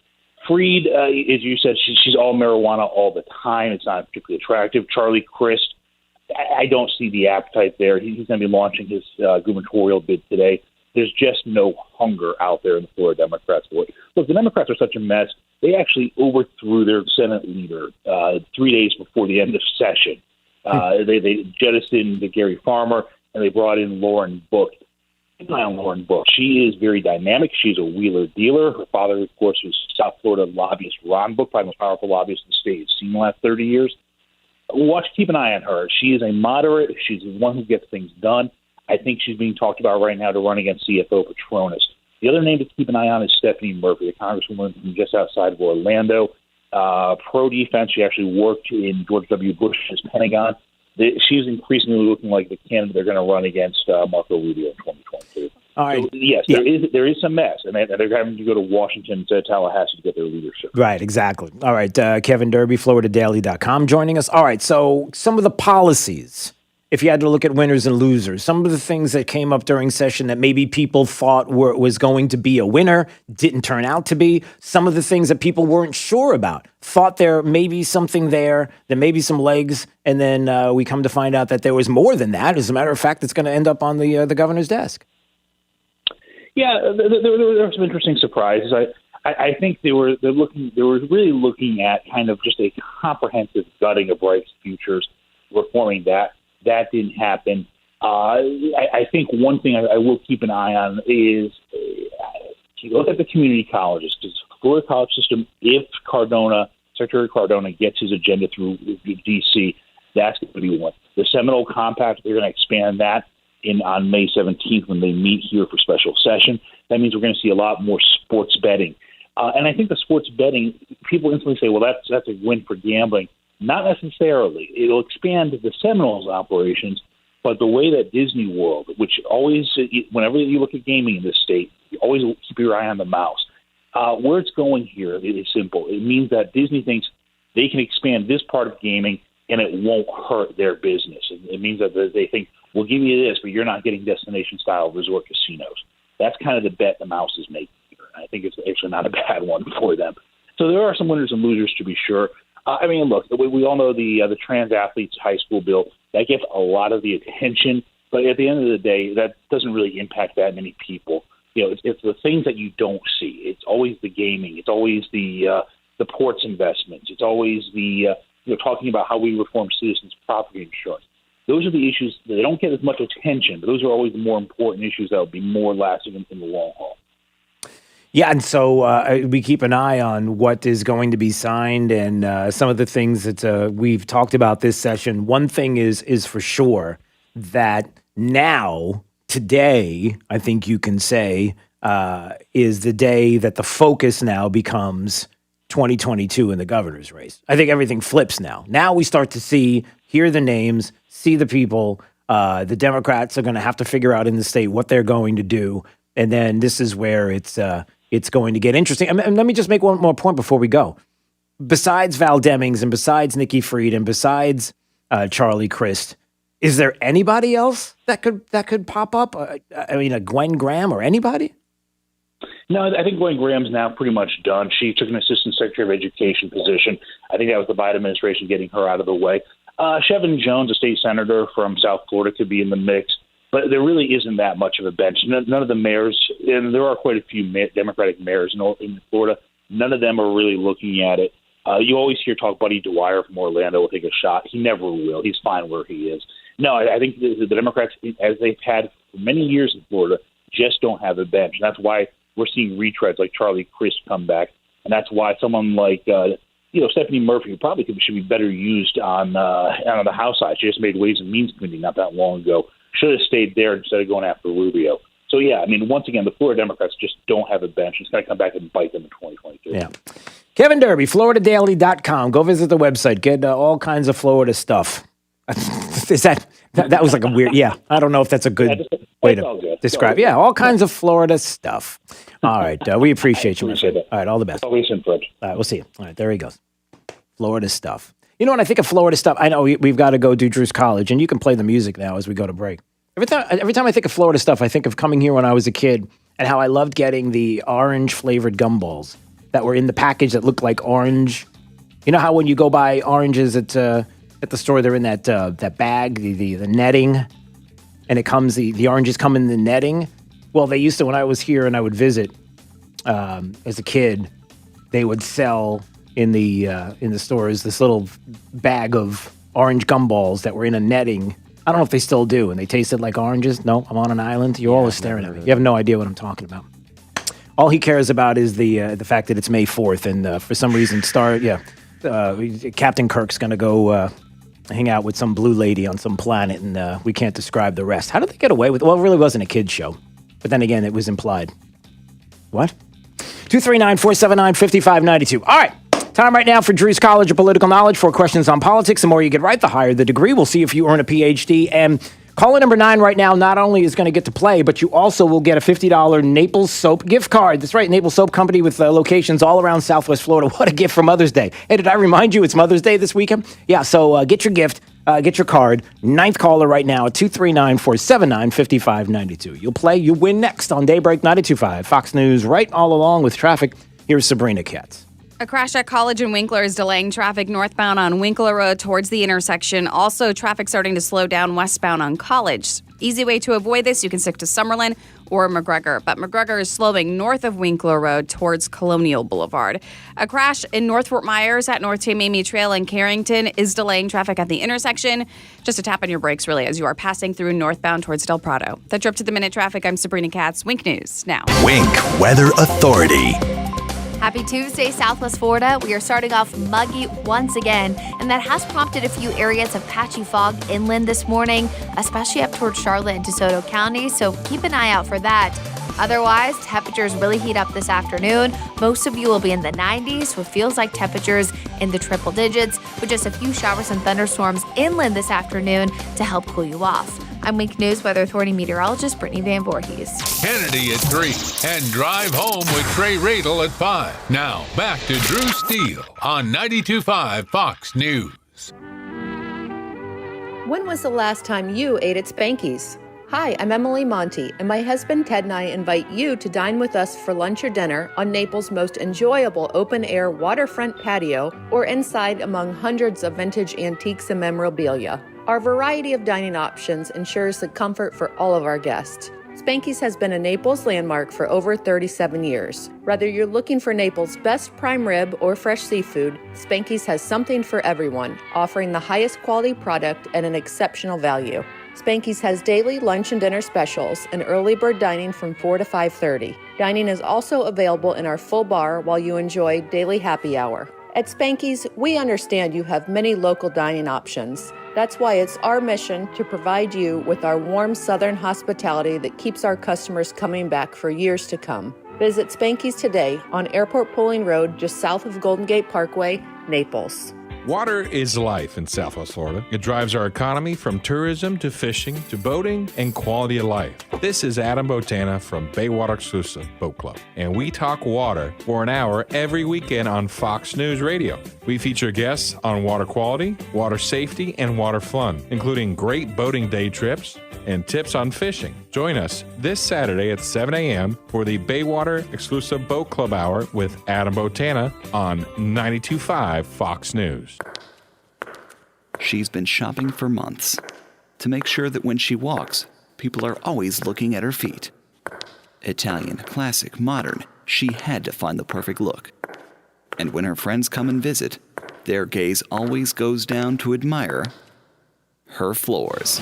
Fried, as you said, she's all marijuana all the time. It's not particularly attractive. Charlie Crist, I don't see the appetite there. He's going to be launching his gubernatorial bid today. There's just no hunger out there in the Florida Democrats. Look, the Democrats are such a mess. They actually overthrew their Senate leader 3 days before the end of session. They jettisoned Gary Farmer, and they brought in Lauren Book. keep an eye on Lauren Book. She is very dynamic. She's a wheeler dealer. Her father, of course, was South Florida lobbyist Ron Book, probably the most powerful lobbyist in the state. Seen in the last 30 years. Keep an eye on her. She is a moderate. She's the one who gets things done. I think she's being talked about right now to run against CFO Petronas. The other name to keep an eye on is Stephanie Murphy, the congresswoman from just outside of Orlando. Pro-defense. She actually worked in George W. Bush's Pentagon. She's increasingly looking like the candidate they're going to run against Marco Rubio in 2022. All right. So, yes, there is some mess, and they're having to go to Washington to Tallahassee to get their leadership. Right, exactly. All right, Kevin Derby, FloridaDaily.com, joining us. All right, so some of the policies, if you had to look at winners and losers, some of the things that came up during session that maybe people thought was going to be a winner, didn't turn out to be. Some of the things that people weren't sure about, thought there may be something there may be some legs, and then we come to find out that there was more than that. As a matter of fact, it's going to end up on the governor's desk. Yeah, there were some interesting surprises. I think they were really looking at kind of just a comprehensive gutting of rights futures, reforming that. That didn't happen. I think one thing I will keep an eye on is if you look at the community colleges, because the Florida college system, if Secretary Cardona gets his agenda through D.C., that's going to be one. The Seminole Compact, they're going to expand that on May 17th when they meet here for special session. That means we're going to see a lot more sports betting. And I think the sports betting, people instantly say, well, that's a win for gambling. Not necessarily. It'll expand the Seminoles operations, but the way that Disney World, which always, whenever you look at gaming in this state, you always keep your eye on the mouse. Where it's going here is simple. It means that Disney thinks they can expand this part of gaming and it won't hurt their business. It means that they think, we'll give you this, but you're not getting destination-style resort casinos. That's kind of the bet the mouse is making here. I think it's actually not a bad one for them. So there are some winners and losers, to be sure. Look, we all know the trans athletes high school bill. That gets a lot of the attention, but at the end of the day, that doesn't really impact that many people. It's the things that you don't see. It's always the gaming. It's always the ports investments. It's always the talking about how we reform citizens' property insurance. Those are the issues that they don't get as much attention, but those are always the more important issues that will be more lasting in the long haul. Yeah, and so we keep an eye on what is going to be signed and some of the things that we've talked about this session. One thing is for sure that now, today, I think you can say, is the day that the focus now becomes 2022 in the governor's race. I think everything flips now. Now we start to hear the names, see the people. The Democrats are going to have to figure out in the state what they're going to do. And then this is where it's going to get interesting. And let me just make one more point before we go. Besides Val Demings and besides Nikki Fried and besides Charlie Crist, is there anybody else that could pop up? A Gwen Graham or anybody? No, I think Gwen Graham's now pretty much done. She took an assistant secretary of education position. I think that was the Biden administration getting her out of the way. Chevin Jones, a state senator from South Florida, could be in the mix. But there really isn't that much of a bench. None of the mayors, and there are quite a few Democratic mayors in Florida, none of them are really looking at it. You always hear talk Buddy Dwyer from Orlando will take a shot. He never will. He's fine where he is. No, I think the Democrats, as they've had for many years in Florida, just don't have a bench. And that's why we're seeing retreads like Charlie Crist come back. And that's why someone like Stephanie Murphy probably should be better used on the House side. She just made Ways and Means Committee not that long ago. Should have stayed there instead of going after Rubio. So, yeah, once again, the Florida Democrats just don't have a bench. It's going to come back and bite them in 2022. Yeah. Kevin Derby, FloridaDaily.com. Go visit the website. Get all kinds of Florida stuff. Is that was like a weird, yeah. I don't know if that's a good way to describe. Yeah, all kinds of Florida stuff. All right. We appreciate you. Appreciate it. All right. All the best. Always in Fred. All right. We'll see you. All right. There he goes. Florida stuff. You know, when I think of Florida stuff, I know we've got to go do Drew's College, and you can play the music now as we go to break. Every time I think of Florida stuff, I think of coming here when I was a kid and how I loved getting the orange-flavored gumballs that were in the package that looked like orange. You know how when you go buy oranges at the store, they're in that bag, the netting, and it comes the oranges come in the netting. Well, they used to, when I was here and I would visit as a kid, they would sell in the stores this little bag of orange gumballs that were in a netting I don't know if they still do, and they tasted like oranges. No, I'm on an island. You're always staring at me. You have no idea what I'm talking about. All he cares about is the fact that it's May 4th, and for some reason, Captain Kirk's going to go hang out with some blue lady on some planet, and we can't describe the rest. How did they get away with it? Well, it really wasn't a kid's show, but then again, it was implied. What? 239-479-5592. All right. Time right now for Drew's College of Political Knowledge. 4 questions on politics. The more you get right, the higher the degree. We'll see if you earn a PhD. And caller number 9 right now not only is going to get to play, but you also will get a $50 Naples Soap gift card. That's right, Naples Soap Company with locations all around Southwest Florida. What a gift for Mother's Day. Hey, did I remind you it's Mother's Day this weekend? Yeah, so get your gift, get your card. 9th caller right now at 239-479-5592. You'll play, you win next on Daybreak 92.5. Fox News right all along with traffic. Here's Sabrina Katz. A crash at College and Winkler is delaying traffic northbound on Winkler Road towards the intersection. Also, traffic starting to slow down westbound on College. Easy way to avoid this, you can stick to Summerlin or McGregor. But McGregor is slowing north of Winkler Road towards Colonial Boulevard. A crash in North Fort Myers at North Tamami Trail in Carrington is delaying traffic at the intersection. Just a tap on your brakes, really, as you are passing through northbound towards Del Prado. That's up to the minute traffic. I'm Sabrina Katz. Wink News now. Wink Weather Authority. Happy Tuesday, Southwest Florida. We are starting off muggy once again, and that has prompted a few areas of patchy fog inland this morning, especially up towards Charlotte and DeSoto County, so keep an eye out for that. Otherwise, temperatures really heat up this afternoon. Most of you will be in the 90s, so it feels like temperatures in the triple digits, with just a few showers and thunderstorms inland this afternoon to help cool you off. I'm Wink News Weather Authority meteorologist Brittany Van Voorhees. Kennedy at 3 and Drive Home with Trey Radel at 5. Now, back to Drew Steele on 92.5 Fox News. When was the last time you ate at Spanky's? Hi, I'm Emily Monty, and my husband Ted and I invite you to dine with us for lunch or dinner on Naples' most enjoyable open-air waterfront patio or inside among hundreds of vintage antiques and memorabilia. Our variety of dining options ensures the comfort for all of our guests. Spanky's has been a Naples landmark for over 37 years. Whether you're looking for Naples' best prime rib or fresh seafood, Spanky's has something for everyone, offering the highest quality product at an exceptional value. Spanky's has daily lunch and dinner specials and early bird dining from 4 to 5:30. Dining is also available in our full bar while you enjoy daily happy hour. At Spanky's, we understand you have many local dining options. That's why it's our mission to provide you with our warm southern hospitality that keeps our customers coming back for years to come. Visit Spanky's today on Airport Pulling Road, just south of Golden Gate Parkway, Naples. Water is life in Southwest Florida. It drives our economy from tourism to fishing to boating and quality of life. This is Adam Botana from Baywater Exclusive Boat Club, and we talk water for an hour every weekend on Fox News Radio. We feature guests on water quality, water safety, and water fun, including great boating day trips and tips on fishing. Join us this Saturday at 7 a.m. for the Baywater Exclusive Boat Club Hour with Adam Botana on 92.5 Fox News. She's been shopping for months to make sure that when she walks, people are always looking at her feet. Italian, classic, modern, she had to find the perfect look. And when her friends come and visit, their gaze always goes down to admire her floors.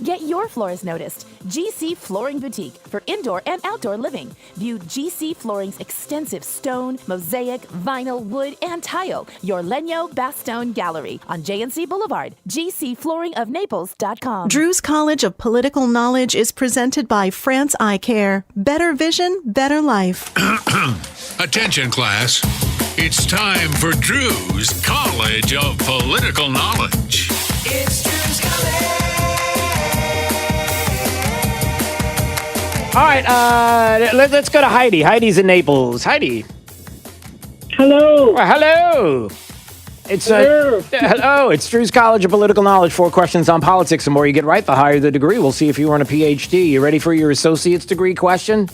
Get your floors noticed. GC Flooring Boutique for indoor and outdoor living. View GC Flooring's extensive stone, mosaic, vinyl, wood, and tile. Your Legno Bastogne Gallery on JNC Boulevard. GCFlooringofNaples.com. Drew's College of Political Knowledge is presented by France Eye Care. Better vision, better life. Attention, class. It's time for Drew's College of Political Knowledge. It's Drew's College. All right, let's go to Heidi. Heidi's in Naples. Heidi. Hello. Hello. Hello. It's Drew's College of Political Knowledge. 4 questions on politics. The more you get right, the higher the degree. We'll see if you earn a PhD. You ready for your associate's degree question?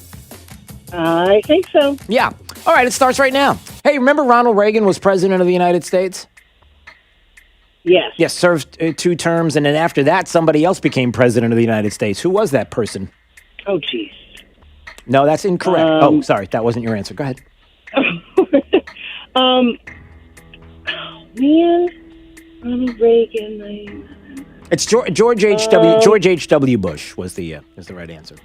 I think so. Yeah. All right, it starts right now. Hey, remember Ronald Reagan was president of the United States? Yes. Yes, served 2 terms, and then after that, somebody else became president of the United States. Who was that person? Oh, jeez. No, that's incorrect. Sorry, that wasn't your answer. Go ahead. Man, Ronald Reagan. It's George H.W. Bush was the right answer.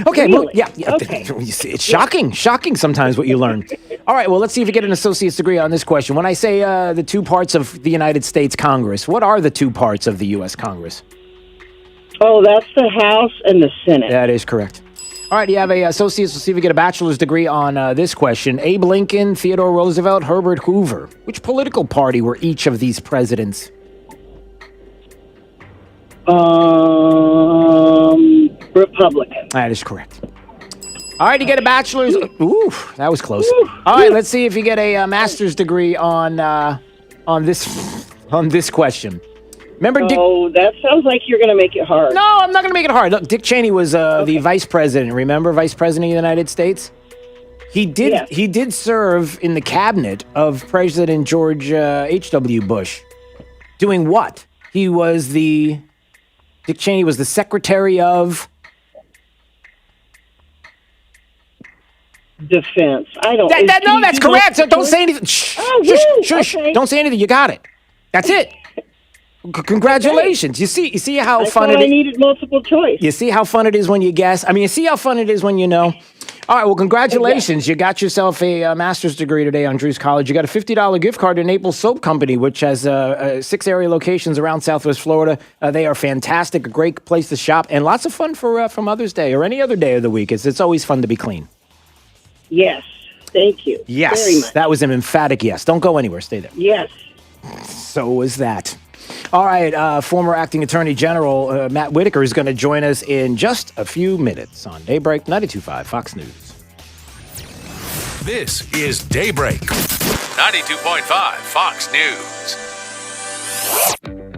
Okay, Really? well, yeah. Okay. You see, it's shocking sometimes what you learn. All right, well, let's see if you get an associate's degree on this question. When I say the two parts of the United States Congress, what are the two parts of the U.S. Congress? Oh, that's the House and the Senate. That is correct. All right, you have a associate's. Let's see if you get a bachelor's degree on this question. Abe Lincoln, Theodore Roosevelt, Herbert Hoover. Which political party were each of these presidents? Republican. That is correct. All right, you get a bachelor's. Ooh, that was close. All right, let's see if you get a master's degree on this question. Remember, that sounds like you're going to make it hard. No, I'm not going to make it hard. Look, Dick Cheney was the vice president. Remember, vice president of the United States. He did serve in the cabinet of President George H.W. Bush. Doing what? Dick Cheney was the secretary of Defense. I don't. No, that's correct. So don't say anything. Shh. Okay. Don't say anything. You got it. That's it. Congratulations. Okay. You see how fun it is. I needed multiple choice. You see how fun it is when you guess. I mean, you see how fun it is when you know. All right, well, congratulations. You got yourself a master's degree today on Drew's College. You got a $50 gift card to Naples Soap Company, which has 6 area locations around Southwest Florida. They are fantastic, a great place to shop, and lots of fun for Mother's Day or any other day of the week. It's always fun to be clean. Yes. Thank you. Yes. Very much. That was an emphatic yes. Don't go anywhere. Stay there. Yes. So was that. All right, former acting attorney general Matt Whitaker is going to join us in just a few minutes on Daybreak 92.5 Fox News. This is Daybreak 92.5 Fox News.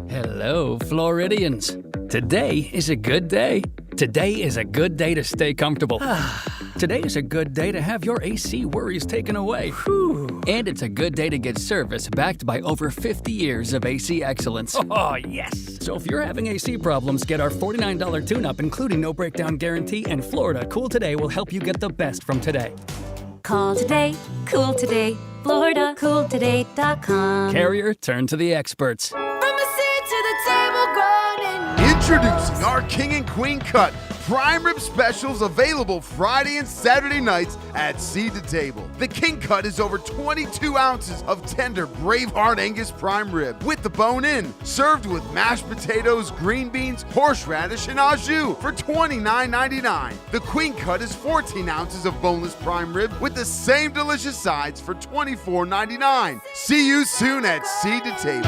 Hello, Floridians. Today is a good day. Today is a good day to stay comfortable. Today is a good day to have your AC worries taken away. And it's a good day to get service backed by over 50 years of AC excellence. Oh, yes. So if you're having AC problems, get our $49 tune-up, including no breakdown guarantee, and Florida Cool Today will help you get the best from today. Call today, cool today, FloridaCoolToday.com. Carrier, turn to the experts. From the seat to the table, groaning. Introducing our King and Queen Cut prime rib specials, available Friday and Saturday nights at Seed to Table. The King Cut is over 22 ounces of tender Braveheart Angus prime rib with the bone in, served with mashed potatoes, green beans, horseradish, and au jus for $29.99. The Queen Cut is 14 ounces of boneless prime rib with the same delicious sides for $24.99. See you soon at Seed to Table.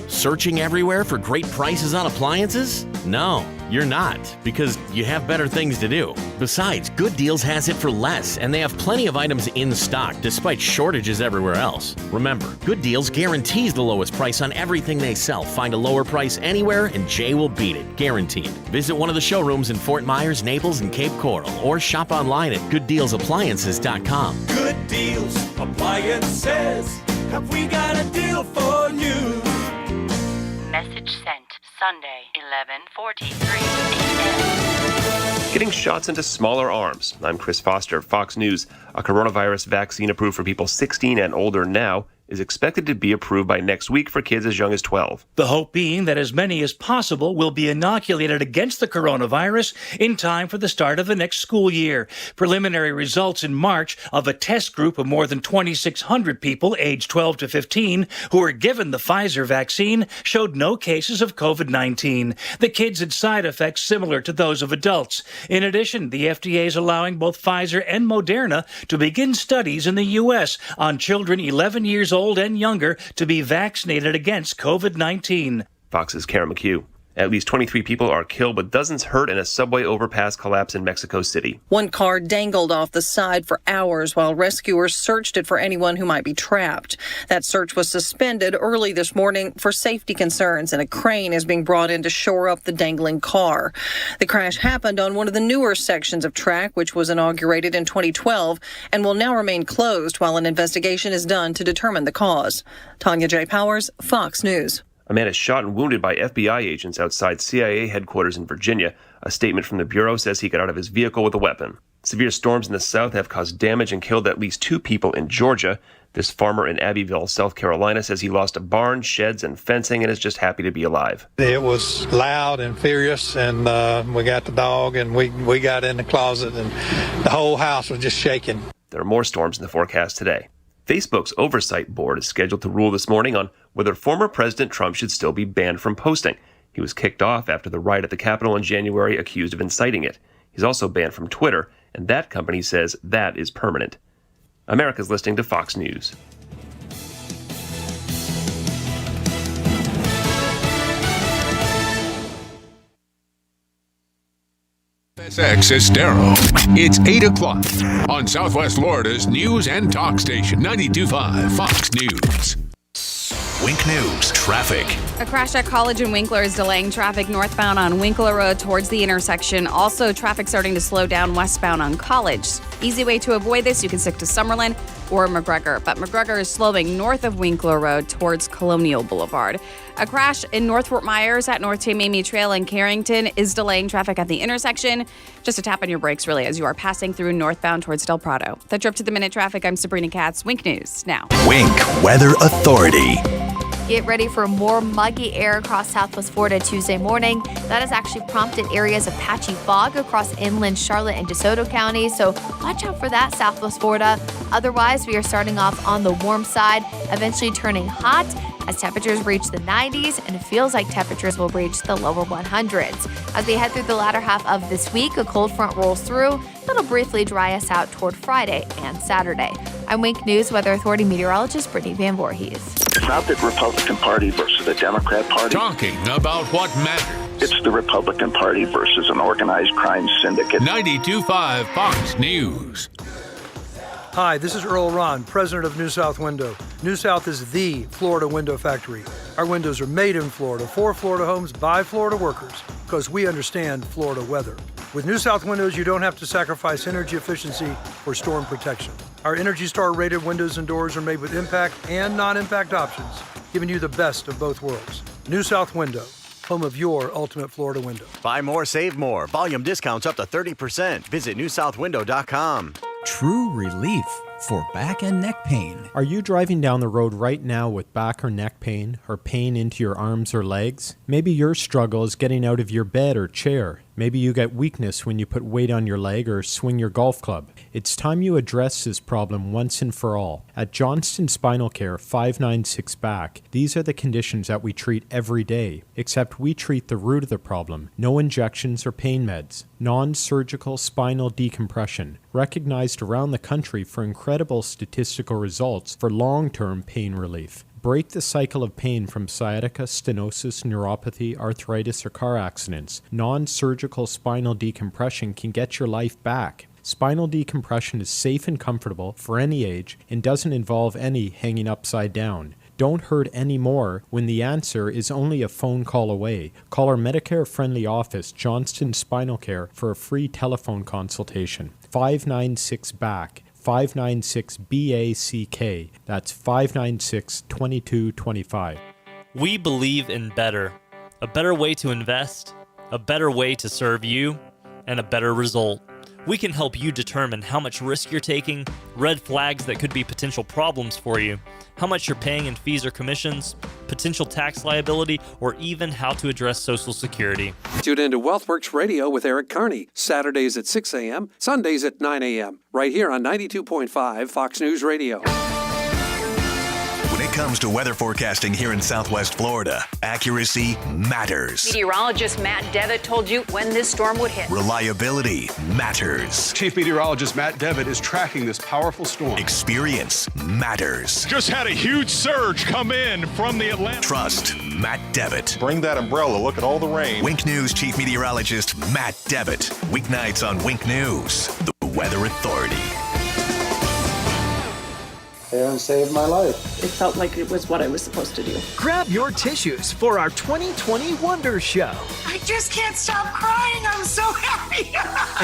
Searching everywhere for great prices on appliances? No, you're not, because you have better things to do. Besides, Good Deals has it for less, and they have plenty of items in stock despite shortages everywhere else. Remember, Good Deals guarantees the lowest price on everything they sell. Find a lower price anywhere, and Jay will beat it, guaranteed. Visit one of the showrooms in Fort Myers, Naples, and Cape Coral, or shop online at GoodDealsAppliances.com. Good Deals Appliances. Have we got a deal for you? Message sent. Sunday, 11:43 a.m. Getting shots into smaller arms. I'm Chris Foster, Fox News. A coronavirus vaccine approved for people 16 and older now is expected to be approved by next week for kids as young as 12. The hope being that as many as possible will be inoculated against the coronavirus in time for the start of the next school year. Preliminary results in March of a test group of more than 2,600 people aged 12 to 15 who were given the Pfizer vaccine showed no cases of COVID-19. The kids had side effects similar to those of adults. In addition, the FDA is allowing both Pfizer and Moderna to begin studies in the U.S. on children 11 years old and younger to be vaccinated against COVID-19. Fox's Karen McHugh. At least 23 people are killed, but dozens hurt in a subway overpass collapse in Mexico City. One car dangled off the side for hours while rescuers searched it for anyone who might be trapped. That search was suspended early this morning for safety concerns, and a crane is being brought in to shore up the dangling car. The crash happened on one of the newer sections of track, which was inaugurated in 2012 and will now remain closed while an investigation is done to determine the cause. Tanya J. Powers, Fox News. A man is shot and wounded by FBI agents outside CIA headquarters in Virginia. A statement from the Bureau says he got out of his vehicle with a weapon. Severe storms in the south have caused damage and killed at least 2 people in Georgia. This farmer in Abbeville, South Carolina, says he lost a barn, sheds, and fencing and is just happy to be alive. It was loud and furious, and we got the dog, and we got in the closet, and the whole house was just shaking. There are more storms in the forecast today. Facebook's oversight board is scheduled to rule this morning on whether former President Trump should still be banned from posting. He was kicked off after the riot at the Capitol in January, accused of inciting it. He's also banned from Twitter, and that company says that is permanent. America's listening to Fox News. FSX Estero. It's 8 o'clock on Southwest Florida's news and talk station, 92.5 Fox News. Wink News traffic. A crash at College and Winkler is delaying traffic northbound on Winkler Road towards the intersection. Also, traffic starting to slow down westbound on College. Easy way to avoid this, you can stick to Summerlin or McGregor. But McGregor is slowing north of Winkler Road towards Colonial Boulevard. A crash in North Fort Myers at North Tamami Trail in Carrington is delaying traffic at the intersection. Just a tap on your brakes, really, as you are passing through northbound towards Del Prado. That's your up-to-the-minute traffic. I'm Sabrina Katz. Wink News now. Wink Weather Authority. Get ready for more muggy air across Southwest Florida Tuesday morning. That has actually prompted areas of patchy fog across inland Charlotte and DeSoto counties, so watch out for that, Southwest Florida. Otherwise, we are starting off on the warm side, eventually turning hot as temperatures reach the 90s, and it feels like temperatures will reach the lower 100s. As we head through the latter half of this week, a cold front rolls through. That'll briefly dry us out toward Friday and Saturday. I'm Wink News Weather Authority meteorologist Brittany Van Voorhees. It's not the Republican Party versus the Democrat Party. Talking about what matters. It's the Republican Party versus an organized crime syndicate. 92.5 Fox News. Hi, this is Earl Ron, president of New South Window. New South is the Florida window factory. Our windows are made in Florida, for Florida homes, by Florida workers, because we understand Florida weather. With New South Windows, you don't have to sacrifice energy efficiency for storm protection. Our Energy Star rated windows and doors are made with impact and non-impact options, giving you the best of both worlds. New South Window, home of your ultimate Florida window. Buy more, save more. Volume discounts up to 30%. Visit newsouthwindow.com. True relief for back and neck pain. Are you driving down the road right now with back or neck pain or pain into your arms or legs? Maybe your struggle is getting out of your bed or chair. Maybe you get weakness when you put weight on your leg or swing your golf club. It's time you address this problem once and for all. At Johnston Spinal Care 596 Back, these are the conditions that we treat every day, except we treat the root of the problem. No injections or pain meds. Non-surgical spinal decompression, recognized around the country for incredible statistical results for long-term pain relief. Break the cycle of pain from sciatica, stenosis, neuropathy, arthritis, or car accidents. Non-surgical spinal decompression can get your life back. Spinal decompression is safe and comfortable for any age and doesn't involve any hanging upside down. Don't hurt anymore when the answer is only a phone call away. Call our Medicare-friendly office, Johnston Spinal Care, for a free telephone consultation. 596-BACK. 596-BACK. That's 596-2225. We believe in better. A better way to invest, a better way to serve you, and a better result. We can help you determine how much risk you're taking, red flags that could be potential problems for you, how much you're paying in fees or commissions, potential tax liability, or even how to address Social Security. Tune into WealthWorks Radio with Eric Carney, Saturdays at 6 a.m., Sundays at 9 a.m., right here on 92.5 Fox News Radio. When it comes to weather forecasting here in Southwest Florida, accuracy matters. Meteorologist Matt Devitt told you when this storm would hit. Reliability matters. Chief Meteorologist Matt Devitt is tracking this powerful storm. Experience matters. Just had a huge surge come in from the Atlantic. Trust Matt Devitt. Bring that umbrella. Look at all the rain. Wink News Chief Meteorologist Matt Devitt. Weeknights on Wink News, the Weather Authority. And saved my life. It felt like it was what I was supposed to do. Grab your tissues for our 2020 Wonder Show. I just can't stop crying. I'm so happy.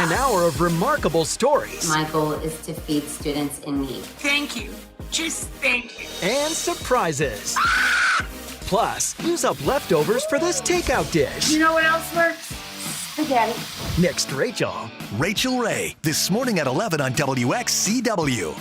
An hour of remarkable stories. My goal is to feed students in need. Thank you. Just thank you. And surprises. Plus, use up leftovers for this takeout dish. You know what else works? Hey, Daddy. Next, Rachel. Rachel Ray, this morning at 11 on WXCW.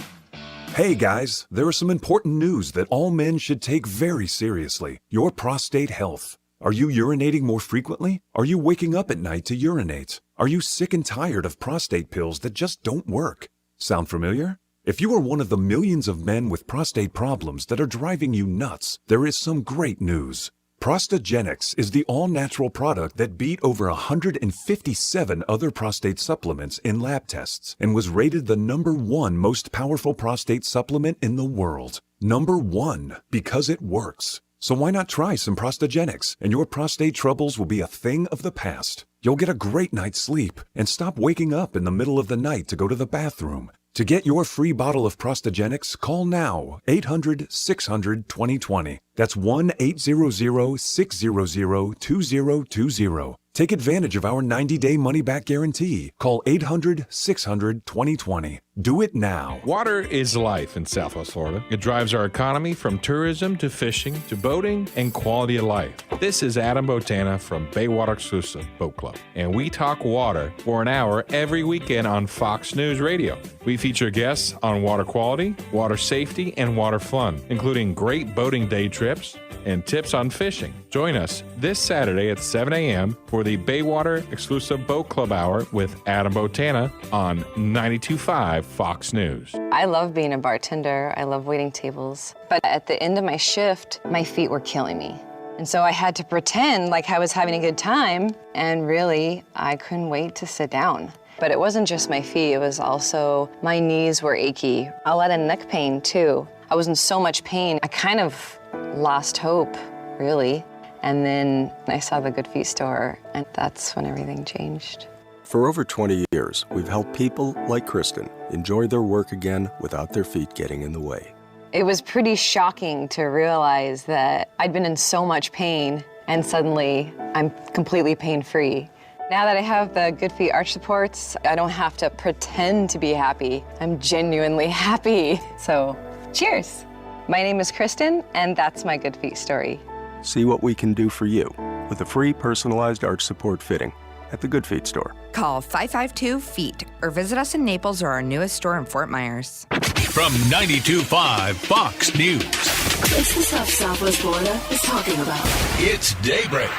Hey guys, there is some important news that all men should take very seriously. Your prostate health. Are you urinating more frequently? Are you waking up at night to urinate? Are you sick and tired of prostate pills that just don't work? Sound familiar? If you are one of the millions of men with prostate problems that are driving you nuts, there is some great news. Prostagenics is the all-natural product that beat over 157 other prostate supplements in lab tests and was rated the #1 most powerful prostate supplement in the world. #1, because it works. So why not try some Prostagenics, and your prostate troubles will be a thing of the past. You'll get a great night's sleep and stop waking up in the middle of the night to go to the bathroom. To get your free bottle of Prostagenics, call now 800-600-2020. That's 1-800-600-2020. Take advantage of our 90-day money-back guarantee. Call 800-600-2020. Do it now. Water is life in Southwest Florida. It drives our economy from tourism to fishing to boating and quality of life. This is Adam Botana from Baywater Exclusive Boat Club, and we talk water for an hour every weekend on Fox News Radio. We feature guests on water quality, water safety, and water fun, including great boating day trips and tips on fishing. Join us this Saturday at 7 a.m. for the Baywater Exclusive Boat Club Hour with Adam Botana on 92.5 Fox News. I love being a bartender. I love waiting tables. But at the end of my shift, my feet were killing me. And so I had to pretend like I was having a good time, and really, I couldn't wait to sit down. But it wasn't just my feet, it was also my knees were achy. A lot of neck pain, too. I was in so much pain, I kind of lost hope, really. And then I saw the Good Feet store, and that's when everything changed. For over 20 years, we've helped people like Kristen enjoy their work again without their feet getting in the way. It was pretty shocking to realize that I'd been in so much pain, and suddenly I'm completely pain-free. Now that I have the Good Feet arch supports, I don't have to pretend to be happy. I'm genuinely happy. So, cheers. My name is Kristen, and that's my Good Feet story. See what we can do for you with a free personalized arch support fitting at the Good Feet store. Call 552-FEET or visit us in Naples or our newest store in Fort Myers. From 92.5 Fox News. It's the stuff Southwest Florida is talking about. It's Daybreak.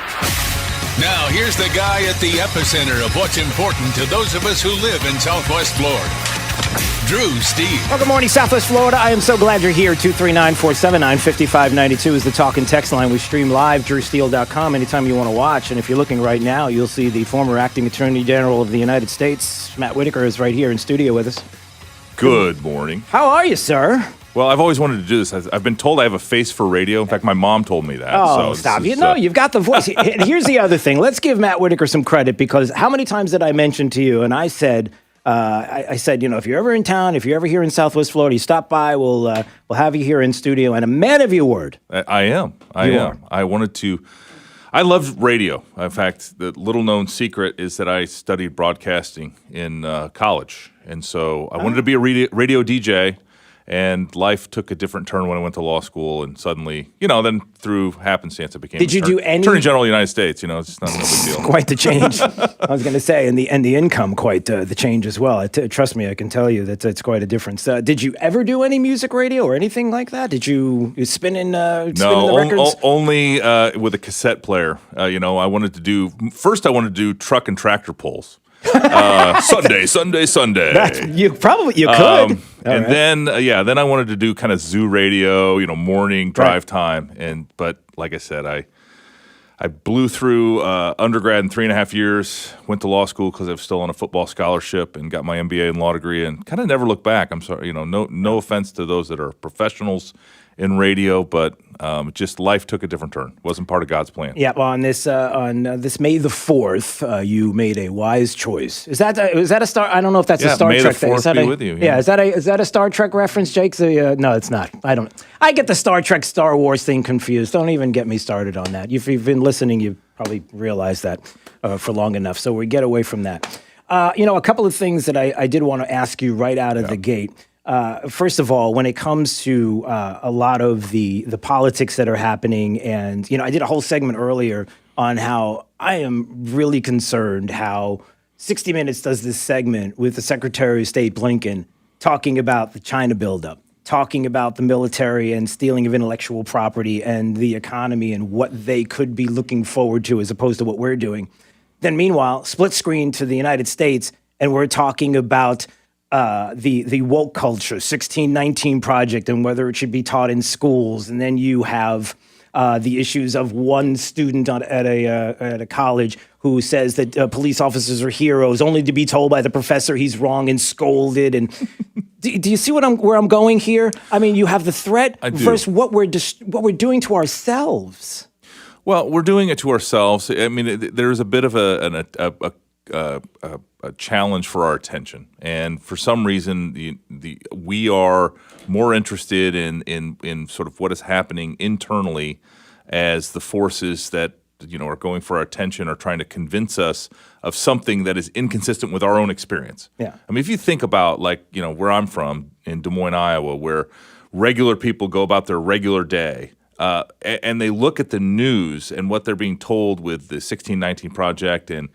Now, here's the guy at the epicenter of what's important to those of us who live in Southwest Florida. Drew Steve. Well, good morning, Southwest Florida. I am so glad you're here. 239-479-5592 is the talk and text line. We stream live, drewsteele.com, anytime you want to watch. And if you're looking right now, you'll see the former acting Attorney General of the United States, Matt Whitaker, is right here in studio with us. Good morning. How are you, sir? Well, I've always wanted to do this. I've been told I have a face for radio. In fact, my mom told me that. Oh, so stop. You've got the voice. And here's the other thing. Let's give Matt Whitaker some credit, because how many times did I mention to you, and I said, if you're ever in town, if you're ever here in Southwest Florida, you stop by, we'll have you here in studio. And a man of your word. I am. I wanted to. I love radio. In fact, the little-known secret is that I studied broadcasting in college. And so I wanted to be a radio DJ. And life took a different turn when I went to law school, and suddenly, then through happenstance, I became Attorney General of the United States. It's just not no big deal. Quite the change. I was going to say, and the income, quite the change as well. Trust me, I can tell you that it's quite a difference. Did you ever do any music radio or anything like that? Did you spin in the records? Only with a cassette player. I wanted to do truck and tractor pulls. Sunday. You could. Then I wanted to do kind of zoo radio, morning drive time. But like I said, I blew through undergrad in 3.5 years, went to law school because I was still on a football scholarship, and got my MBA and law degree, and kind of never looked back. I'm sorry, no offense to those that are professionals in radio, but just life took a different turn. Wasn't part of God's plan. Yeah, well, on this May the 4th, you made a wise choice. Is that a Star? I don't know if that's a Star Trek thing. May the 4th be with you. Yeah, is that a Star Trek reference, Jake? No, it's not. I get the Star Trek Star Wars thing confused. Don't even get me started on that. If you've been listening, you probably realized that for long enough. So we get away from that. A couple of things that I did want to ask you right out of the gate. First of all, when it comes to a lot of the politics that are happening, and I did a whole segment earlier on how I am really concerned how 60 Minutes does this segment with the Secretary of State Blinken talking about the China buildup, talking about the military and stealing of intellectual property and the economy and what they could be looking forward to as opposed to what we're doing. Then meanwhile, split screen to the United States, and we're talking about the woke culture, 1619 Project, and whether it should be taught in schools. And then you have the issues of one student at a college who says that police officers are heroes, only to be told by the professor he's wrong and scolded. And do you see where I'm going here? I mean, you have the threat versus what we're doing to ourselves. Well, we're doing it to ourselves. I mean, there's a bit of a challenge for our attention, and for some reason, we are more interested in sort of what is happening internally as the forces that are going for our attention are trying to convince us of something that is inconsistent with our own experience. Yeah. I mean, if you think about where I'm from in Des Moines, Iowa, where regular people go about their regular day. And they look at the news and what they're being told with the 1619 Project and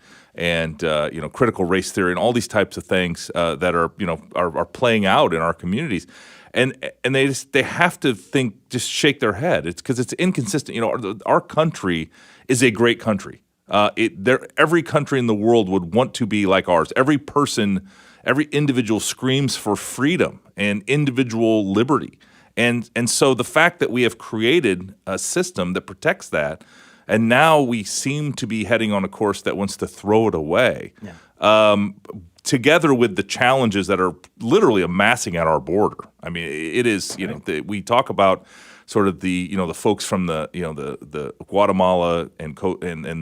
critical race theory and all these types of things that are playing out in our communities, and they have to shake their head. It's because it's inconsistent. Our country is a great country. Every country in the world would want to be like ours. Every person, every individual screams for freedom and individual liberty. And so the fact that we have created a system that protects that, and now we seem to be heading on a course that wants to throw it away, together with the challenges that are literally amassing at our border. I mean, it is, we talk about sort of the folks from the Guatemala and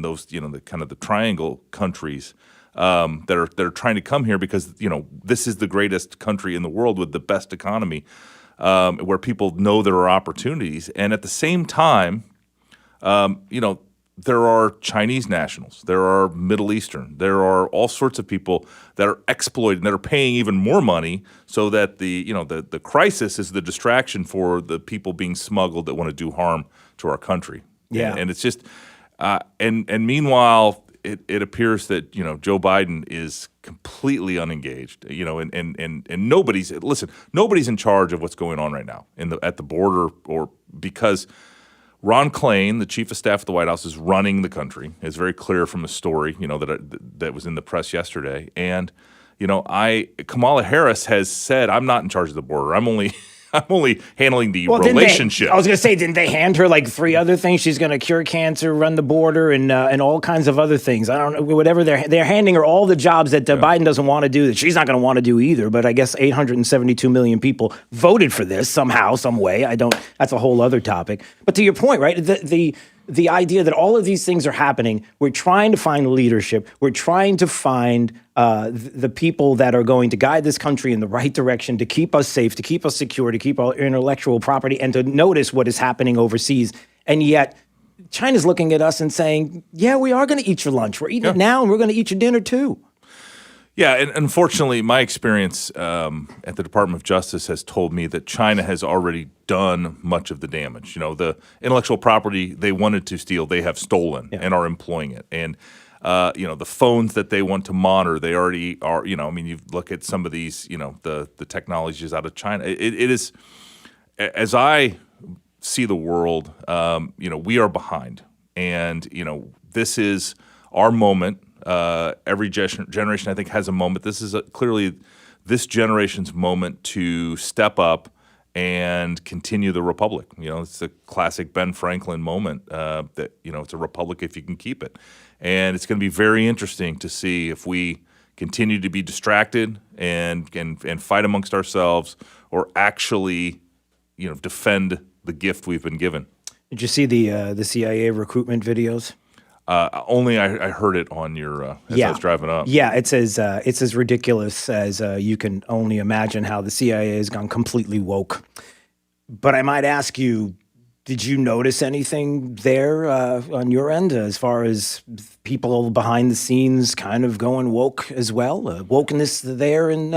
those, the kind of the triangle countries that are trying to come here because, this is the greatest country in the world with the best economy. Where people know there are opportunities. And at the same time, there are Chinese nationals, there are Middle Eastern, there are all sorts of people that are exploited, that are paying even more money so that the crisis is the distraction for the people being smuggled that want to do harm to our country. Yeah. And it's just, and meanwhile, it appears that Joe Biden is completely unengaged, and nobody's in charge of what's going on right now at the border, or because Ron Klain, the chief of staff at the White House, is running the country. It's very clear from the story, that was in the press yesterday, and Kamala Harris has said, "I'm not in charge of the border. I'm only handling the relationship." I was going to say, didn't they hand her like 3 other things? She's going to cure cancer, run the border, and all kinds of other things. I don't know, whatever they're handing her all the jobs that Biden doesn't want to do, that she's not going to want to do either. But I guess 872 million people voted for this somehow, some way. That's a whole other topic. But to your point, right? The idea that all of these things are happening, we're trying to find leadership, we're trying to find the people that are going to guide this country in the right direction, to keep us safe, to keep us secure, to keep our intellectual property, and to notice what is happening overseas. And yet, China's looking at us and saying, yeah, we are going to eat your lunch. We're eating it now, and we're going to eat your dinner too. Yeah, and unfortunately, my experience at the Department of Justice has told me that China has already done much of the damage. The intellectual property they wanted to steal, they have stolen and are employing it. And, the phones that they want to monitor, they already are, you look at some of these, the technologies out of China. It is, as I see the world, we are behind. And, this is our moment. Every generation, I think, has a moment. This is clearly this generation's moment to step up and continue the republic. It's a classic Ben Franklin moment that, it's a republic if you can keep it. And it's going to be very interesting to see if we continue to be distracted and fight amongst ourselves, or actually, defend the gift we've been given. Did you see the CIA recruitment videos? Only I heard it on your as I was driving up. Yeah, it's as ridiculous as you can only imagine how the CIA has gone completely woke. But I might ask you, did you notice anything there on your end as far as people behind the scenes kind of going woke as well? Wokeness there in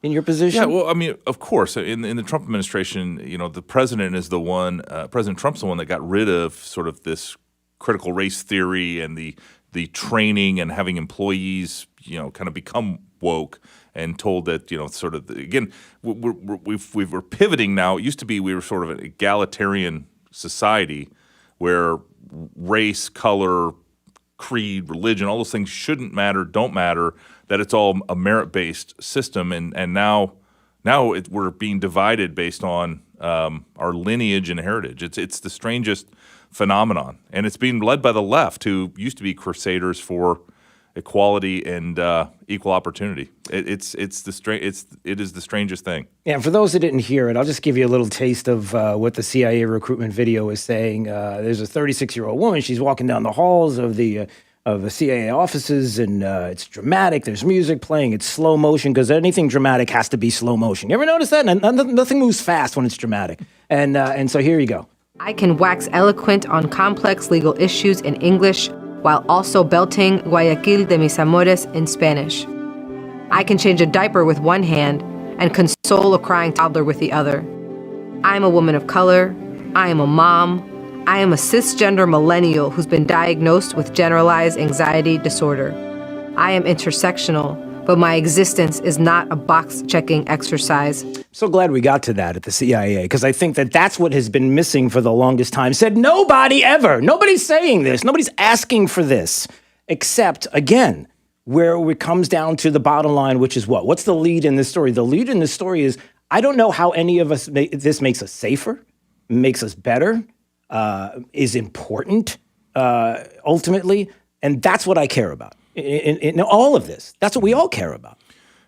your position? Yeah, well, I mean, of course, in the Trump administration, the president is the one. President Trump's the one that got rid of sort of this critical race theory and the training and having employees, kind of become woke and told that, sort of, again, we're pivoting now. It used to be we were sort of an egalitarian society where race, color, creed, religion, all those things shouldn't matter, don't matter, that it's all a merit-based system. And now we're being divided based on our lineage and heritage. It's the strangest phenomenon. And it's being led by the left, who used to be crusaders for equality and equal opportunity. It is the strangest thing. Yeah, and for those that didn't hear it, I'll just give you a little taste of what the CIA recruitment video is saying. There's a 36-year-old woman. She's walking down the halls of the CIA offices, and it's dramatic. There's music playing. It's slow motion, because anything dramatic has to be slow motion. You ever notice that? Nothing moves fast when it's dramatic. And so here you go. I can wax eloquent on complex legal issues in English while also belting Guayaquil de mis amores in Spanish. I can change a diaper with one hand and console a crying toddler with the other. I am a woman of color. I am a mom. I am a cisgender millennial who's been diagnosed with generalized anxiety disorder. I am intersectional, but my existence is not a box-checking exercise. So glad we got to that at the CIA, because I think that that's what has been missing for the longest time. Said nobody ever. Nobody's saying this. Nobody's asking for this, except, again, where it comes down to the bottom line, which is what? What's the lead in this story? The lead in this story is, I don't know how any of us, this makes us safer, makes us better, is important, ultimately, and that's what I care about. In all of this, that's what we all care about.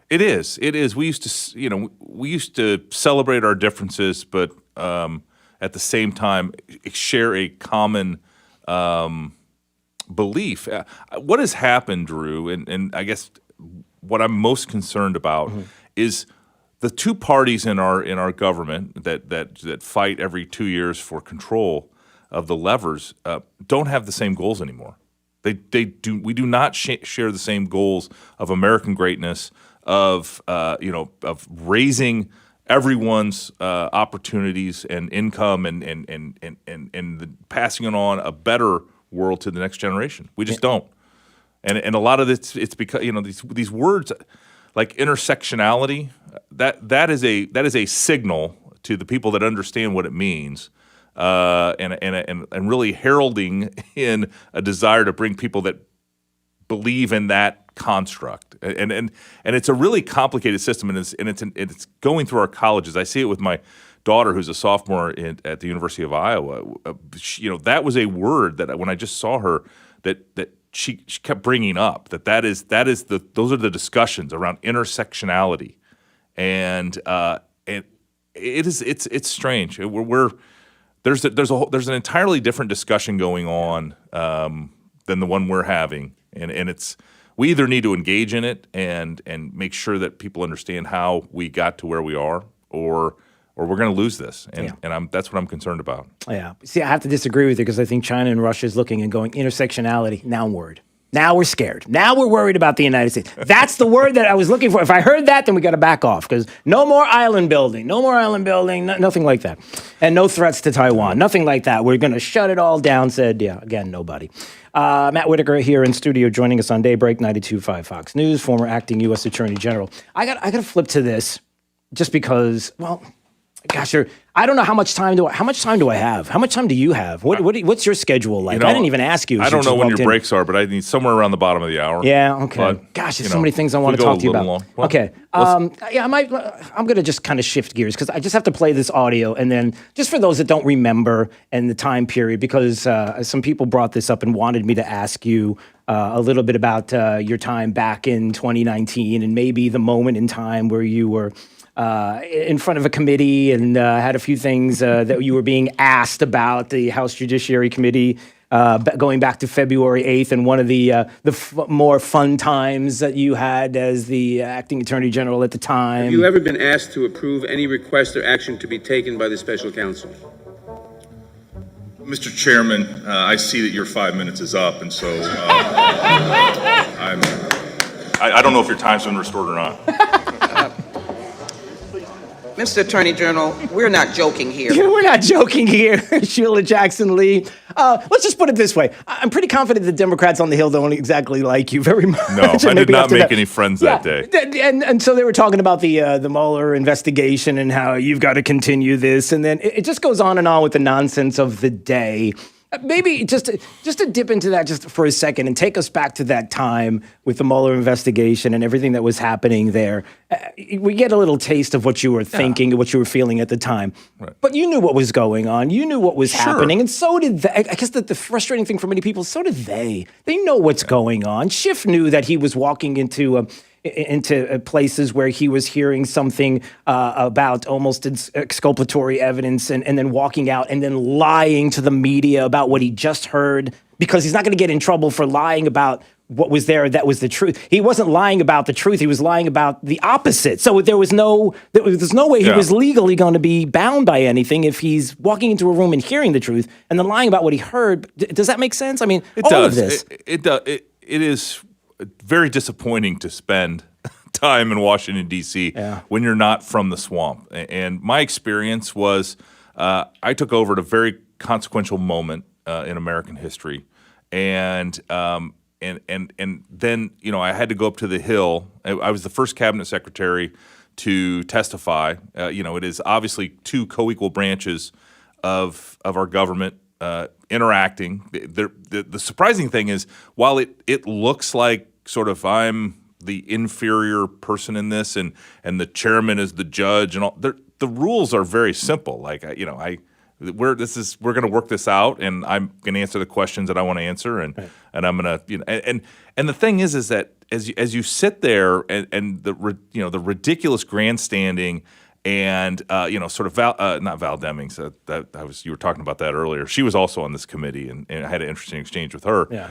It is. We used to celebrate our differences, but at the same time share a common belief. What has happened, Drew, and I guess what I'm most concerned about is the two parties in our government that fight every 2 years for control of the levers don't have the same goals anymore. We do not share the same goals of American greatness, of raising everyone's opportunities and income and passing it on a better world to the next generation. We just don't. And a lot of it's because these words like intersectionality, that is a signal to the people that understand what it means. And really heralding in a desire to bring people that believe in that construct, and it's a really complicated system, and it's going through our colleges. I see it with my daughter, who's a sophomore at the University of Iowa. That was a word that when I just saw her, that she kept bringing up. Those are the discussions around intersectionality, and it's strange. There's an entirely different discussion going on than the one we're having, and we either need to engage in it and make sure that people understand how we got to where we are, or we're going to lose this, and that's what I'm concerned about. Yeah. See, I have to disagree with you, because I think China and Russia is looking and going, intersectionality, noun word. Now we're scared. Now we're worried about the United States. That's the word that I was looking for. If I heard that, then we got to back off, because no more island building, nothing like that. And no threats to Taiwan, nothing like that. We're going to shut it all down, said, again, nobody. Matt Whitaker here in studio, joining us on Daybreak 92.5 Fox News, former acting U.S. Attorney General. I got to flip to this just because, well, gosh, I don't know how much time do I have? How much time do you have? What's your schedule like? I didn't even ask you. I don't know when your breaks are, but I need somewhere around the bottom of the hour. Yeah, okay. But, gosh, there's so many things I want to talk to you about. Well, okay. I'm going to just kind of shift gears, because I just have to play this audio, and then just for those that don't remember and the time period, because some people brought this up and wanted me to ask you a little bit about your time back in 2019, and maybe the moment in time where you were in front of a committee and had a few things that you were being asked about the House Judiciary Committee going back to February 8th, and one of the more fun times that you had as the acting Attorney General at the time. Have you ever been asked to approve any request or action to be taken by the special counsel? Mr. Chairman, I see that your 5 minutes is up, and so I don't know if your time's been restored or not. Mr. Attorney General, we're not joking here. We're not joking here, Sheila Jackson Lee. Let's just put it this way. I'm pretty confident the Democrats on the Hill don't exactly like you very much. No, I did not make any friends that day. And so they were talking about the Mueller investigation and how you've got to continue this. And then it just goes on and on with the nonsense of the day. Maybe just to dip into that just for a second and take us back to that time with the Mueller investigation and everything that was happening there. We get a little taste of what you were thinking, what you were feeling at the time. Right. But you knew what was going on. You knew what was happening. And so did they. I guess that the frustrating thing for many people, so did they. They know what's going on. Schiff knew that he was walking into places where he was hearing something about almost exculpatory evidence and then walking out and then lying to the media about what he just heard, because he's not going to get in trouble for lying about what was there that was the truth. He wasn't lying about the truth. He was lying about the opposite. So there's no way he was legally going to be bound by anything if he's walking into a room and hearing the truth and then lying about what he heard. Does that make sense? I mean, of this. It does. It is very disappointing to spend time in Washington, D.C. When you're not from the swamp. And my experience was I took over at a very consequential moment in American history. And then, I had to go up to the Hill. I was the first cabinet secretary to testify. It is obviously two co-equal branches of our government interacting. The surprising thing is, while it looks like sort of I'm the inferior person in this, and the chairman is the judge, and all, the rules are very simple. Like we're going to work this out, and I'm going to answer the questions that I want to answer, and I'm going to and the thing is that as you sit there and the ridiculous grandstanding. And sort of not Val Demings. You were talking about that earlier. She was also on this committee, and I had an interesting exchange with her. Yeah.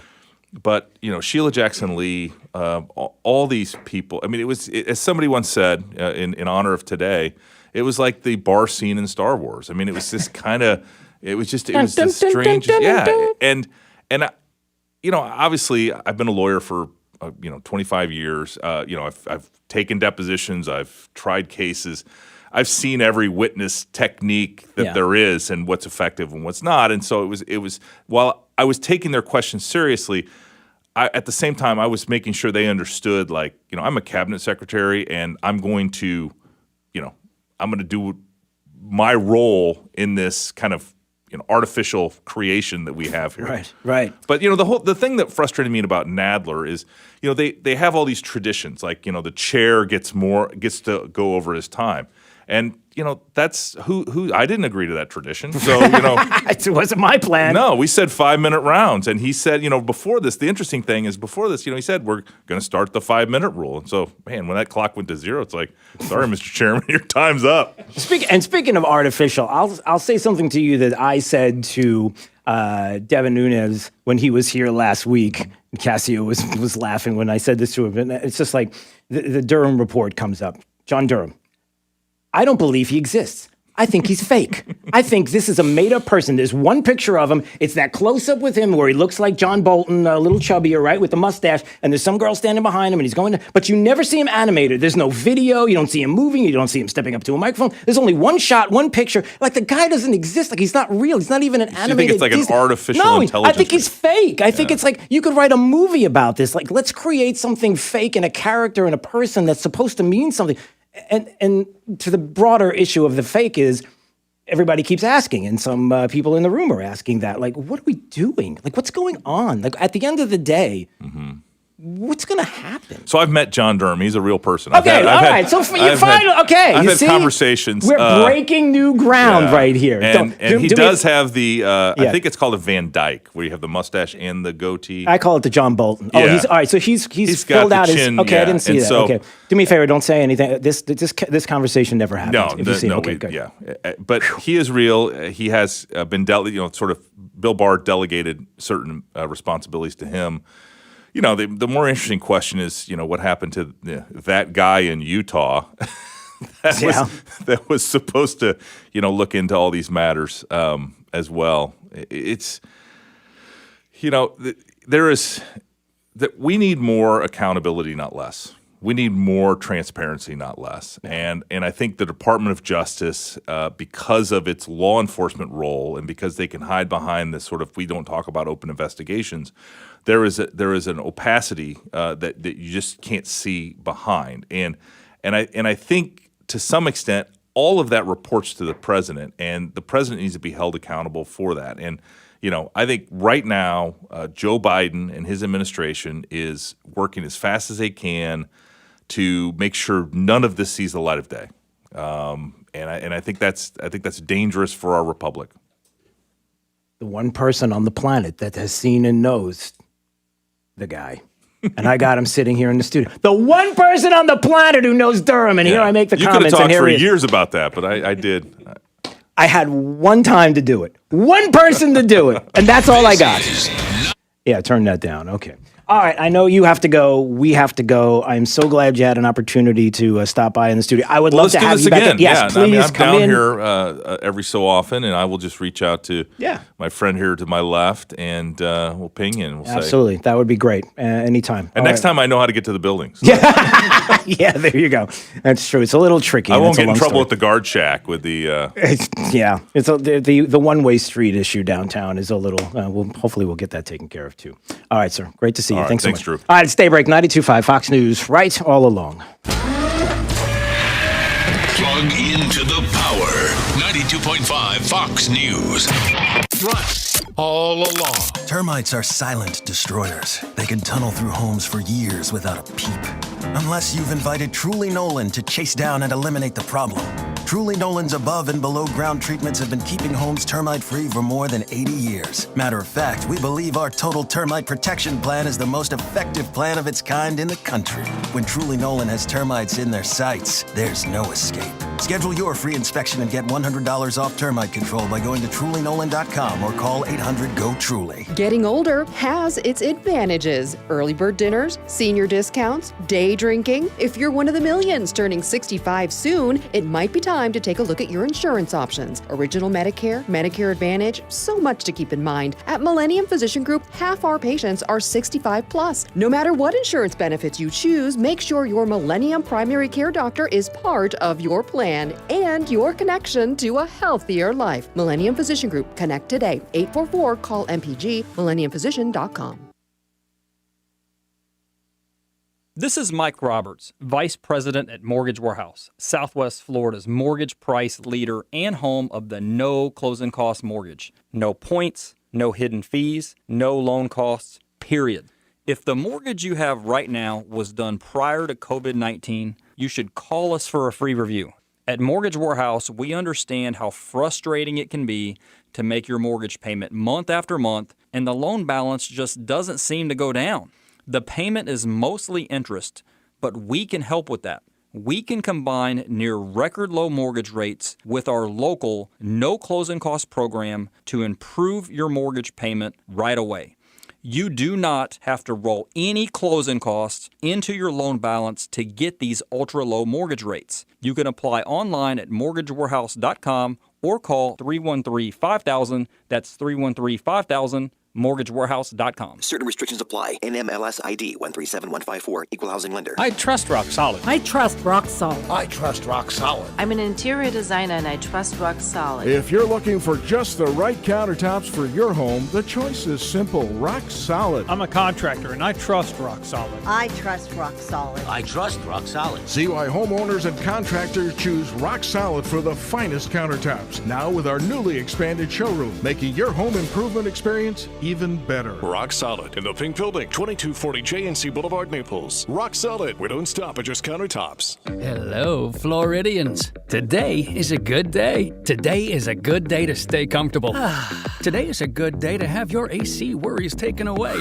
But Sheila Jackson Lee, all these people. I mean, it was as somebody once said in honor of today. It was like the bar scene in Star Wars. I mean, it was this kind of. It was the strangest. Yeah. And obviously, I've been a lawyer for 25 years. I've taken depositions. I've tried cases. I've seen every witness technique that there is and what's effective and what's not. And so it was while I was taking their questions seriously, at the same time I was making sure they understood, like, I'm a cabinet secretary and I'm going to do my role in this kind of artificial creation that we have here. Right. But the thing that frustrated me about Nadler is, they have all these traditions, like the chair gets to go over his time. And that's who I didn't agree to that tradition. So it wasn't my plan. No, we said 5-minute rounds, and he said before this. The interesting thing is before this, he said we're going to start the 5-minute rule. And so, man, when that clock went to zero, it's like, sorry, Mr. Chairman, your time's up. Speaking of artificial, I'll say something to you that I said to Devin Nunes when he was here last week. Cassio was laughing when I said this to him. And it's just like the Durham report comes up. John Durham. I don't believe he exists. I think he's fake. I think this is a made-up person. There's one picture of him. It's that close-up with him where he looks like John Bolton, a little chubbier, right, with the mustache, and there's some girl standing behind him, and he's going to... But you never see him animated. There's no video. You don't see him moving. You don't see him stepping up to a microphone. There's only one shot, one picture. Like, the guy doesn't exist. Like, he's not real. He's not even an animated... You think it's like an artificial intelligence? I think he's fake. I think it's like, you could write a movie about this. Like, let's create something fake and a character and a person that's supposed to mean something. And to the broader issue of the fake is everybody keeps asking, and some people in the room are asking that, like, what are we doing? Like, what's going on? Like, at the end of the day, what's going to happen? So I've met John Durham. He's a real person. Okay, all right. So you finally, okay. I've you had see? Conversations. We're breaking new ground right here. And he does have the, I think it's called a Van Dyke, where you have the mustache and the goatee. I call it the John Bolton. Oh, he's all right. So he's filled out his. Okay, I didn't see that. So, okay, do me a favor. Don't say anything. This conversation never happened. But he is real. He has been sort of Bill Barr delegated certain responsibilities to him. The more interesting question is, what happened to that guy in Utah that was supposed to, look into all these matters as well. It's, there is that we need more accountability, not less. We need more transparency, not less. And I think the Department of Justice, because of its law enforcement role and because they can hide behind this sort of we don't talk about open investigations, there is an opacity that you just can't see behind. And I think to some extent all of that reports to the president, and the president needs to be held accountable for that. And I think right now Joe Biden and his administration is working as fast as they can to make sure none of this sees the light of day, and I think that's dangerous for our republic. The one person on the planet that has seen and knows the guy, and I got him sitting here in the studio. The one person on the planet who knows Durham, and here I make the comments. You could have and talked here for years about that, but I did. I had one time to do it, one person to do it, and that's all I got. Yeah, turn that down. Okay. All right, I know you have to go. We have to go. I'm so glad you had an opportunity to stop by in the studio. I would love to have you back. Again. Yes, please I'm come down in. here every so often, and I will just reach out to my friend here to my left, and we'll ping you. And we'll Absolutely, that would be great. Anytime. And next time, I know how to get to the buildings. So. Yeah, there you go. That's true. It's a little tricky. I won't get in trouble with the guard shack with the. It's the one-way street issue downtown is a little. Hopefully, we'll get that taken care of too. All right, sir. Great to see you. All right, thanks so thanks, much. Drew. All right, it's Daybreak 92.5 Fox News, right all along. Plug into the power. 92.5 Fox News. Right all along. Termites are silent destroyers. They can tunnel through homes for years without a peep. Unless you've invited Truly Nolan to chase down and eliminate the problem. Truly Nolan's above and below ground treatments have been keeping homes termite-free for more than 80 years. Matter of fact, we believe our total termite protection plan is the most effective plan of its kind in the country. When Truly Nolan has termites in their sights, there's no escape. Schedule your free inspection and get $100 off termite control by going to TrulyNolan.com or call 800-GO-TRULY. Getting older has its advantages. Early bird dinners, senior discounts, day drinking. If you're one of the millions turning 65 soon, it might be time to take a look at your insurance options. Original Medicare, Medicare Advantage, so much to keep in mind. At Millennium Physician Group, half our patients are 65 plus. No matter what insurance benefits you choose, make sure your Millennium primary care doctor is part of your plan and your connection to a healthier life. Millennium Physician Group. Connect today. 844-CALL-MPG, millenniumphysician.com. This is Mike Roberts, Vice President at Mortgage Warehouse, Southwest Florida's mortgage price leader and home of the no closing cost mortgage. No points, no hidden fees, no loan costs, period. If the mortgage you have right now was done prior to COVID-19, you should call us for a free review. At Mortgage Warehouse, we understand how frustrating it can be to make your mortgage payment month after month, and the loan balance just doesn't seem to go down. The payment is mostly interest, but we can help with that. We can combine near record low mortgage rates with our local no closing cost program to improve your mortgage payment right away. You do not have to roll any closing costs into your loan balance to get these ultra low mortgage rates. You can apply online at mortgagewarehouse.com or call 313-5000. That's 313-5000. MortgageWarehouse.com. Certain restrictions apply. NMLS ID 137154. Equal housing lender. I trust Rock Solid. I trust Rock Solid. I trust Rock Solid. I'm an interior designer and I trust Rock Solid. If you're looking for just the right countertops for your home, the choice is simple. Rock Solid. I'm a contractor and I trust Rock Solid. I trust Rock Solid. I trust Rock Solid. See why homeowners and contractors choose Rock Solid for the finest countertops. Now with our newly expanded showroom, making your home improvement experience even better. Rock Solid in the Pink Building, 2240 JNC Boulevard, Naples. Rock Solid. We don't stop at just countertops. Hello, Floridians. Today is a good day. Today is a good day to stay comfortable. Today is a good day to have your AC worries taken away.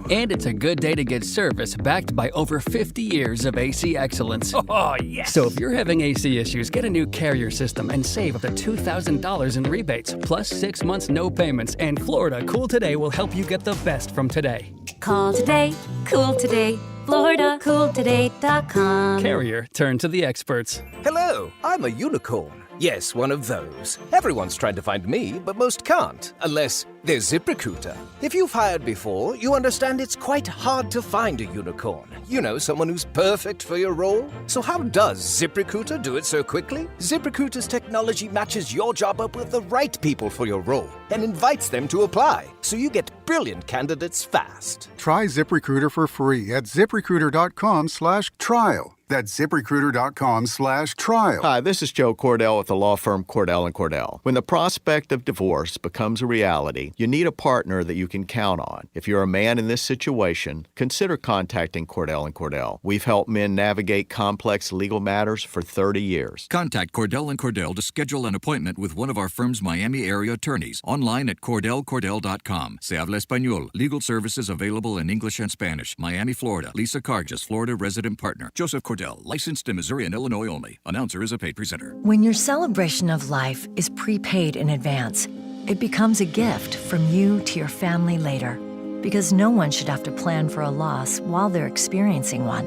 And it's a good day to get service backed by over 50 years of AC excellence. Oh, yes. So if you're having AC issues, get a new Carrier system and save up to $2,000 in rebates, plus 6 months no payments. And Florida Cool Today will help you get the best from today. Call today, cool today, FloridaCoolToday.com. Carrier, turn to the experts. Hello, I'm a unicorn. Yes, one of those. Everyone's tried to find me, but most can't, unless they're ZipRecruiter. If you've hired before, you understand it's quite hard to find a unicorn. You know, someone who's perfect for your role. So how does ZipRecruiter do it so quickly? ZipRecruiter's technology matches your job up with the right people for your role and invites them to apply, so you get brilliant candidates fast. Try ZipRecruiter for free at ZipRecruiter.com/trial. That's ZipRecruiter.com/trial. Hi, this is Joe Cordell with the law firm Cordell & Cordell. When the prospect of divorce becomes a reality, you need a partner that you can count on. If you're a man in this situation, consider contacting Cordell & Cordell. We've helped men navigate complex legal matters for 30 years. Contact Cordell & Cordell to schedule an appointment with one of our firm's Miami area attorneys. Online at CordellCordell.com. Se habla español. Legal services available in English and Spanish. Miami, Florida. Lisa Carges, Florida resident partner. Joseph Cordell, licensed in Missouri and Illinois only. Announcer is a paid presenter. When your celebration of life is prepaid in advance, it becomes a gift from you to your family later. Because no one should have to plan for a loss while they're experiencing one.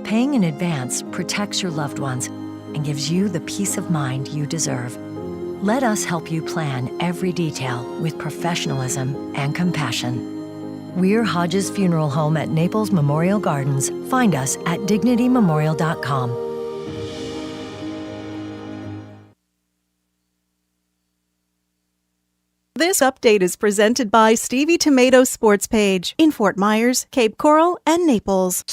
Paying in advance protects your loved ones and gives you the peace of mind you deserve. Let us help you plan every detail with professionalism and compassion. We're Hodges Funeral Home at Naples Memorial Gardens. Find us at dignitymemorial.com. This update is presented by Stevie Tomato Sports Page in Fort Myers, Cape Coral, and Naples.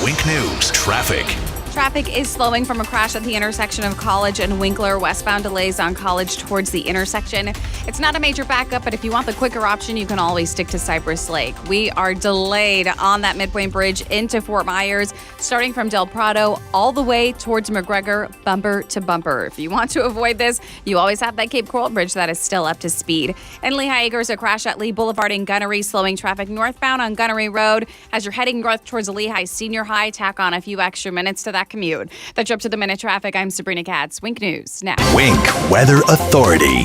Wink News traffic. Traffic is slowing from a crash at the intersection of College and Winkler. Westbound delays on College towards the intersection. It's not a major backup, but if you want the quicker option, you can always stick to Cypress Lake. We are delayed on that Midpoint Bridge into Fort Myers, starting from Del Prado all the way towards McGregor, bumper to bumper. If you want to avoid this, you always have that Cape Coral Bridge that is still up to speed. In Lehigh Acres, a crash at Lee Boulevard in Gunnery, slowing traffic northbound on Gunnery Road. As you're heading north towards Lehigh Senior High, tack on a few extra minutes to that commute. That's up to the minute traffic. I'm Sabrina Katz. Wink News next. Wink Weather Authority.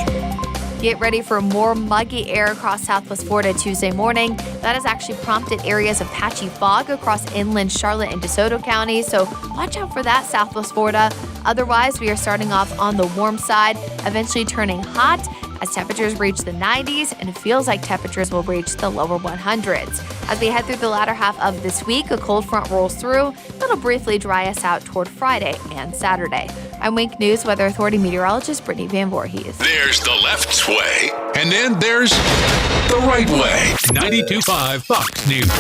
Get ready for more muggy air across Southwest Florida Tuesday morning. That has actually prompted areas of patchy fog across inland Charlotte and DeSoto counties, so watch out for that, Southwest Florida. Otherwise, we are starting off on the warm side, eventually turning hot as temperatures reach the 90s, and it feels like temperatures will reach the lower 100s. As we head through the latter half of this week, a cold front rolls through. That'll briefly dry us out toward Friday and Saturday. I'm Wink News Weather Authority meteorologist Brittany Van Voorhees. There's the left way, and then there's the right way. 92.5 Fox News.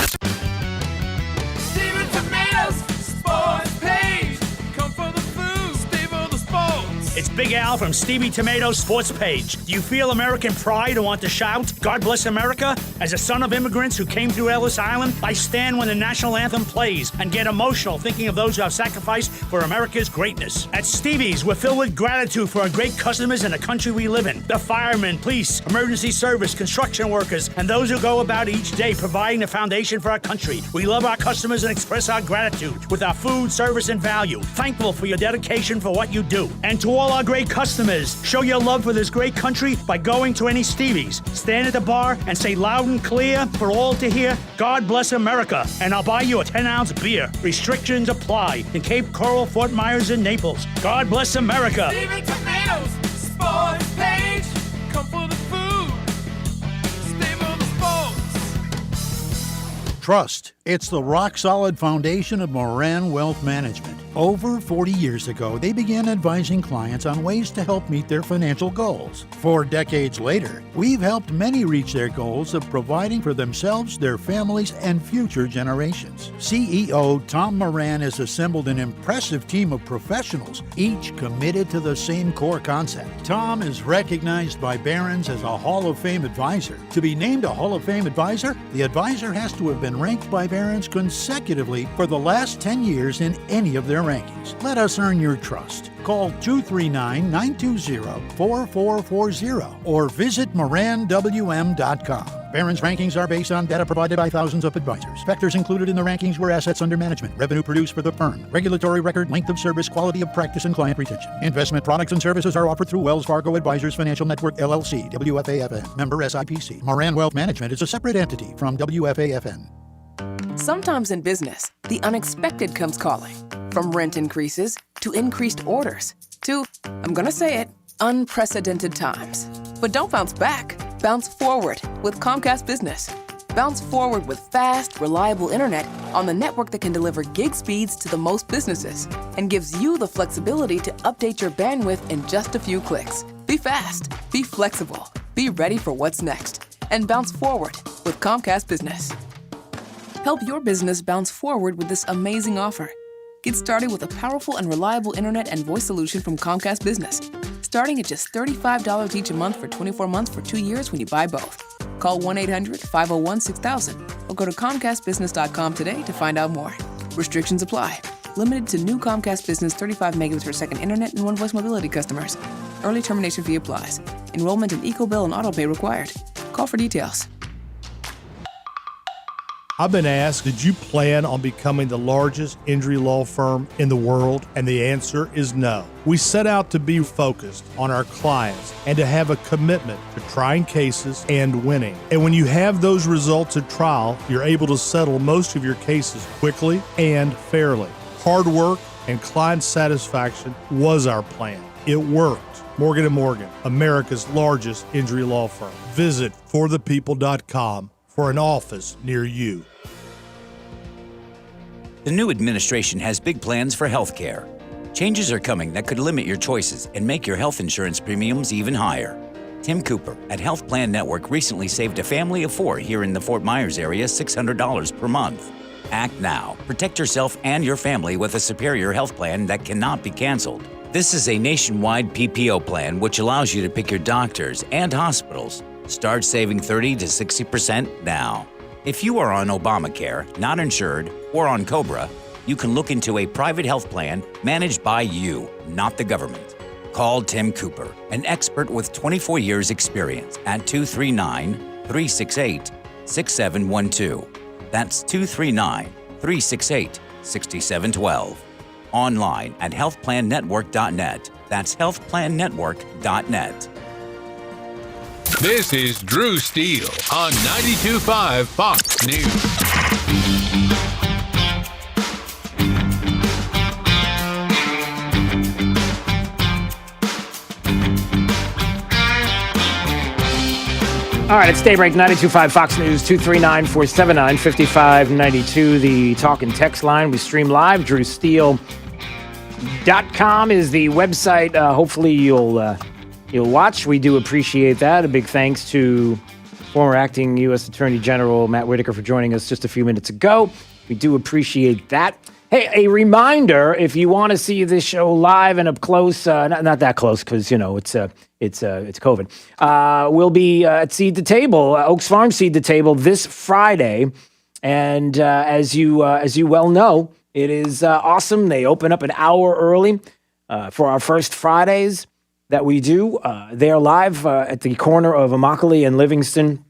Steven Tomatoes Sports Page. Come for the food, stay for the sports. It's Big Al from Stevie Tomato Sports Page. Do you feel American pride and want to shout, God bless America? As a son of immigrants who came through Ellis Island, I stand when the national anthem plays and get emotional thinking of those who have sacrificed for America's greatness. At Stevie's, we're filled with gratitude for our great customers and the country we live in. The firemen, police, emergency service, construction workers, and those who go about each day providing the foundation for our country. We love our customers and express our gratitude with our food, service, and value. Thankful for your dedication for what you do. And to all our great customers, show your love for this great country by going to any Stevie's. Stand at the bar and say loud and clear for all to hear, God bless America, and I'll buy you a 10-ounce beer. Restrictions apply in Cape Coral, Fort Myers, and Naples. God bless America. Steven Tomatoes Sports Page. Come for the food, stay for the sports. Trust. It's the rock-solid foundation of Moran Wealth Management. Over 40 years ago, they began advising clients on ways to help meet their financial goals. 4 decades later, we've helped many reach their goals of providing for themselves, their families, and future generations. CEO Tom Moran has assembled an impressive team of professionals, each committed to the same core concept. Tom is recognized by Barron's as a Hall of Fame advisor. To be named a Hall of Fame advisor, the advisor has to have been ranked by Barron's consecutively for the last 10 years in any of their rankings. Let us earn your trust. Call 239-920-4440 or visit moranwm.com. Barron's rankings are based on data provided by thousands of advisors. Factors included in the rankings were assets under management, revenue produced for the firm, regulatory record, length of service, quality of practice, and client retention. Investment products and services are offered through Wells Fargo Advisors Financial Network, LLC, WFAFN, member SIPC. Moran Wealth Management is a separate entity from WFAFN. Sometimes in business, the unexpected comes calling. From rent increases to increased orders, to, I'm gonna say it, unprecedented times. But don't bounce back. Bounce forward with Comcast Business. Bounce forward with fast, reliable internet on the network that can deliver gig speeds to the most businesses and gives you the flexibility to update your bandwidth in just a few clicks. Be fast, be flexible, be ready for what's next, and bounce forward with Comcast Business. Help your business bounce forward with this amazing offer. Get started with a powerful and reliable internet and voice solution from Comcast Business, starting at just $35 each a month for 24 months for 2 years when you buy both. Call 1-800-501-6000 or go to ComcastBusiness.com today to find out more. Restrictions apply. Limited to new Comcast Business 35 megabits per second internet and one voice mobility customers. Early termination fee applies. Enrollment in EcoBill and AutoPay required. Call for details. I've been asked, did you plan on becoming the largest injury law firm in the world? And the answer is no. We set out to be focused on our clients and to have a commitment to trying cases and winning. And when you have those results at trial, you're able to settle most of your cases quickly and fairly. Hard work and client satisfaction was our plan. It worked. Morgan & Morgan, America's largest injury law firm. Visit forthepeople.com for an office near you. The new administration has big plans for health care. Changes are coming that could limit your choices and make your health insurance premiums even higher. Tim Cooper at Health Plan Network recently saved a family of 4 here in the Fort Myers area $600 per month. Act now. Protect yourself and your family with a superior health plan that cannot be canceled. This is a nationwide PPO plan which allows you to pick your doctors and hospitals. Start saving 30 to 60% now. If you are on Obamacare, not insured, or on COBRA, you can look into a private health plan managed by you, not the government. Call Tim Cooper, an expert with 24 years experience at 239-368-6712. That's 239-368-6712. Online at healthplannetwork.net. That's healthplannetwork.net. This is Drew Steele on 92.5 Fox News. All right, it's Daybreak 92.5 Fox News, 239-479-5592, the talk and text line. We stream live. DrewSteele.com is the website. Hopefully you'll watch. We do appreciate that. A big thanks to former acting U.S. Attorney General Matt Whitaker for joining us just a few minutes ago. We do appreciate that. Hey, a reminder, if you want to see this show live and up close, not that close because, it's COVID. We'll be at Seed the Table, Oaks Farm Seed the Table this Friday. And as you well know, it is awesome. They open up an hour early for our first Fridays that we do. They're live at the corner of Immokalee and Livingston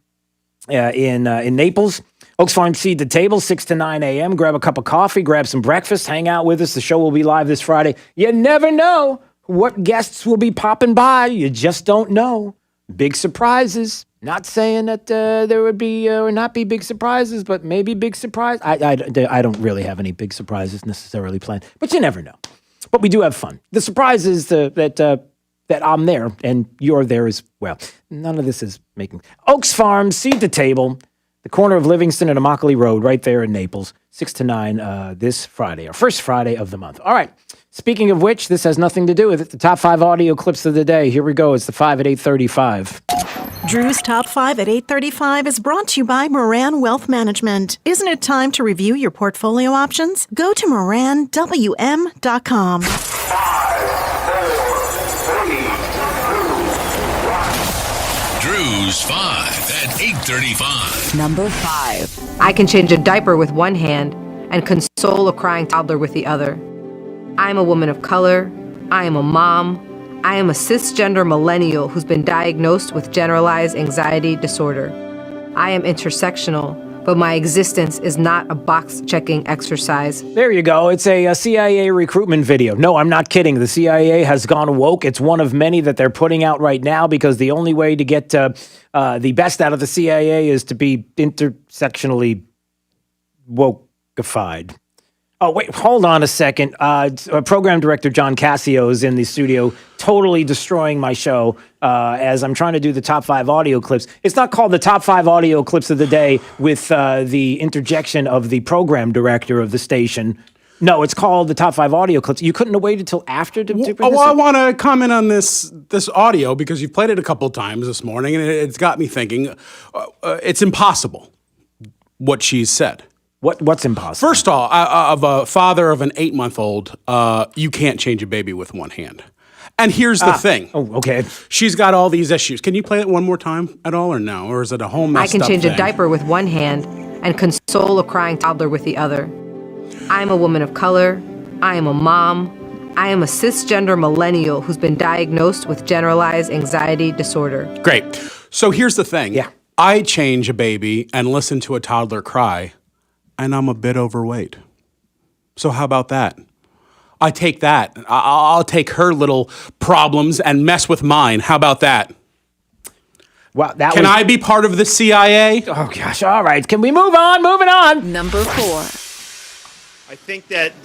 in Naples. Oaks Farm Seed the Table, 6 to 9 a.m. Grab a cup of coffee, grab some breakfast, hang out with us. The show will be live this Friday. You never know what guests will be popping by. You just don't know. Big surprises. Not saying that there would be or not be big surprises, but maybe big surprise. I don't really have any big surprises necessarily planned, but you never know. But we do have fun. The surprise is that I'm there and you're there as well. None of this is making... Oaks Farm, Seed the Table, the corner of Livingston and Immokalee Road, right there in Naples, 6 to 9 this Friday, our first Friday of the month. All right. Speaking of which, this has nothing to do with it. The top 5 audio clips of the day. Here we go. It's the 5 at 8:35. Drew's Top 5 at 8:35 is brought to you by Moran Wealth Management. Isn't it time to review your portfolio options? Go to moranwm.com. 5, 4, 3, 2, 1. Drew's 5 at 8:35. Number 5. I can change a diaper with one hand and console a crying toddler with the other. I am a woman of color. I am a mom. I am a cisgender millennial who's been diagnosed with generalized anxiety disorder. I am intersectional, but my existence is not a box-checking exercise. There you go. It's a CIA recruitment video. No, I'm not kidding. The CIA has gone woke. It's one of many that they're putting out right now because the only way to get the best out of the CIA is to be intersectionally wokeified. Oh, wait, hold on a second. Program director John Cassio is in the studio, totally destroying my show as I'm trying to do the top 5 audio clips. It's not called the top 5 audio clips of the day with the interjection of the program director of the station. No, it's called the top 5 audio clips. You couldn't have waited till after to bring this up? I want to comment on this audio because you've played it a couple of times this morning, and it's got me thinking. It's impossible what she's said. What's impossible? First of all, of a father of an 8-month-old, you can't change a baby with one hand. And here's the thing. Oh, okay. She's got all these issues. Can you play it one more time at all, or no? Or is it a whole messed up I can change thing? a diaper with one hand and console a crying toddler with the other. I am a woman of color. I am a mom. I am a cisgender millennial who's been diagnosed with generalized anxiety disorder. Great. So here's the thing. Yeah. I change a baby and listen to a toddler cry, and I'm a bit overweight. So how about that? I take that. I'll take her little problems and mess with mine. How about that? Well, Can I be part of the CIA? Oh, gosh. All right. Can we move on? Moving on. Number 4. I think that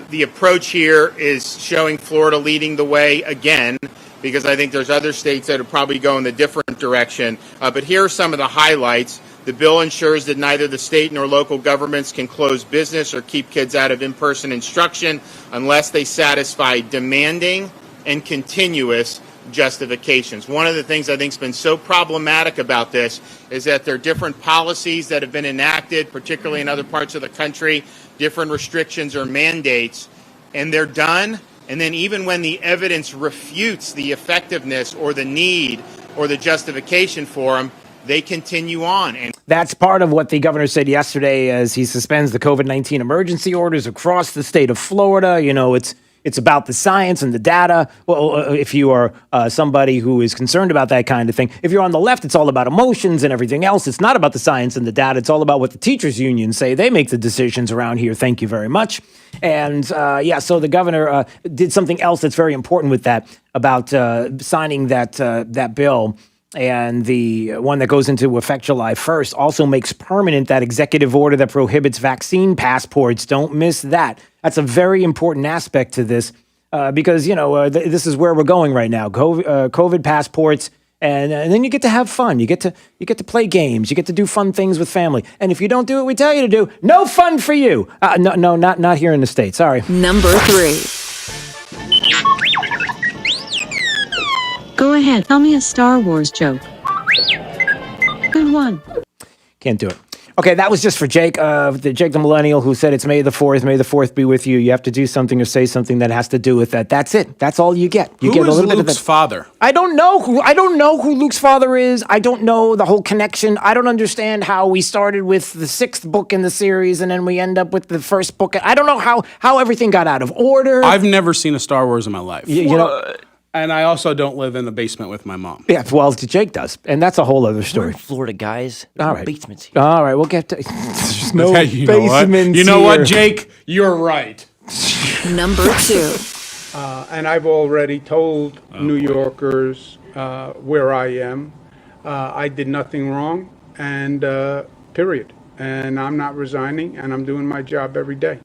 the approach here is showing Florida leading the way again, because I think there's other states that are probably going the different direction. But here are some of the highlights. The bill ensures that neither the state nor local governments can close business or keep kids out of in-person instruction unless they satisfy demanding and continuous justifications. One of the things I think has been so problematic about this is that there are different policies that have been enacted, particularly in other parts of the country, different restrictions or mandates, and they're done. And then even when the evidence refutes the effectiveness or the need or the justification for them, they continue on. And that's part of what the governor said yesterday as he suspends the COVID-19 emergency orders across the state of Florida. You know, it's about the science and the data. Well, if you are somebody who is concerned about that kind of thing, if you're on the left, it's all about emotions and everything else. It's not about the science and the data. It's all about what the teachers unions say. They make the decisions around here. Thank you very much. And so the governor did something else that's very important with that about signing that bill. And the one that goes into effect July 1st also makes permanent that executive order that prohibits vaccine passports. Don't miss that. That's a very important aspect to this because, this is where we're going right now. COVID passports. And then you get to have fun. You get to play games. You get to do fun things with family. And if you don't do what we tell you to do, no fun for you. No, not here in the States. Sorry. Number 3. Go ahead, tell me a Star Wars joke. Good one. Can't do it. Okay, that was just for Jake, Jake the Millennial, who said it's May the 4th. May the 4th be with you. You have to do something or say something that has to do with that. That's it. That's all you get. You Who get is a little Luke's bit of father? I don't know who Luke's father is. I don't know the whole connection. I don't understand how we started with the 6th book in the series and then we end up with the 1st book. I don't know how everything got out of order. I've never seen a Star Wars in my life. You know. And I also don't live in the basement with my mom. Yeah, well, Jake does. And that's a whole other story. We're in Florida, guys. All right. Basements here. All right, we'll get to... There's no basements You know here. what, Jake? You're right. Number 2. And I've already told New Yorkers where I am. I did nothing wrong, and period. And I'm not resigning, and I'm doing my job every day.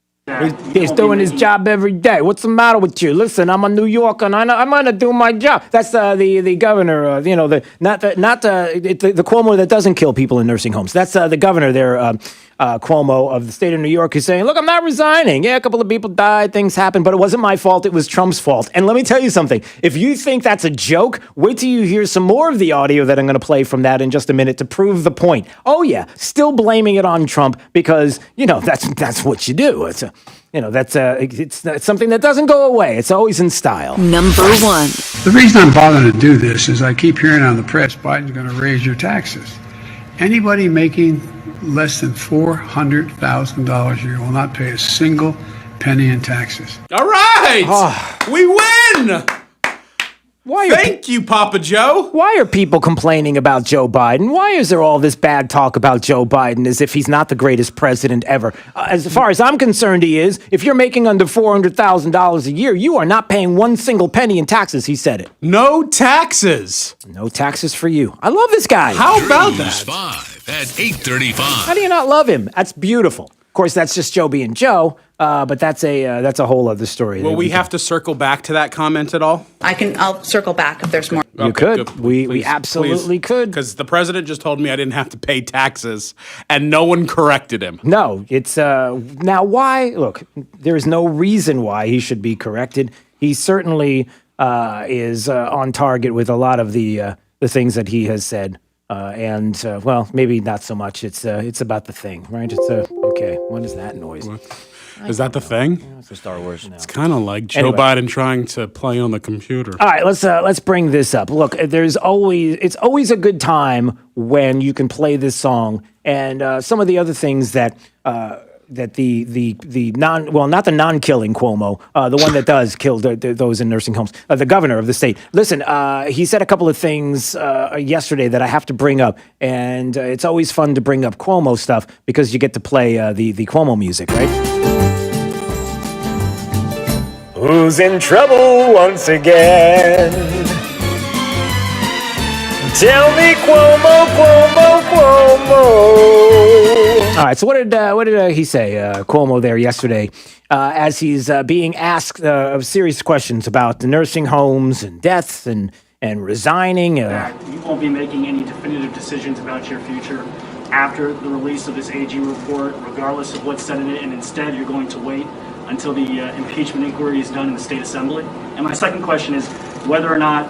He's doing his job every day. What's the matter with you? Listen, I'm a New Yorker, and I'm gonna do my job. That's the governor. Not the Cuomo that doesn't kill people in nursing homes. That's the governor there, Cuomo of the state of New York, who's saying, "Look, I'm not resigning. Yeah, a couple of people died, things happened, but it wasn't my fault. It was Trump's fault." And let me tell you something. If you think that's a joke, wait till you hear some more of the audio that I'm going to play from that in just a minute to prove the point. Oh yeah, still blaming it on Trump because that's what you do. It's something that doesn't go away. It's always in style. Number 1. The reason I'm bothering to do this is I keep hearing on the press Biden's going to raise your taxes. Anybody making less than $400,000 a year will not pay a single penny in taxes. All right! We win! Thank you, Papa Joe. Why are people complaining about Joe Biden? Why is there all this bad talk about Joe Biden as if he's not the greatest president ever? As far as I'm concerned, he is. If you're making under $400,000 a year, you are not paying one single penny in taxes. He said it. No taxes. No taxes for you. I love this guy. How about that? 5 at 8:35. How do you not love him? That's beautiful. Of course, that's just Joe being Joe, but that's a whole other story. Will we have to circle back to that comment at all? I'll circle back if there's more. You could. We absolutely could. Because the president just told me I didn't have to pay taxes, and no one corrected him. No, it's now why? Look, there is no reason why he should be corrected. He certainly is on target with a lot of the things that he has said, and well, maybe not so much. It's about the thing, right? It's okay. What is that noise? Is that the thing? Yeah, it's a Star Wars. It's kind of like Joe Biden trying to play on the computer. All right, let's bring this up. Look, it's always a good time when you can play this song and some of the other things that not the non-killing Cuomo, the one that does kill those in nursing homes, the governor of the state. Listen, he said a couple of things yesterday that I have to bring up, and it's always fun to bring up Cuomo stuff because you get to play the Cuomo music, right? Who's in trouble once again? Tell me, Cuomo, Cuomo, Cuomo. All right, so what did he say, Cuomo, there yesterday, as he's being asked of serious questions about the nursing homes and deaths and resigning? You won't be making any definitive decisions about your future after the release of this AG report, regardless of what's said in it, and instead you're going to wait until the impeachment inquiry is done in the state assembly. And my second question is whether or not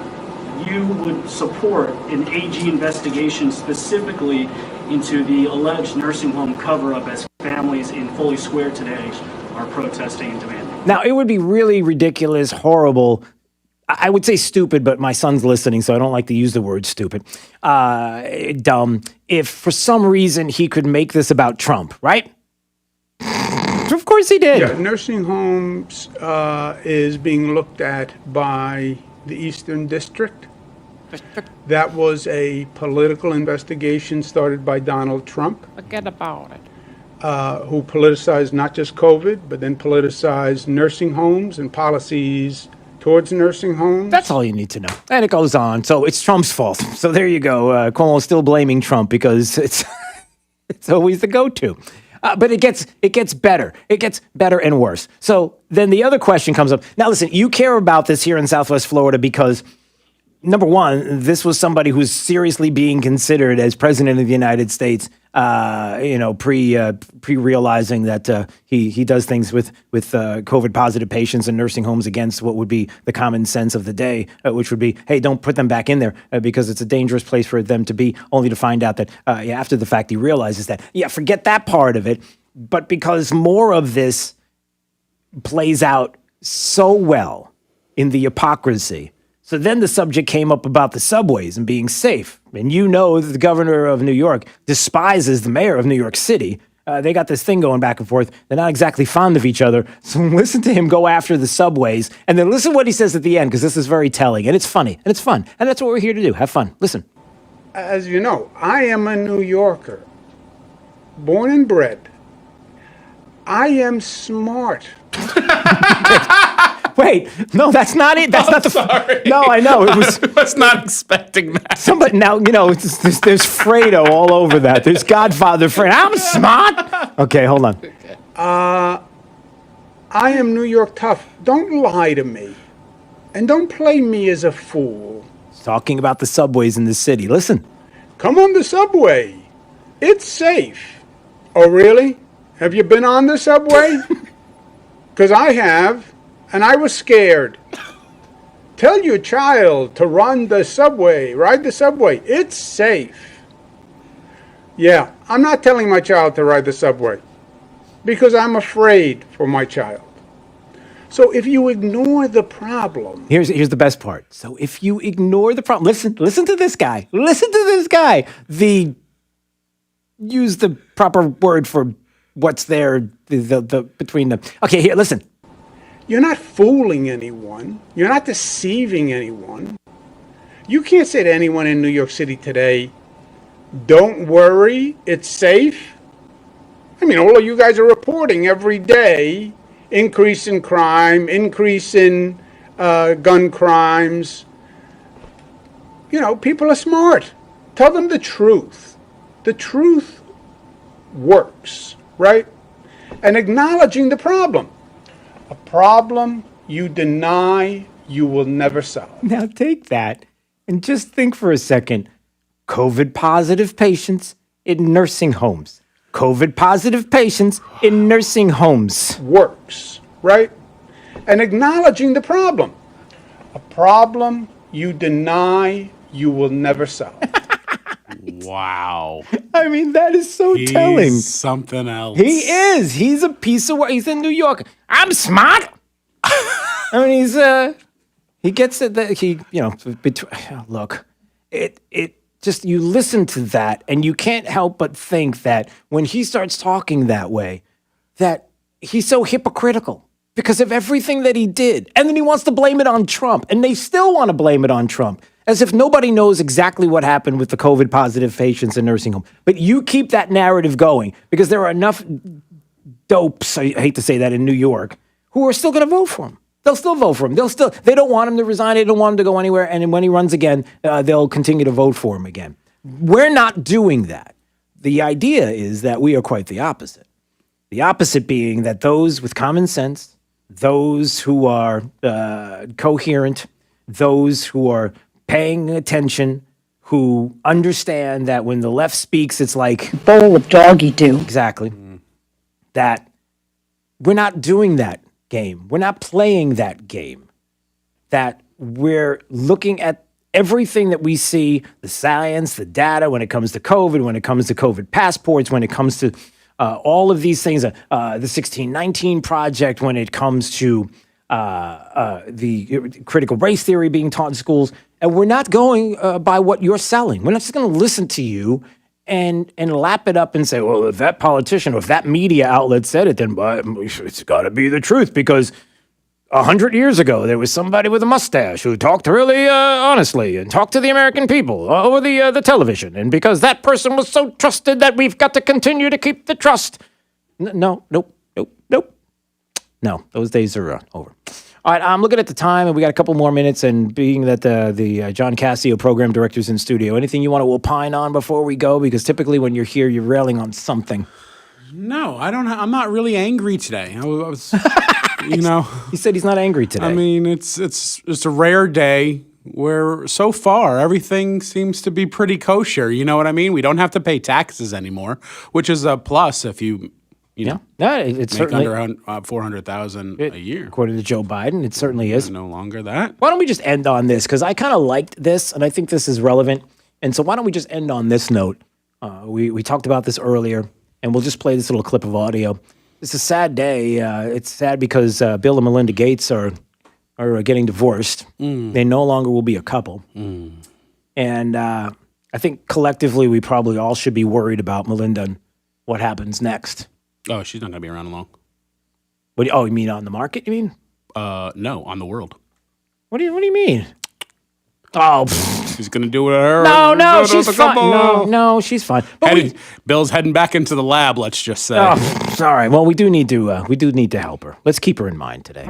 you would support an AG investigation specifically into the alleged nursing home cover-up as families in Foley Square today are protesting and demanding. Now, it would be really ridiculous, horrible, I would say stupid, but my son's listening, so I don't like to use the word stupid, dumb, if for some reason he could make this about Trump, right? Of course he did. Yeah, nursing homes is being looked at by the Eastern District. That was a political investigation started by Donald Trump. Forget about it. Who politicized not just COVID, but then politicized nursing homes and policies towards nursing homes. That's all you need to know. And it goes on. So it's Trump's fault. So there you go. Cuomo's still blaming Trump because it's always the go-to. But it gets better. It gets better and worse. So then the other question comes up. Now, listen, you care about this here in Southwest Florida because, number one, this was somebody who's seriously being considered as president of the United States, pre-realizing that he does things with COVID-positive patients in nursing homes against what would be the common sense of the day, which would be, hey, don't put them back in there because it's a dangerous place for them to be, only to find out that after the fact he realizes that, forget that part of it, but because more of this plays out so well in the hypocrisy. So then the subject came up about the subways and being safe. And you know that the governor of New York despises the mayor of New York City. They got this thing going back and forth. They're not exactly fond of each other. So listen to him go after the subways. And then listen what he says at the end, because this is very telling. And it's funny. And it's fun. And that's what we're here to do. Have fun. Listen. As you know, I am a New Yorker, born and bred. I am smart. Wait, no, that's not it. That's not the. Sorry. No, I know it was. I was not expecting that. Somebody now, there's Fredo all over that. There's Godfather Fredo. I'm smart. Okay, hold on. I am New York tough. Don't lie to me, and don't play me as a fool. Talking about the subways in the city. Listen. Come on the subway. It's safe. Oh, really? Have you been on the subway? Because I have. And I was scared. Tell your child to ride the subway. It's safe. Yeah, I'm not telling my child to ride the subway because I'm afraid for my child. So if you ignore the problem... Here's the best part. So if you ignore the problem... Listen to this guy. Listen to this guy. Use the proper word for what's there the between them. Okay, here, listen. You're not fooling anyone. You're not deceiving anyone. You can't say to anyone in New York City today, don't worry, it's safe. I mean, all of you guys are reporting every day, increase in crime, increase in gun crimes. People are smart. Tell them the truth. The truth works, right? and acknowledging the problem. A problem you deny you will never solve. Now take that and just think for a second. COVID positive patients in nursing homes. COVID positive patients in nursing homes. Works, right? And acknowledging the problem. A problem you deny you will never solve. Wow. I mean, that is so telling. Something else. He is. He's a piece of work. He's in New York. I'm smart. I mean, he gets it that he, look, it just, you listen to that and you can't help but think that when he starts talking that way, that he's so hypocritical because of everything that he did. And then he wants to blame it on Trump, and they still want to blame it on Trump, as if nobody knows exactly what happened with the COVID positive patients in nursing home. But you keep that narrative going because there are enough dopes, I hate to say that, in New York, who are still going to vote for him. They'll still vote for him. They don't want him to resign. They don't want him to go anywhere. And when he runs again, they'll continue to vote for him again. We're not doing that. The idea is that we are quite the opposite. The opposite being that those with common sense, those who are coherent, those who are paying attention, who understand that when the left speaks, it's like bowl of doggy do. Exactly. That we're not doing that game. We're not playing that game. That we're looking at everything that we see, the science, the data, when it comes to COVID, when it comes to COVID passports, when it comes to all of these things, the 1619 Project, when it comes to the critical race theory being taught in schools. And we're not going by what you're selling. We're not just going to listen to you and lap it up and say, well, if that politician or if that media outlet said it, then it's got to be the truth, because 100 years ago, there was somebody with a mustache who talked really honestly and talked to the American people over the television. And because that person was so trusted that we've got to continue to keep the trust. No, those days are over. All right, I'm looking at the time, and we got a couple more minutes. And being that the John Cassio program director's in studio, anything you want to opine on before we go? Because typically when you're here, you're railing on something. No, I don't. I'm not really angry today. I was, He said he's not angry today. I mean, it's a rare day where so far everything seems to be pretty kosher. You know what I mean? We don't have to pay taxes anymore, which is a plus if you know, it's make certainly under $400,000 a year. According to Joe Biden, it certainly is. No longer that. Why don't we just end on this? Because I kind of liked this, and I think this is relevant. And so why don't we just end on this note? We talked about this earlier, and we'll just play this little clip of audio. It's a sad day. It's sad because Bill and Melinda Gates are getting divorced. They no longer will be a couple. And I think collectively we probably all should be worried about Melinda and what happens next. Oh, she's not going to be around long. You mean on the market, you mean? No, on the world. What do you mean? Oh, she's going to do it her. No, she's fine. No, she's fine. Bill's heading back into the lab, let's just say. Oh, sorry. Well, we do need to help her. Let's keep her in mind today.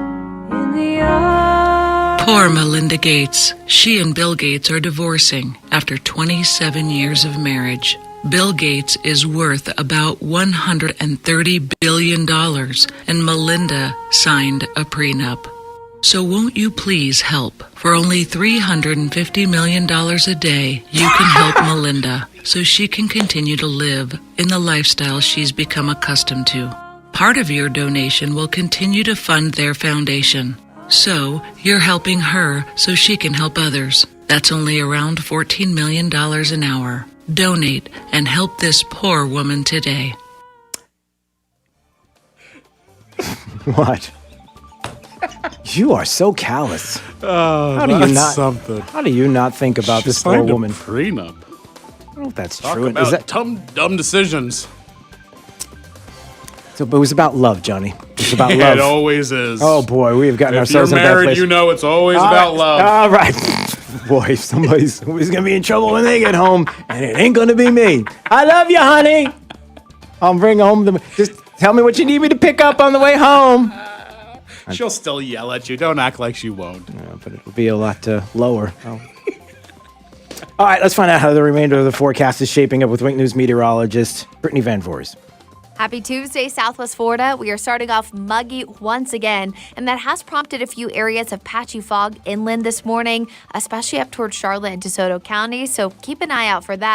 Poor Melinda Gates. She and Bill Gates are divorcing after 27 years of marriage. Bill Gates is worth about $130 billion, and Melinda signed a prenup. So won't you please help? For only $350 million a day, you can help Melinda so she can continue to live in the lifestyle she's become accustomed to. Part of your donation will continue to fund their foundation. So you're helping her so she can help others. That's only around $14 million an hour. Donate and help this poor woman today. What? You are so callous. Oh, How do you not think about this poor woman? Prenup. I don't know if that's Talk true. about Is that dumb decisions. so? But it was about love, Johnny. It's about Yeah, love. it always is. Oh boy, we have gotten If ourselves you're in a bad married, place. you know it's always All about right. love. All right. Boy, somebody's gonna be in trouble when they get home, and it ain't gonna be me. I love you, honey. I'll bring home just tell me what you need me to pick up on the way home. She'll still yell at you. Don't act like she won't. Yeah, but it'll be a lot lower. Oh. All right, let's find out how the remainder of the forecast is shaping up with Wink News meteorologist Brittany Van Voores. Happy Tuesday, Southwest Florida. We are starting off muggy once again, and that has prompted a few areas of patchy fog inland this morning, especially up towards Charlotte and DeSoto County, so keep an eye out for that.